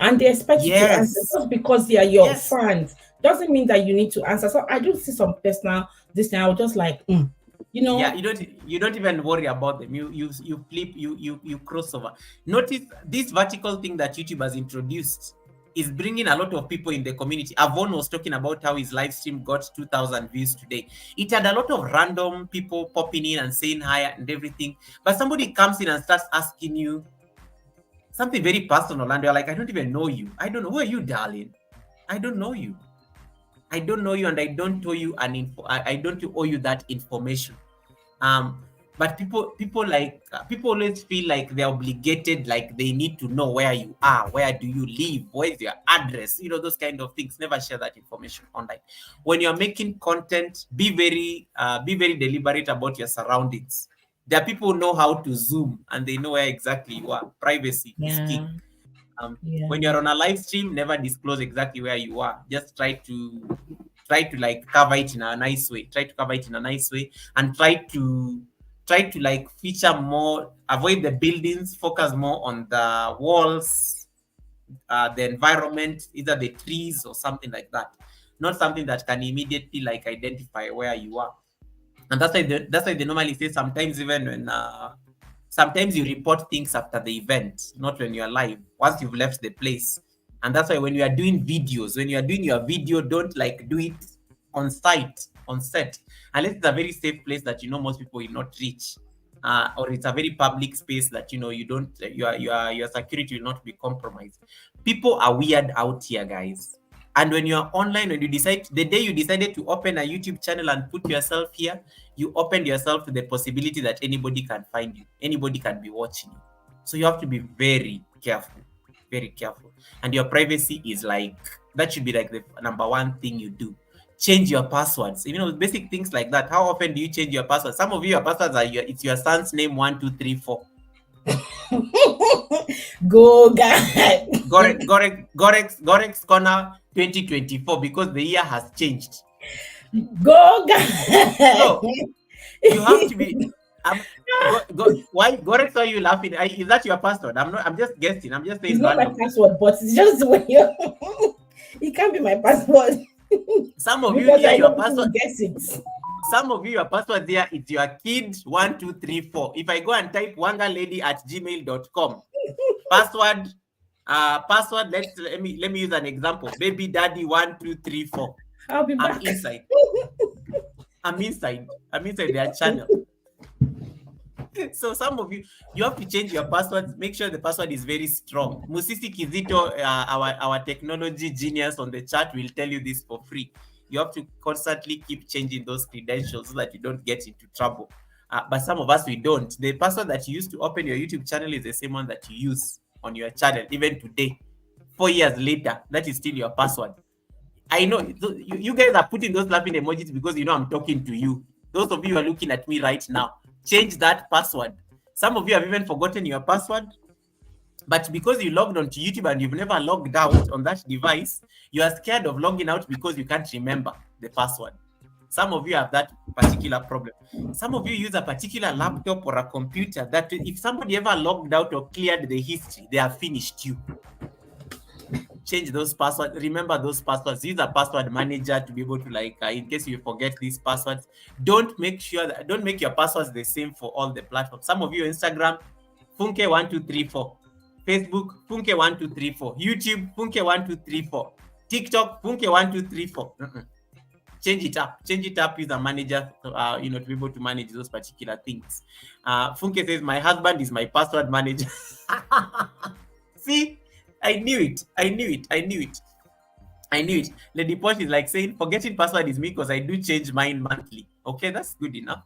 and they expect you to answer just because they are your fans. Doesn't mean that you need to answer. So I do see some personal this thing. I was just like, Yeah, you don't even worry about them. You flip, you cross over. Notice this vertical thing that YouTube has introduced is bringing a lot of people in the community. Avon was talking about how his live stream got 2,000 views today. It had a lot of random people popping in and saying hi and everything. But somebody comes in and starts asking you something very personal, and you're like, I don't even know you. I don't know. Who are you, darling? I don't know you. I don't know you, and I don't owe you I don't owe you that information. But people always feel like they're obligated, like they need to know where you are, where do you live, where is your address, those kind of things. Never share that information online. When you're making content, be very deliberate about your surroundings. There are people who know how to zoom and they know where exactly you are. Privacy is key. When you're on a live stream, never disclose exactly where you are. Just try to like cover it in a nice way. And try to like feature more, avoid the buildings, focus more on the walls, the environment, either the trees or something like that. not something that can immediately like identify where you are. And that's why they normally say sometimes even when sometimes you report things after the event, not when you're live, once you've left the place. And that's why when you are doing videos, when you are doing your video, don't like do it on site, on set, unless it's a very safe place that you know most people will not reach. Or it's a very public space that you know you don't your security will not be compromised. People are weird out here, guys. And when you're online, when you decide the day you decided to open a YouTube channel and put yourself here, you opened yourself to the possibility that anybody can find you, anybody can be watching you. So you have to be very careful, very careful. And your privacy is like that should be like the number one thing you do. Change your passwords, you know, basic things like that. How often do you change your password? Some of you, your passwords are it's your son's name 1 2 3 4. Go guy. Gorex Corner 2024 because the year has changed. Go guy. So you have to be. Why Gorex? Why are you laughing? Is that your password? I'm just guessing. I'm just saying. It's not my password, but it's just when you. It can't be my password. Some of you here, your password. Guess it. Some of you, your password there, it's your kid 1 2 3 4. If I go and type wangalady@gmail.com, password, let me use an example. Baby daddy 1 2 3 4. I'll be back. I'm inside their channel. So some of you have to change your passwords. Make sure the password is very strong. Musisi Kizito, our technology genius on the chat, will tell you this for free. You have to constantly keep changing those credentials so that you don't get into trouble. But some of us, we don't. The password that you use to open your YouTube channel is the same one that you use on your channel, even today. 4 years later, that is still your password. I know you guys are putting those laughing emojis because you know I'm talking to you. Those of you who are looking at me right now, change that password. Some of you have even forgotten your password, but because you logged onto YouTube and you've never logged out on that device, you are scared of logging out because you can't remember the password. Some of you have that particular problem. Some of you use a particular laptop or a computer that if somebody ever logged out or cleared the history, they have finished you. Change those passwords. Remember those passwords. Use a password manager to be able to in case you forget these passwords. Don't make your passwords the same for all the platforms. Some of you Instagram, Funke 1 2 3 4. Facebook, Funke 1 2 3 4. YouTube, Funke 1 2 3 4. TikTok, Funke 1 2 3 4. Change it up. Use a manager to be able to manage those particular things. Funke says, my husband is my password manager. See? I knew it. Lady Posh is like saying, forgetting password is me because I do change mine monthly. Okay, that's good enough.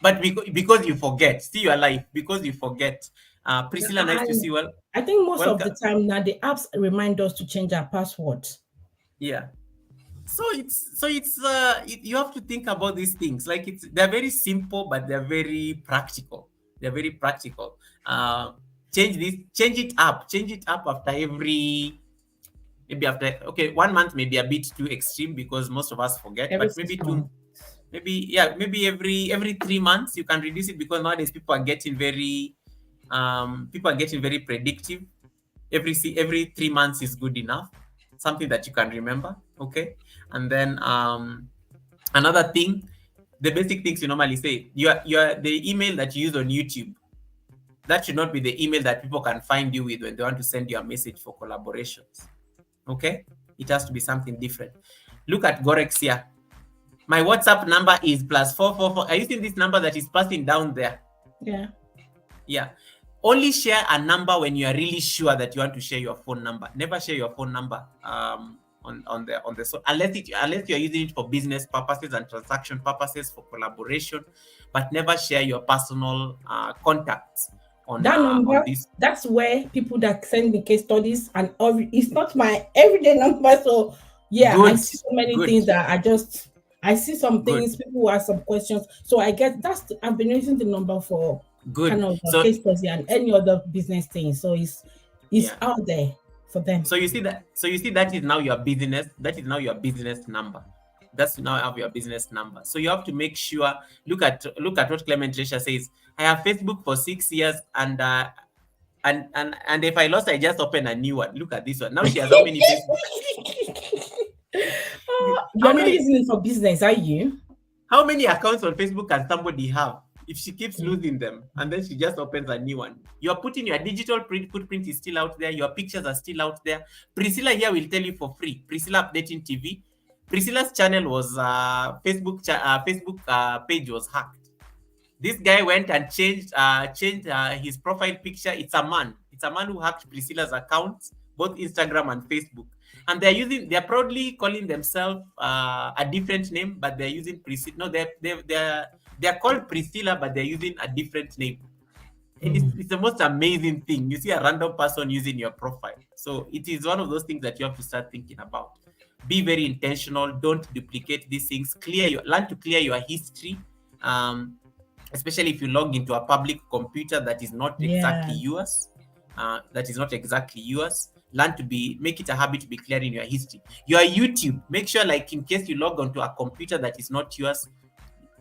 But because you forget, see your life, because you forget. Priscilla, nice to see you. Well, I think most of the time now the apps remind us to change our password. Yeah. So it's you have to think about these things. Like they're very simple, but they're very practical. Change it up after maybe 1 month may be a bit too extreme because most of us forget, but maybe every 3 months you can reduce it because nowadays people are getting very predictive. Every 3 months is good enough, something that you can remember. Okay. And then another thing, the basic things you normally say, the email that you use on YouTube, that should not be the email that people can find you with when they want to send you a message for collaborations. Okay? It has to be something different. Look at Gorex here. My WhatsApp number is +444. Are you seeing this number that is passing down there? Yeah. Only share a number when you are really sure that you want to share your phone number. Never share your phone number on the so unless you're using it for business purposes and transaction purposes for collaboration, but never share your personal contacts. On that number, that's where people that send me case studies and it's not my everyday number. So yeah, I see so many things that I see some things, people who ask some questions. So I guess I've been using the number for kind of case study and any other business thing. So it's out there for them. So you see that is now your business. That is now your business number. That's now have your business number. So you have to make sure. Look at what Clement Resha says. I have Facebook for 6 years, and if I lost, I just open a new one. Look at this one. Now she has how many Facebook? You're not using it for business, are you? How many accounts on Facebook can somebody have if she keeps losing them and then she just opens a new one? You're putting your digital footprint is still out there. Your pictures are still out there. Priscilla here will tell you for free. Priscilla Updating TV. Priscilla's channel was Facebook page was hacked. This guy went and changed his profile picture. It's a man who hacked Priscilla's accounts, both Instagram and Facebook. And they're proudly calling themselves a different name, but they're using Priscilla. No, they're called Priscilla, but they're using a different name. And it's the most amazing thing. You see a random person using your profile. So it is one of those things that you have to start thinking about. Be very intentional. Don't duplicate these things. Learn to clear your history. Especially if you log into a public computer that is not exactly yours. Learn to make it a habit to be clearing your history. Your YouTube, make sure, like, in case you log onto a computer that is not yours,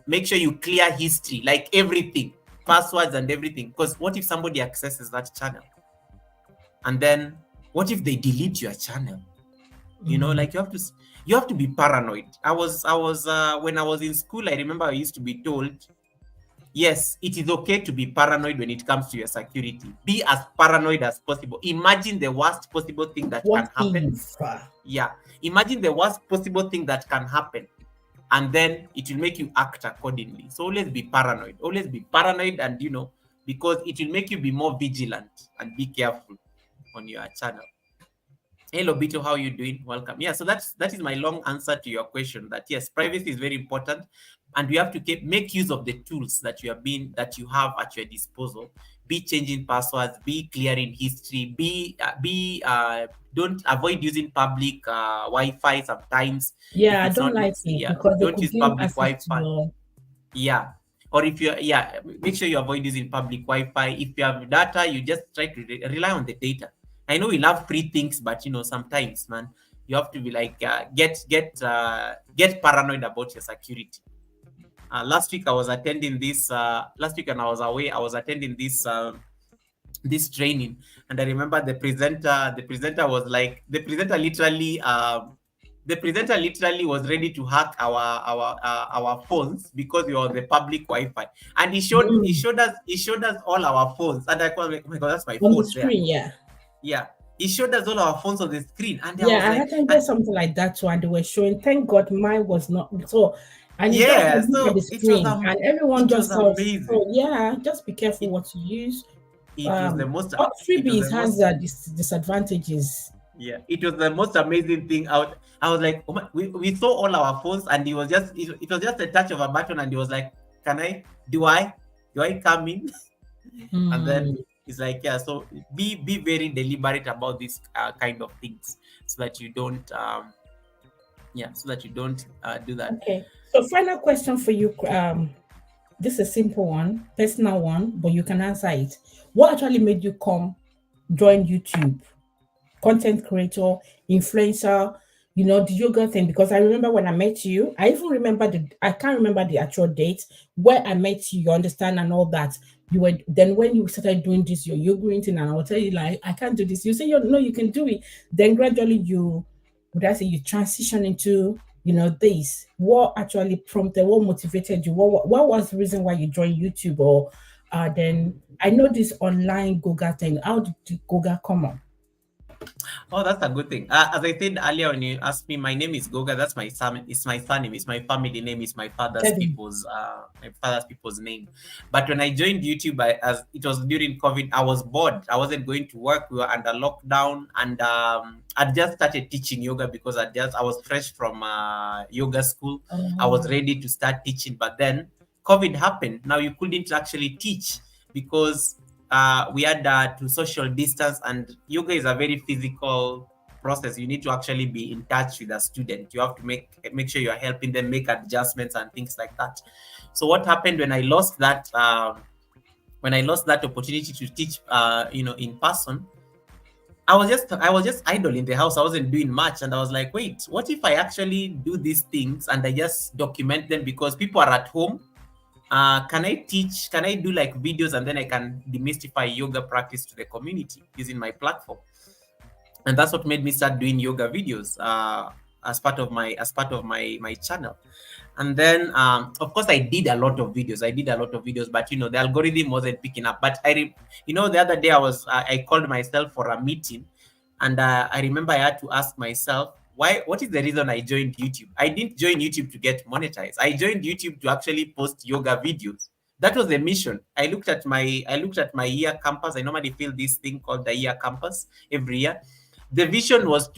make sure you clear history, like everything, passwords and everything. Because what if somebody accesses that channel? And then what if they delete your channel? You know, like you have to be paranoid. I was when I was in school, I remember I used to be told, yes, it is okay to be paranoid when it comes to your security. Be as paranoid as possible. Imagine the worst possible thing that can happen. Yeah. Imagine the worst possible thing that can happen. And then it will make you act accordingly. So always be paranoid. Always be paranoid, and because it will make you be more vigilant and be careful on your channel. Hello, Bito, how are you doing? Welcome. Yeah, so that is my long answer to your question, that yes, privacy is very important, and we have to make use of the tools that you have at your disposal. Be changing passwords, be clearing history, don't avoid using public Wi-Fi sometimes. Yeah, I don't like it because don't use public Wi-Fi. Yeah. Or if make sure you avoid using public Wi-Fi. If you have data, you just try to rely on the data. I know we love free things, but sometimes, man, you have to be like get paranoid about your security. Last week I was attending this. Last week, and I was away. I was attending this this training, and I remember the presenter was like, the presenter literally was ready to hack our phones because we were on the public Wi-Fi, and he showed us all our phones, and I was like, oh my god, that's my phone on the screen, there. Yeah, he showed us all our phones on the screen, and I had to get something like that too, and they were showing. Thank God mine was not so. And so the screen, and everyone just thought, just be careful what you use. It was the most. Freebies has disadvantages. Yeah, it was the most amazing thing out. I was like, oh my, we saw all our phones, and it was just a touch of a button, and he was like, do I come in? And then it's like, yeah, so be very deliberate about this kind of things, so that you don't do that. Okay, so final question for you. This is a simple one, personal one, but you can answer it. What actually made you join YouTube? Content creator, influencer, the yoga thing? Because I remember when I met you, I even remember I can't remember the actual date where I met you, you understand, and all that. Then when you started doing this, your yoga thing, and I will tell you, like, I can't do this. You say, no, you can do it. Then gradually you transition into, this. What actually prompted, what motivated you? What was the reason why you joined YouTube? Or then I know this online Goga thing. How did Goga come on? Oh, that's a good thing. As I said earlier, when you asked me, my name is Goga. That's my son. It's my surname. It's my family name. It's my father's people's name. But when I joined YouTube, it was during COVID. I was bored. I wasn't going to work. We were under lockdown, and I just started teaching yoga because I was fresh from yoga school. I was ready to start teaching, but then COVID happened. Now you couldn't actually teach because we had to social distance, and yoga is a very physical process. You need to actually be in touch with a student. You have to make sure you're helping them make adjustments and things like that. So what happened when I lost that opportunity to teach in person, I was just idle in the house. I wasn't doing much, and I was like, wait, what if I actually do these things and I just document them because people are at home? Can I teach? Can I do like videos, and then I can demystify yoga practice to the community using my platform? And that's what made me start doing yoga videos. as part of my channel. And then of course I did a lot of videos, but the algorithm wasn't picking up. But the other day I called myself for a meeting, and I remember I had to ask myself, what is the reason I joined YouTube? I didn't join YouTube to get monetized. I joined YouTube to actually post yoga videos. That was the mission. I looked at my year campus. I normally fill this thing called the year campus every year. The vision was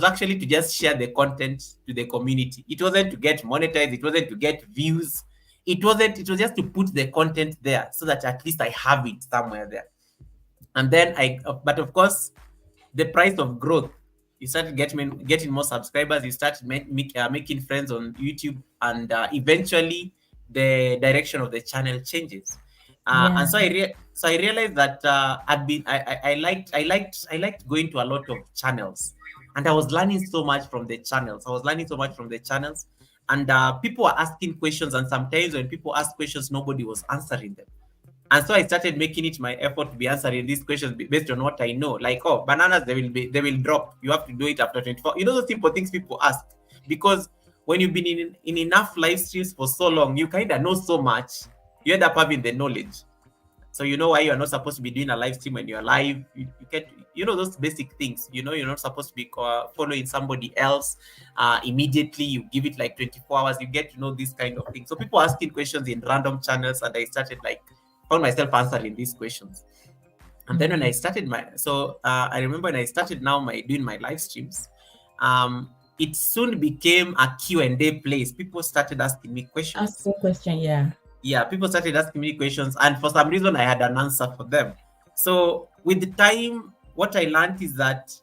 actually to just share the content to the community. It wasn't to get monetized. It wasn't to get views. It was just to put the content there so that at least I have it somewhere there. And then but of course, the price of growth, you started getting more subscribers. You started making friends on YouTube, and eventually the direction of the channel changes. And so I realized that I liked going to a lot of channels, and I was learning so much from the channels. And people were asking questions, and sometimes when people ask questions, nobody was answering them. And so I started making it my effort to be answering these questions based on what I know. Like, bananas, they will drop. You have to do it after 24. Those simple things people ask. Because when you've been in enough live streams for so long, you kind of know so much. You end up having the knowledge. So you know why you're not supposed to be doing a live stream when you're live. You get, those basic things. You're not supposed to be following somebody else immediately. You give it like 24 hours. You get to know these kind of things. So people asking questions in random channels, and I started found myself answering these questions. And then when I started I remember when I started doing my live streams, it soon became a Q&A place. People started asking me questions. People started asking me questions, and for some reason I had an answer for them. So with the time, what I learned is that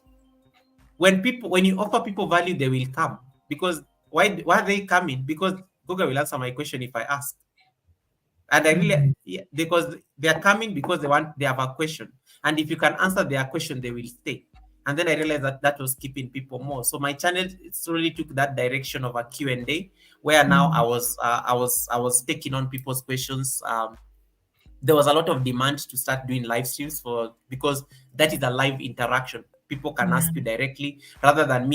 when you offer people value, they will come. Because why are they coming? Because Google will answer my question if I ask. And I really, because they are coming because they have a question. And if you can answer their question, they will stay. And then I realized that was keeping people more. So my channel slowly took that direction of a Q&A, where now I was taking on people's questions. There was a lot of demand to start doing live streams because that is a live interaction. People can ask you directly rather than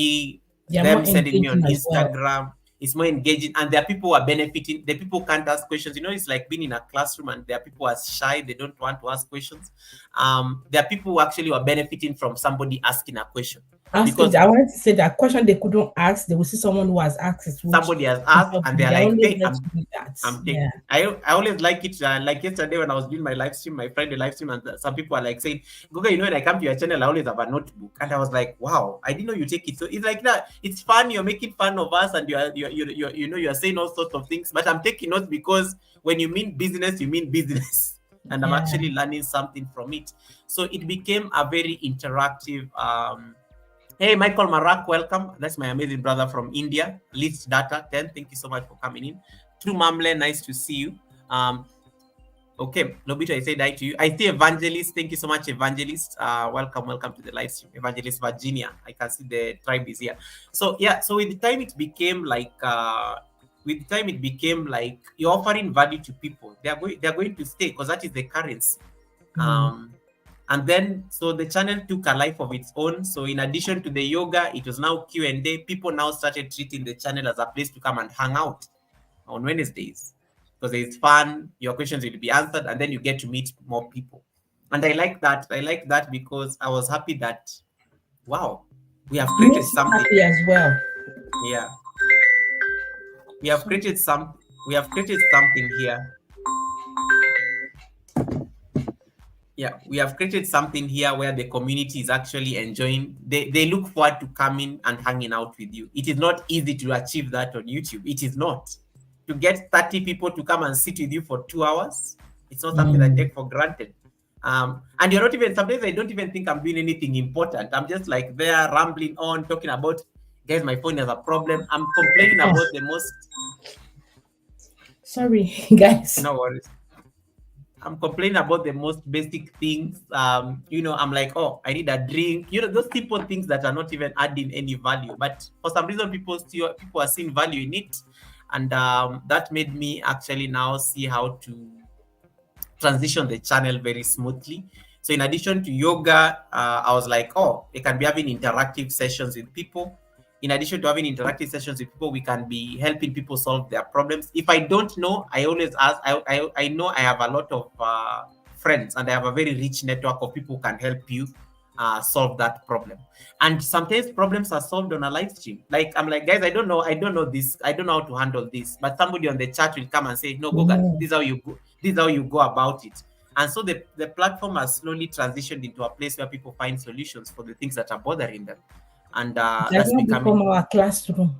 them sending me on Instagram. Well. It's more engaging, and there are people who are benefiting. The people can't ask questions. It's like being in a classroom, and there are people who are shy. They don't want to ask questions. There are people who actually are benefiting from somebody asking a question. Because I wanted to say that question they couldn't ask, they will see someone who has asked it. Somebody has asked, and they're like, "Hey, I always like it." Like yesterday when I was doing my live stream, my Friday live stream, and some people are like saying, "Goga, when I come to your channel, I always have a notebook." And I was like, "Wow, I didn't know you take it." So it's like that. It's fun. You're making fun of us, and you're saying all sorts of things. But I'm taking notes because when you mean business, you mean business, and I'm actually learning something from it. So it became a very interactive. Hey, Michael Marak, welcome. That's my amazing brother from India. List Data 10, thank you so much for coming in. True Mamle, nice to see you. Okay, Lobito, I said hi to you. I see Evangelist. Thank you so much, Evangelist. Welcome to the live stream. Evangelist Virginia. I can see the tribe is here. So with the time it became like you're offering value to people. They're going to stay because that is the currency. And then, so the channel took a life of its own. So in addition to the yoga, it was now Q&A. People now started treating the channel as a place to come and hang out on Wednesdays. Because it's fun, your questions will be answered, and then you get to meet more people. And I like that. I like that because I was happy that, wow, we have created something. Happy as well. Yeah. We have created something here. Yeah, we have created something here where the community is actually enjoying. They look forward to coming and hanging out with you. It is not easy to achieve that on YouTube. It is not. To get 30 people to come and sit with you for 2 hours, it's not something I take for granted. And you're not even, sometimes I don't even think I'm doing anything important. I'm just like there rambling on, talking about, guys, my phone has a problem. I'm complaining about the most. Sorry, guys. No worries. I'm complaining about the most basic things. I'm like, oh, I need a drink. Those simple things that are not even adding any value. But for some reason, people are seeing value in it. And that made me actually now see how to transition the channel very smoothly. So in addition to yoga, I was like, oh, they can be having interactive sessions with people. in addition to having interactive sessions with people, we can be helping people solve their problems. If I don't know, I always ask. I know I have a lot of friends, and I have a very rich network of people who can help you solve that problem. And sometimes problems are solved on a live stream. Like, I'm like, guys, I don't know this, I don't know how to handle this, but somebody on the chat will come and say, no, Goga, this is how you go, this is how you go about it. And so the platform has slowly transitioned into a place where people find solutions for the things that are bothering them. And that's become our classroom.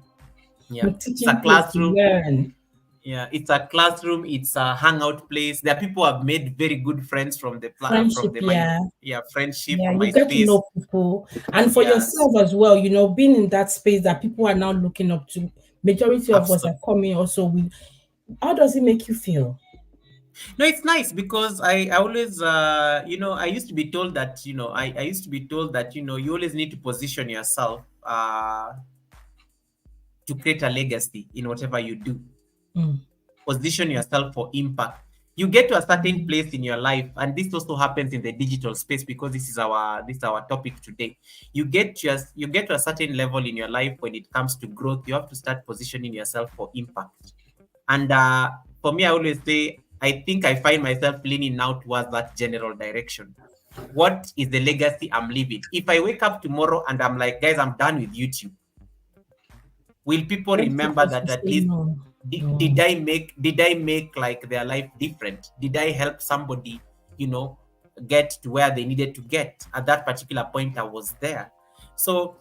Yeah, it's a classroom. Yeah, it's a classroom. It's a hangout place. There are people who have made very good friends from the friendship. Friendship. Yeah, you get to know people, and for yourself as well. You know, being in that space that people are now looking up to. Majority of us are coming also with. How does it make you feel? No, it's nice because I always, I used to be told that, you always need to position yourself to create a legacy in whatever you do. Position yourself for impact. You get to a certain place in your life, and this also happens in the digital space because this is our topic today. You get to a certain level in your life when it comes to growth. You have to start positioning yourself for impact. And for me, I always say, I think I find myself leaning now towards that general direction. What is the legacy I'm leaving? If I wake up tomorrow and I'm like, guys, I'm done with YouTube, will people remember that at least did I make like their life different? Did I help somebody, get to where they needed to get at that particular point? I was there. So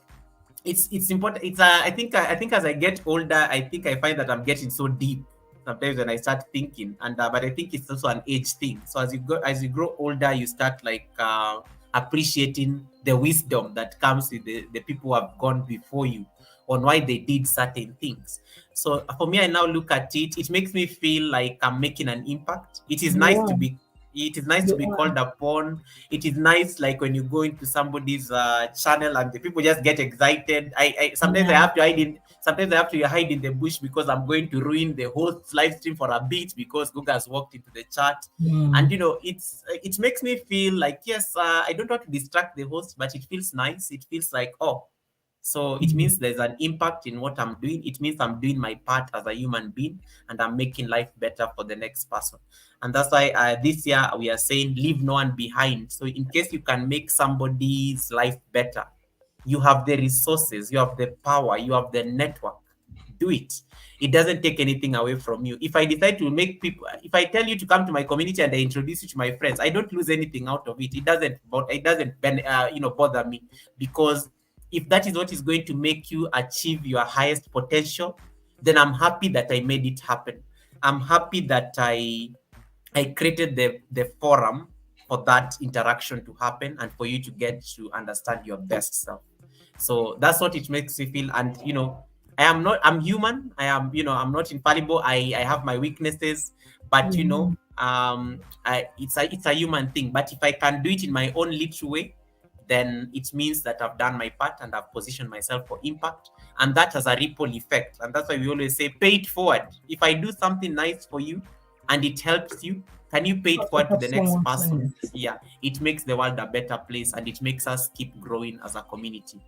it's important. I think as I get older, I think I find that I'm getting so deep sometimes when I start thinking, and but I think it's also an age thing. So as you grow older, you start like appreciating the wisdom that comes with the people who have gone before you on why they did certain things. So for me, I now look at it. It makes me feel like I'm making an impact. It is nice to be. It is nice to be called upon. It is nice, like when you go into somebody's channel and the people just get excited. Sometimes I have to hide in. Sometimes I have to hide in the bush because I'm going to ruin the whole live stream for a bit because Google has walked into the chat. And it makes me feel like, yes, I don't want to distract the host, but it feels nice. It feels like, so it means there's an impact in what I'm doing. It means I'm doing my part as a human being and I'm making life better for the next person. And that's why this year we are saying leave no one behind. So in case you can make somebody's life better, you have the resources, you have the power, you have the network. Do it. It doesn't take anything away from you. If I decide to make people, if I tell you to come to my community and I introduce you to my friends, I don't lose anything out of it. It doesn't bother me, because if that is what is going to make you achieve your highest potential, then I'm happy that I made it happen. I'm happy that I created the forum for that interaction to happen and for you to get to understand your best self. So that's what it makes me feel. And I'm human. I'm not infallible. I have my weaknesses, but it's a human thing. But if I can do it in my own little way, then it means that I've done my part and I've positioned myself for impact. And that has a ripple effect. And that's why we always say, pay it forward. If I do something nice for you and it helps you, can you pay it forward to the next person? Yeah, it makes the world a better place and it makes us keep growing as a community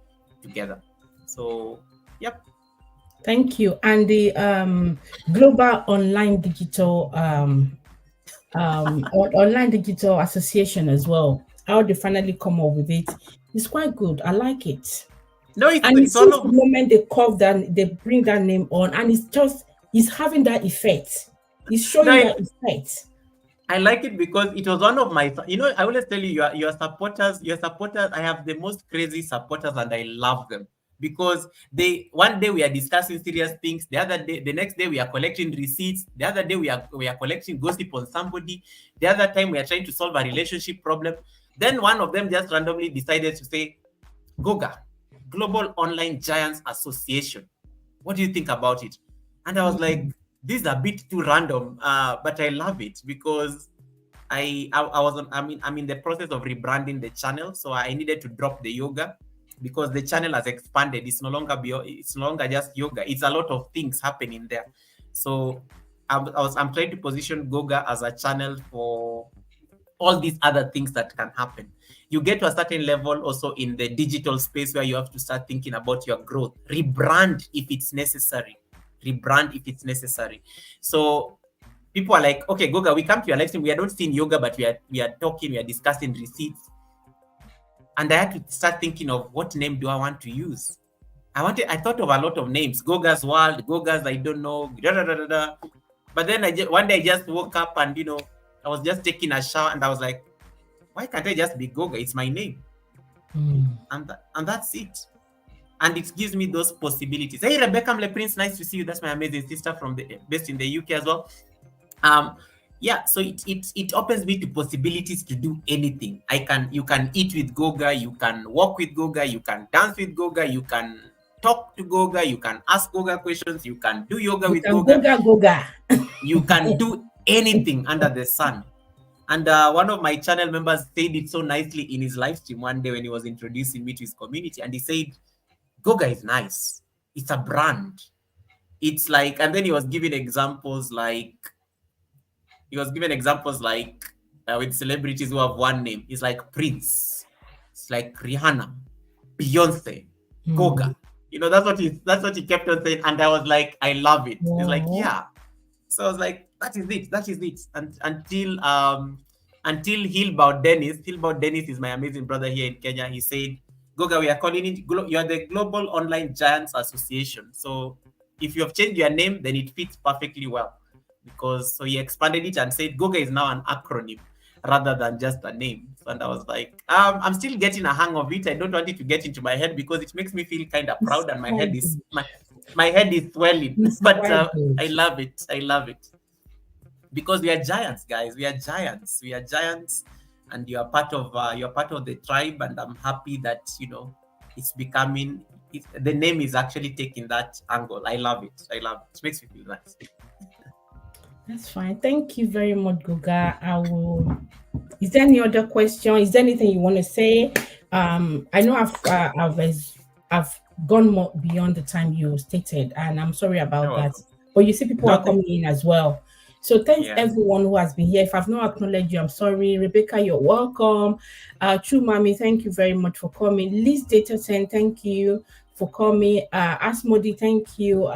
together. So, yep. Thank you. And the Global Online Digital Online Digital Association as well, how they finally come up with it, it's quite good. I like it. No, it's all of the moment they they bring that name on, and it's having that effect. It's showing that effect. I like it because it was one of my, I always tell you, your supporters, I have the most crazy supporters and I love them because one day we are discussing serious things. The next day we are collecting receipts. The other day we are collecting gossip on somebody. The other time we are trying to solve a relationship problem. Then one of them just randomly decided to say, Goga, Global Online Giants Association. What do you think about it? And I was like, this is a bit too random, but I love it because I'm in the process of rebranding the channel, so I needed to drop the yoga because the channel has expanded. It's no longer just yoga. It's a lot of things happening there. So I'm trying to position Goga as a channel for all these other things that can happen. You get to a certain level also in the digital space where you have to start thinking about your growth, rebrand if it's necessary, So people are like, okay, Goga, we come to your live stream, we are not seeing yoga, but we are talking, we are discussing receipts. And I had to start thinking of what name do I want to use. I thought of a lot of names, Goga's World, Goga's I don't know, But then one day I just woke up and I was just taking a shower and I was like, why can't I just be Goga? It's my name. And that's it. And it gives me those possibilities. Hey, Rebecca Prince, nice to see you. That's my amazing sister based in the UK as well. Yeah, so it opens me to possibilities to do anything. You can eat with Goga, you can walk with Goga, you can dance with Goga, you can talk to Goga, you can ask Goga questions, you can do yoga with Goga. Goga. You can do anything under the sun. And one of my channel members said it so nicely in his live stream one day when he was introducing me to his community. And he said, Goga is nice. It's a brand. It's like, and then he was giving examples like, with celebrities who have one name. It's like Prince. It's like Rihanna, Beyonce, Goga. That's what he kept on saying. And I was like, I love it. It's like, yeah. So I was like, that is it. And until Hillbound Dennis is my amazing brother here in Kenya. He said, Goga, we are calling it, you are the Global Online Giants Association. So if you have changed your name, then it fits perfectly well. So he expanded it and said, Goga is now an acronym rather than just a name. And I was like, I'm still getting a hang of it. I don't want it to get into my head because it makes me feel kind of proud and my head is swelling. But I love it. Because we are giants, guys. We are giants, and you are part of the tribe. And I'm happy that it's becoming. The name is actually taking that angle. I love it. It makes me feel nice. That's fine. Thank you very much, Goga. Is there any other question? Is there anything you want to say? I know I've gone more beyond the time you stated, and I'm sorry about that. But you see, people are coming in as well. So thanks everyone who has been here. If I've not acknowledged you, I'm sorry. Rebecca, you're welcome. True Mommy, thank you very much for coming. Liz Datasen, thank you for coming. Asmodi, thank you.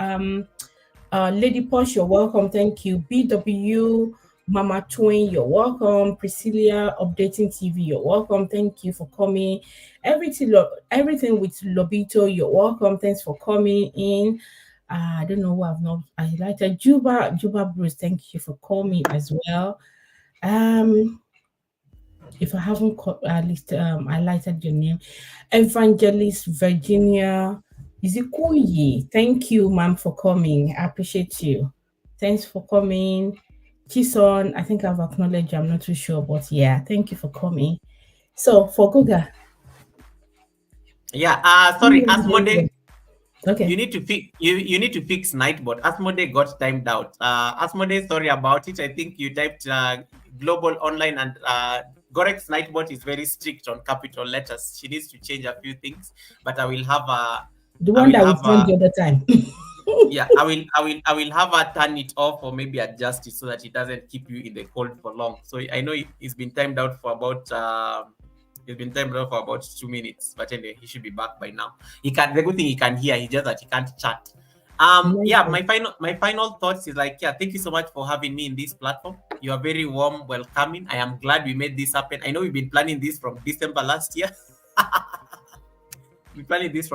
Lady Posh, you're welcome. Thank you. BW, Mama Twain, you're welcome. Priscilla, Updating TV, you're welcome. Thank you for coming. Everything with Lobito, you're welcome. Thanks for coming in. I don't know who I've not highlighted. Juba Bruce, thank you for coming as well. If I haven't highlighted your name, Evangelist Virginia Izikuyi, thank you, ma'am, for coming. I appreciate you. Thanks for coming. Chison, I think I've acknowledged you. I'm not too sure, but yeah, thank you for coming. So for Goga. Yeah, sorry, Asmode. Okay. You need to fix Nightbot. Asmode got timed out. Asmode, sorry about it. I think you typed global online, and Gorek's Nightbot is very strict on capital letters. She needs to change a few things, but I will have the one that was done the other time. Yeah, I will have her turn it off or maybe adjust it so that it doesn't keep you in the cold for long. So I know it's been timed out for about 2 minutes, but anyway, he should be back by now. The good thing he can hear, he just that he can't chat. Yeah, my final thoughts is like, yeah, thank you so much for having me in this platform. You are very warm, welcoming. I am glad we made this happen. I know we've been planning this from December last year. But this is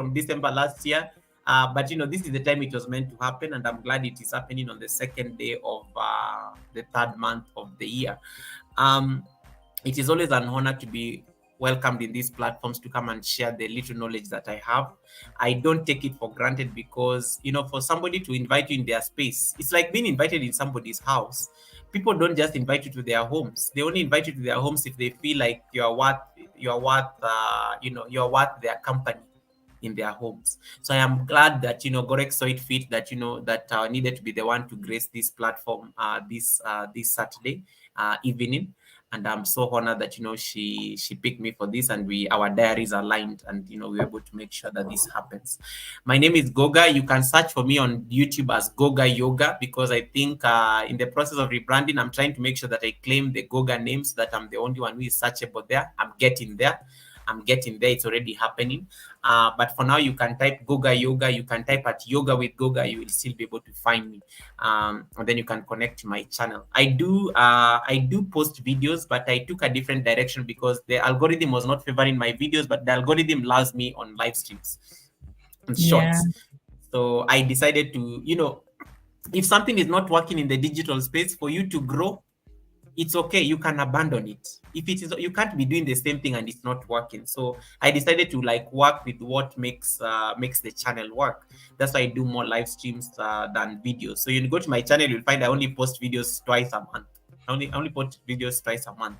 the time it was meant to happen, and I'm glad it is happening on the second day of the third month of the year. It is always an honor to be welcomed in these platforms to come and share the little knowledge that I have. I don't take it for granted because, for somebody to invite you in their space, it's like being invited in somebody's house. People don't just invite you to their homes. They only invite you to their homes if they feel like you're worth their company in their homes. So I am glad that Gorek saw it fit that that I needed to be the one to grace this platform this Saturday evening. and I'm so honored that she picked me for this, and our diaries aligned, and we were able to make sure that this happens. My name is Goga. You can search for me on YouTube as Goga Yoga, because I think in the process of rebranding, I'm trying to make sure that I claim the Goga name so that I'm the only one who is searchable there. I'm getting there. It's already happening. But for now, you can type Goga Yoga. You can type at Yoga with Goga. You will still be able to find me. And then you can connect to my channel. I do post videos, but I took a different direction because the algorithm was not favoring my videos, but the algorithm loves me on live streams and shorts. So I decided to, if something is not working in the digital space, for you to grow, it's okay. You can abandon it. If it is, you can't be doing the same thing and it's not working. So I decided to work with what makes the channel work. That's why I do more live streams than videos. So you go to my channel, you'll find I only post videos twice a month. I only post videos twice a month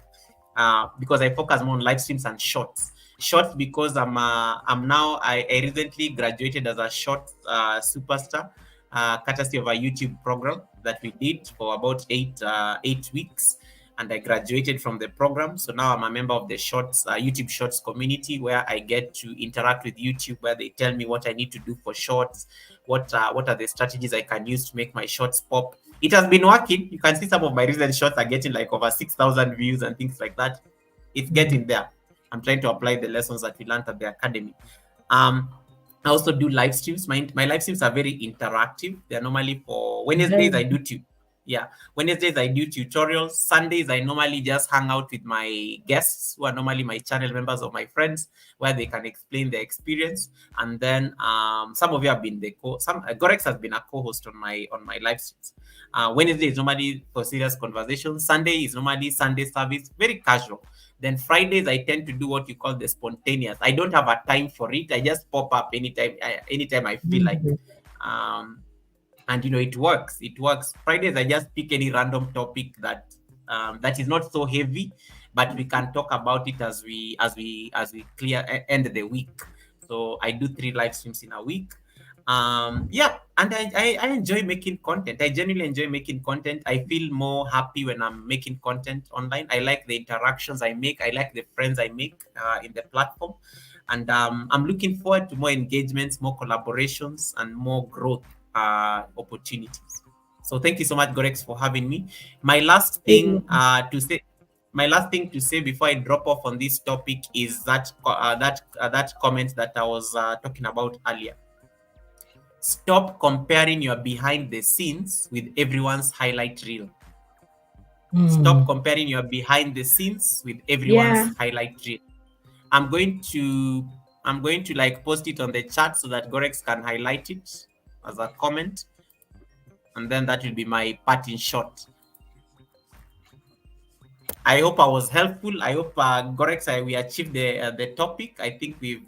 because I focus more on live streams and shorts. Shorts because I recently graduated as a short superstar. Courtesy of a YouTube program that we did for about 8 weeks, and I graduated from the program. So now I'm a member of the YouTube Shorts community, where I get to interact with YouTube, where they tell me what I need to do for shorts, what are the strategies I can use to make my shorts pop. It has been working. You can see some of my recent shorts are getting over 6,000 views and things like that. It's getting there. I'm trying to apply the lessons that we learned at the academy. I also do live streams. My live streams are very interactive. They're normally for Wednesdays. Wednesdays I do tutorials. Sundays I normally just hang out with my guests, who are normally my channel members or my friends, where they can explain their experience. And then some of you have been Gorex has been a co-host on my live streams. Wednesday is normally for serious conversations. Sunday is normally Sunday service, very casual. Then Fridays, I tend to do what you call the spontaneous. I don't have a time for it. I just pop up anytime I feel like. And it works. It works. Fridays, I just pick any random topic that is not so heavy, but we can talk about it as we end the week. So I do 3 live streams in a week. And I enjoy making content. I genuinely enjoy making content. I feel more happy when I'm making content online. I like the interactions I make. I like the friends I make in the platform. And I'm looking forward to more engagements, more collaborations, and more growth opportunities. So thank you so much, Gorex, for having me. My last thing to say before I drop off on this topic is that comment that I was talking about earlier. Stop comparing your behind the scenes with everyone's highlight reel. Stop comparing your behind the scenes with everyone's highlight reel. I'm going to post it on the chat so that Gorex can highlight it as a comment, and then that will be my parting shot. I hope I was helpful. I hope Gorex, we achieved the topic. I think we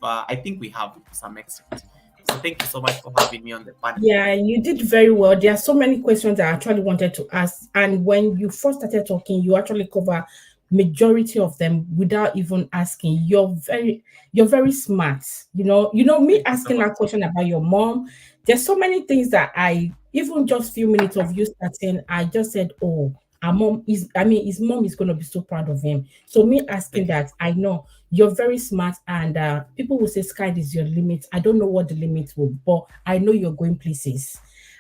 have to some extent. So thank you so much for having me on the panel. Yeah, you did very well. There are so many questions I actually wanted to ask, and when you first started talking, you actually cover majority of them without even asking. You're very smart. Me asking that question about your mom. There's so many things that even just few minutes of you starting, I just said, oh, his mom is going to be so proud of him. So me asking that, I know you're very smart, and people will say sky is your limit. I don't know what the limit will, but I know you're going places.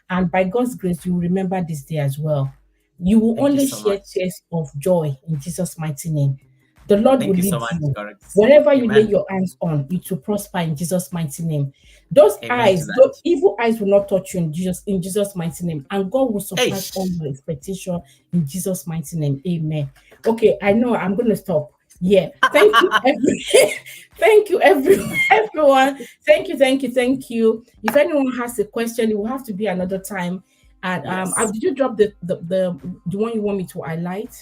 And by God's grace, you will remember this day as well. You will only share tears of joy in Jesus' mighty name. The Lord will lead you. Wherever you lay your hands on, it will prosper in Jesus' mighty name. Those evil eyes will not touch you in Jesus' mighty name. And God will surpass all your expectation in Jesus' mighty name. Amen. Okay, I know I'm going to stop. Yeah. Thank you, thank you, everyone. Thank you. If anyone has a question, it will have to be another time. And did you drop the one you want me to highlight?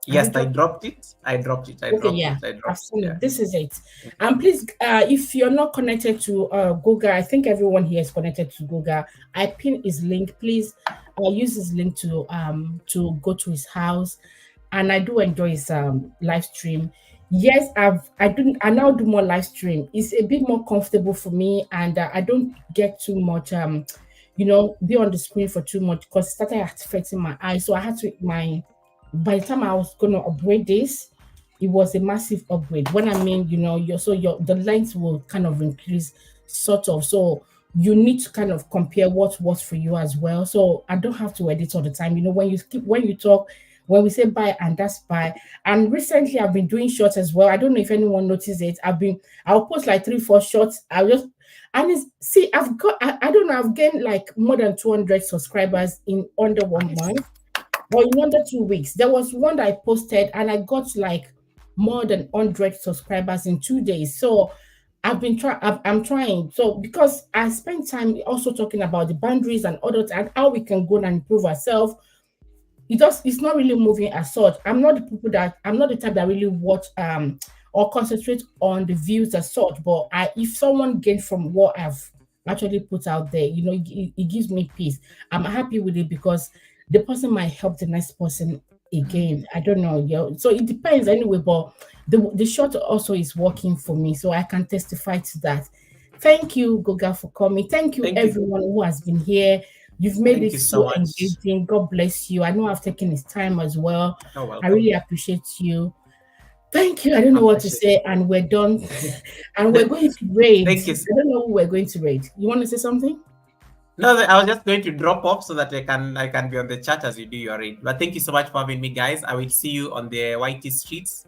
Yes, I dropped it. I've seen it. This is it. And please, if you're not connected to Goga, I think everyone here is connected to Goga. I pin his link. Please use his link to go to his house. And I do enjoy his live stream. Yes, I now do more live stream. It's a bit more comfortable for me, and I don't get too much be on the screen for too much because it started affecting my eyes. So I had to my by the time I was going to upgrade this, it was a massive upgrade. When I mean, the length will kind of increase, sort of. So you need to kind of compare what works for you as well. So I don't have to edit all the time. When you talk, when we say buy and that's buy. And recently I've been doing shorts as well. I don't know if anyone noticed it. I'll post like 3-4 shorts. I don't know, I've gained like more than 200 subscribers in under 1 month or in under 2 weeks. There was one that I posted and I got like more than 100 subscribers in 2 days. So I'm trying. So because I spend time also talking about the boundaries and others and how we can go and improve ourselves. It's not really moving as such. I'm not the type that really watch or concentrate on the views as such. But if someone gains from what I've actually put out there, it gives me peace. I'm happy with it because the person might help the next person again. I don't know. So it depends anyway, but the short also is working for me. So I can testify to that. Thank you, Goga, for coming. Thank you, everyone who has been here. You've made it so engaging. God bless you. I know I've taken his time as well. I really appreciate you. Thank you. I don't know what to say, and we're done. And we're going to raid. Thank you. I don't know who we're going to raid. You want to say something? No, I was just going to drop off so that I can be on the chat as you do your raid. But thank you so much for having me, guys. I will see you on the YT streets.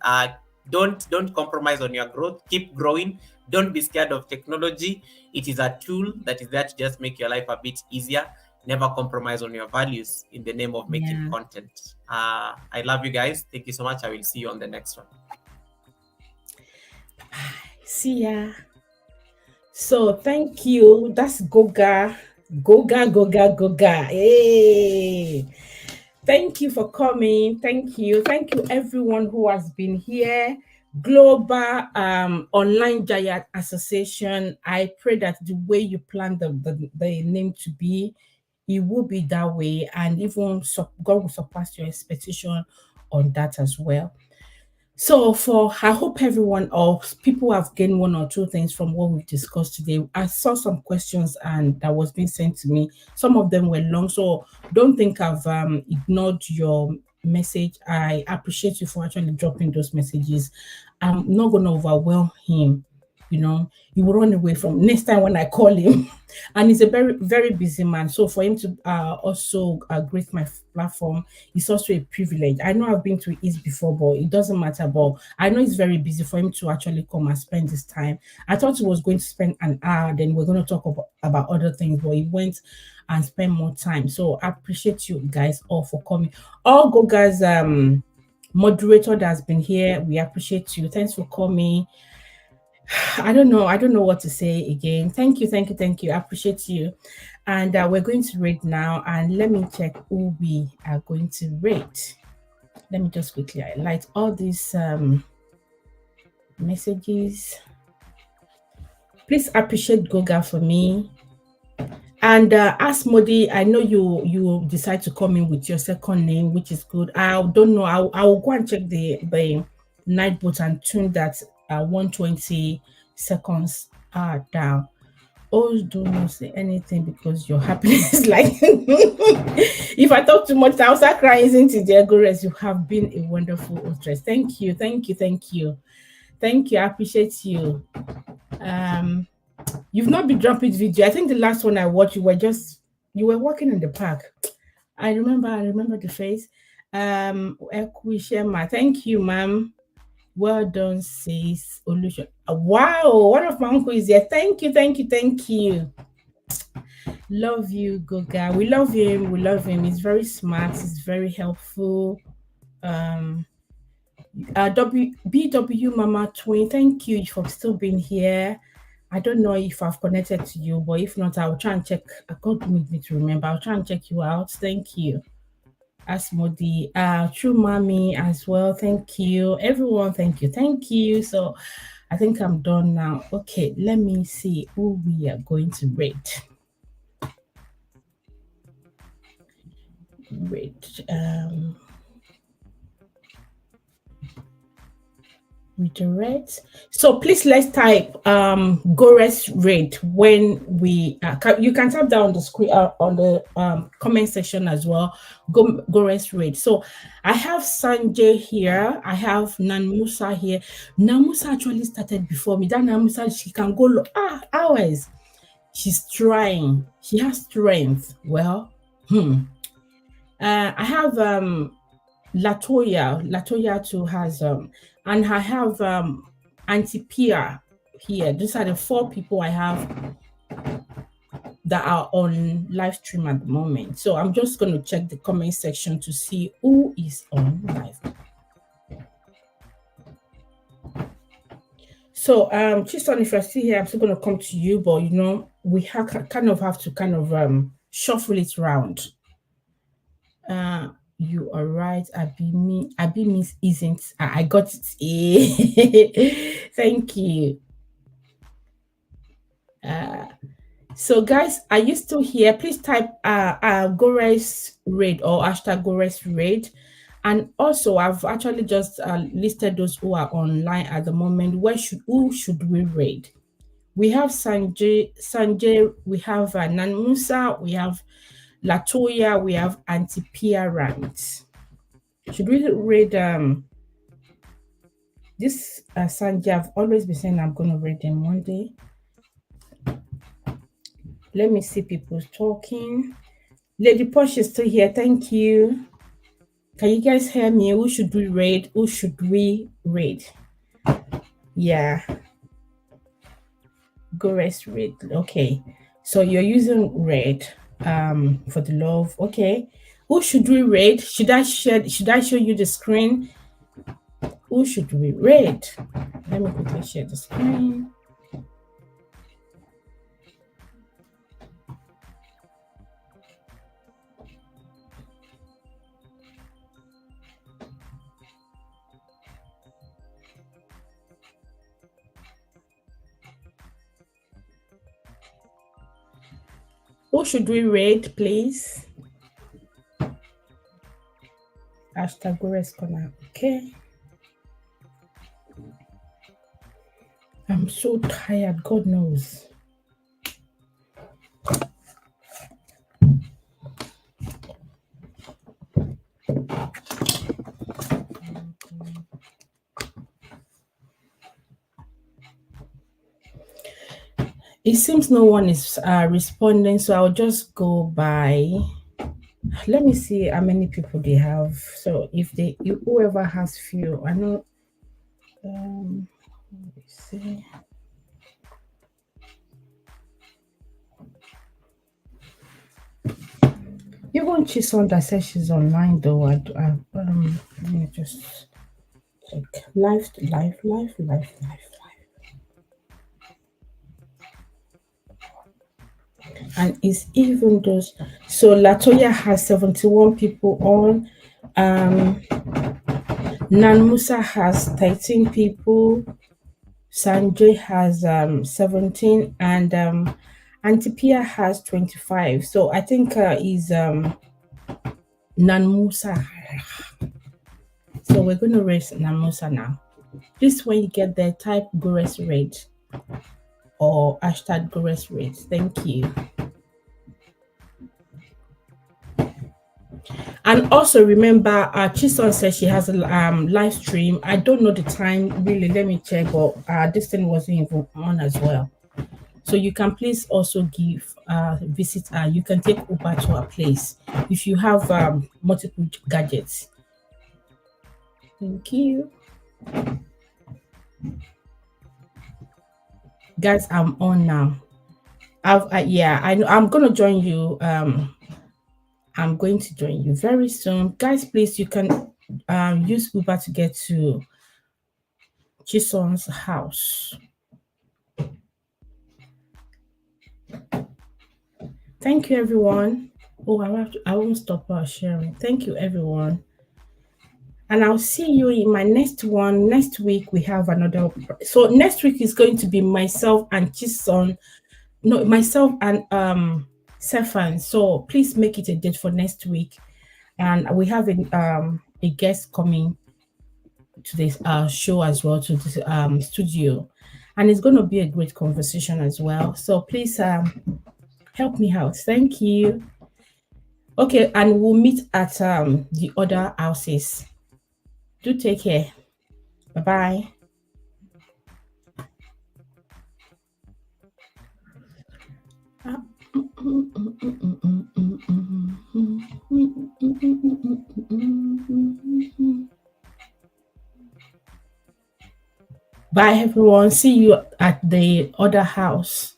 Don't compromise on your growth. Keep growing. Don't be scared of technology. It is a tool that is there to just make your life a bit easier. Never compromise on your values in the name of making content. I love you guys. Thank you so much. I will see you on the next one. See ya. So thank you. That's Goga. Hey. Thank you for coming. Thank you everyone who has been here. Global Online Giant Association. I pray that the way you plan the name to be, it will be that way, and even God will surpass your expectation on that as well. So I hope everyone or people have gained one or two things from what we've discussed today. I saw some questions and that was being sent to me. Some of them were long, so don't think I've ignored your message. I appreciate you for actually dropping those messages. I'm not going to overwhelm him. He will run away from next time when I call him. And he's a very, very busy man. So for him to also grace my platform is also a privilege. I know I've been to his before, but it doesn't matter. But I know it's very busy for him to actually come and spend this time. I thought he was going to spend an hour, then we're going to talk about other things, but he went and spent more time. So I appreciate you guys all for coming. All Goga's moderator that has been here, we appreciate you. Thanks for coming. I don't know what to say again. Thank you. I appreciate you. And we're going to rate now. And let me check who we are going to rate. Let me just quickly highlight all these messages. Please appreciate Goga for me. And ask Modi, I know you decide to come in with your second name, which is good. I don't know. I will go and check the night bot and tune that 120 seconds are down. Oh, do not say anything because your happiness like if I talk too much, I'll start crying, isn't it, dear Gores? You have been a wonderful host. Thank you. I appreciate you. You've not been dropping video. I think the last one I watched, you were walking in the park. I remember the face. Ekwishema, thank you, ma'am. Well done, says Olution. Wow, one of my uncles is here. Thank you. Love you, Goga. We love him. He's very smart. He's very helpful. BW Mama Twin, thank you for still being here. I don't know if I've connected to you, but if not, I'll try and check. God need me to remember. I'll try and check you out. Thank you. Asmodi, True Mommy as well. Thank you. Everyone, thank you. So I think I'm done now. Okay, let me see who we are going to rate. redirect. So please let's type Gores rate when we you can type down the screen on the comment section as well. Gores rate. So I have Sanjay here. I have Namusa here. Namusa actually started before me. That Namusa, she can go hours. She's trying. She has strength. Well, I have Latoya. Latoya too has and I have Auntie Pia here. These are the 4 people I have that are on live stream at the moment. So I'm just going to check the comment section to see who is on live. So Chiston, if you're still here, I'm still going to come to you, but you know, we have to shuffle it around. You are right. Abi means isn't. I got it. Thank you. So guys, are you still here? Please type Gores raid or hashtag Gores raid. And also, I've actually just listed those who are online at the moment. Who should we raid? We have Sanjay, we have Namusa, we have Latoya, we have Auntie Pia Rant. Should we read this Sanjay? I've always been saying I'm going to read them one day. Let me see people talking. Lady Posh is still here. Thank you. Can you guys hear me? Who should we raid? Who should we raid? Yeah. Gores raid. Okay. So you're using red for the love. Okay. Who should we raid? Should I show you the screen? Who should we raid? Let me quickly share the screen. Who should we raid, please? Hashtag Gores Corner. Okay. I'm so tired, God knows. It seems no one is responding, so I'll just go by. Let me see how many people they have. So if whoever has few, I know. Let me see. Even Chison that says she's online though. Let me just check. Live. And it's even those. So Latoya has 71 people on. Nanmusa has 13 people. Sanjay has 17, and Auntie Pia has 25. So I think is Nanmusa. So we're going to raise Nanmusa now. This when you get there, type Gores raid or hashtag Gores raid. Thank you. And also remember, Chison says she has a live stream. I don't know the time really. Let me check. But this thing wasn't even on as well. So you can please also visit. You can take Uber to her place if you have multiple gadgets. Thank you, guys. I'm on now. I'm gonna join you. I'm going to join you very soon. Guys, please, you can use Uber to get to Chison's house. Thank you, everyone. Oh, I won't stop sharing. Thank you, everyone. And I'll see you in my next one. Next week, we have another. So next week is going to be myself and Chison. No, myself and Stefan. So please make it a date for next week. And we have a guest coming to this show as well, to this studio, and it's going to be a great conversation as well. So please help me out. Thank you. Okay, and we'll meet at the other houses. Do take care. Bye bye. Bye, everyone. See you at the other house.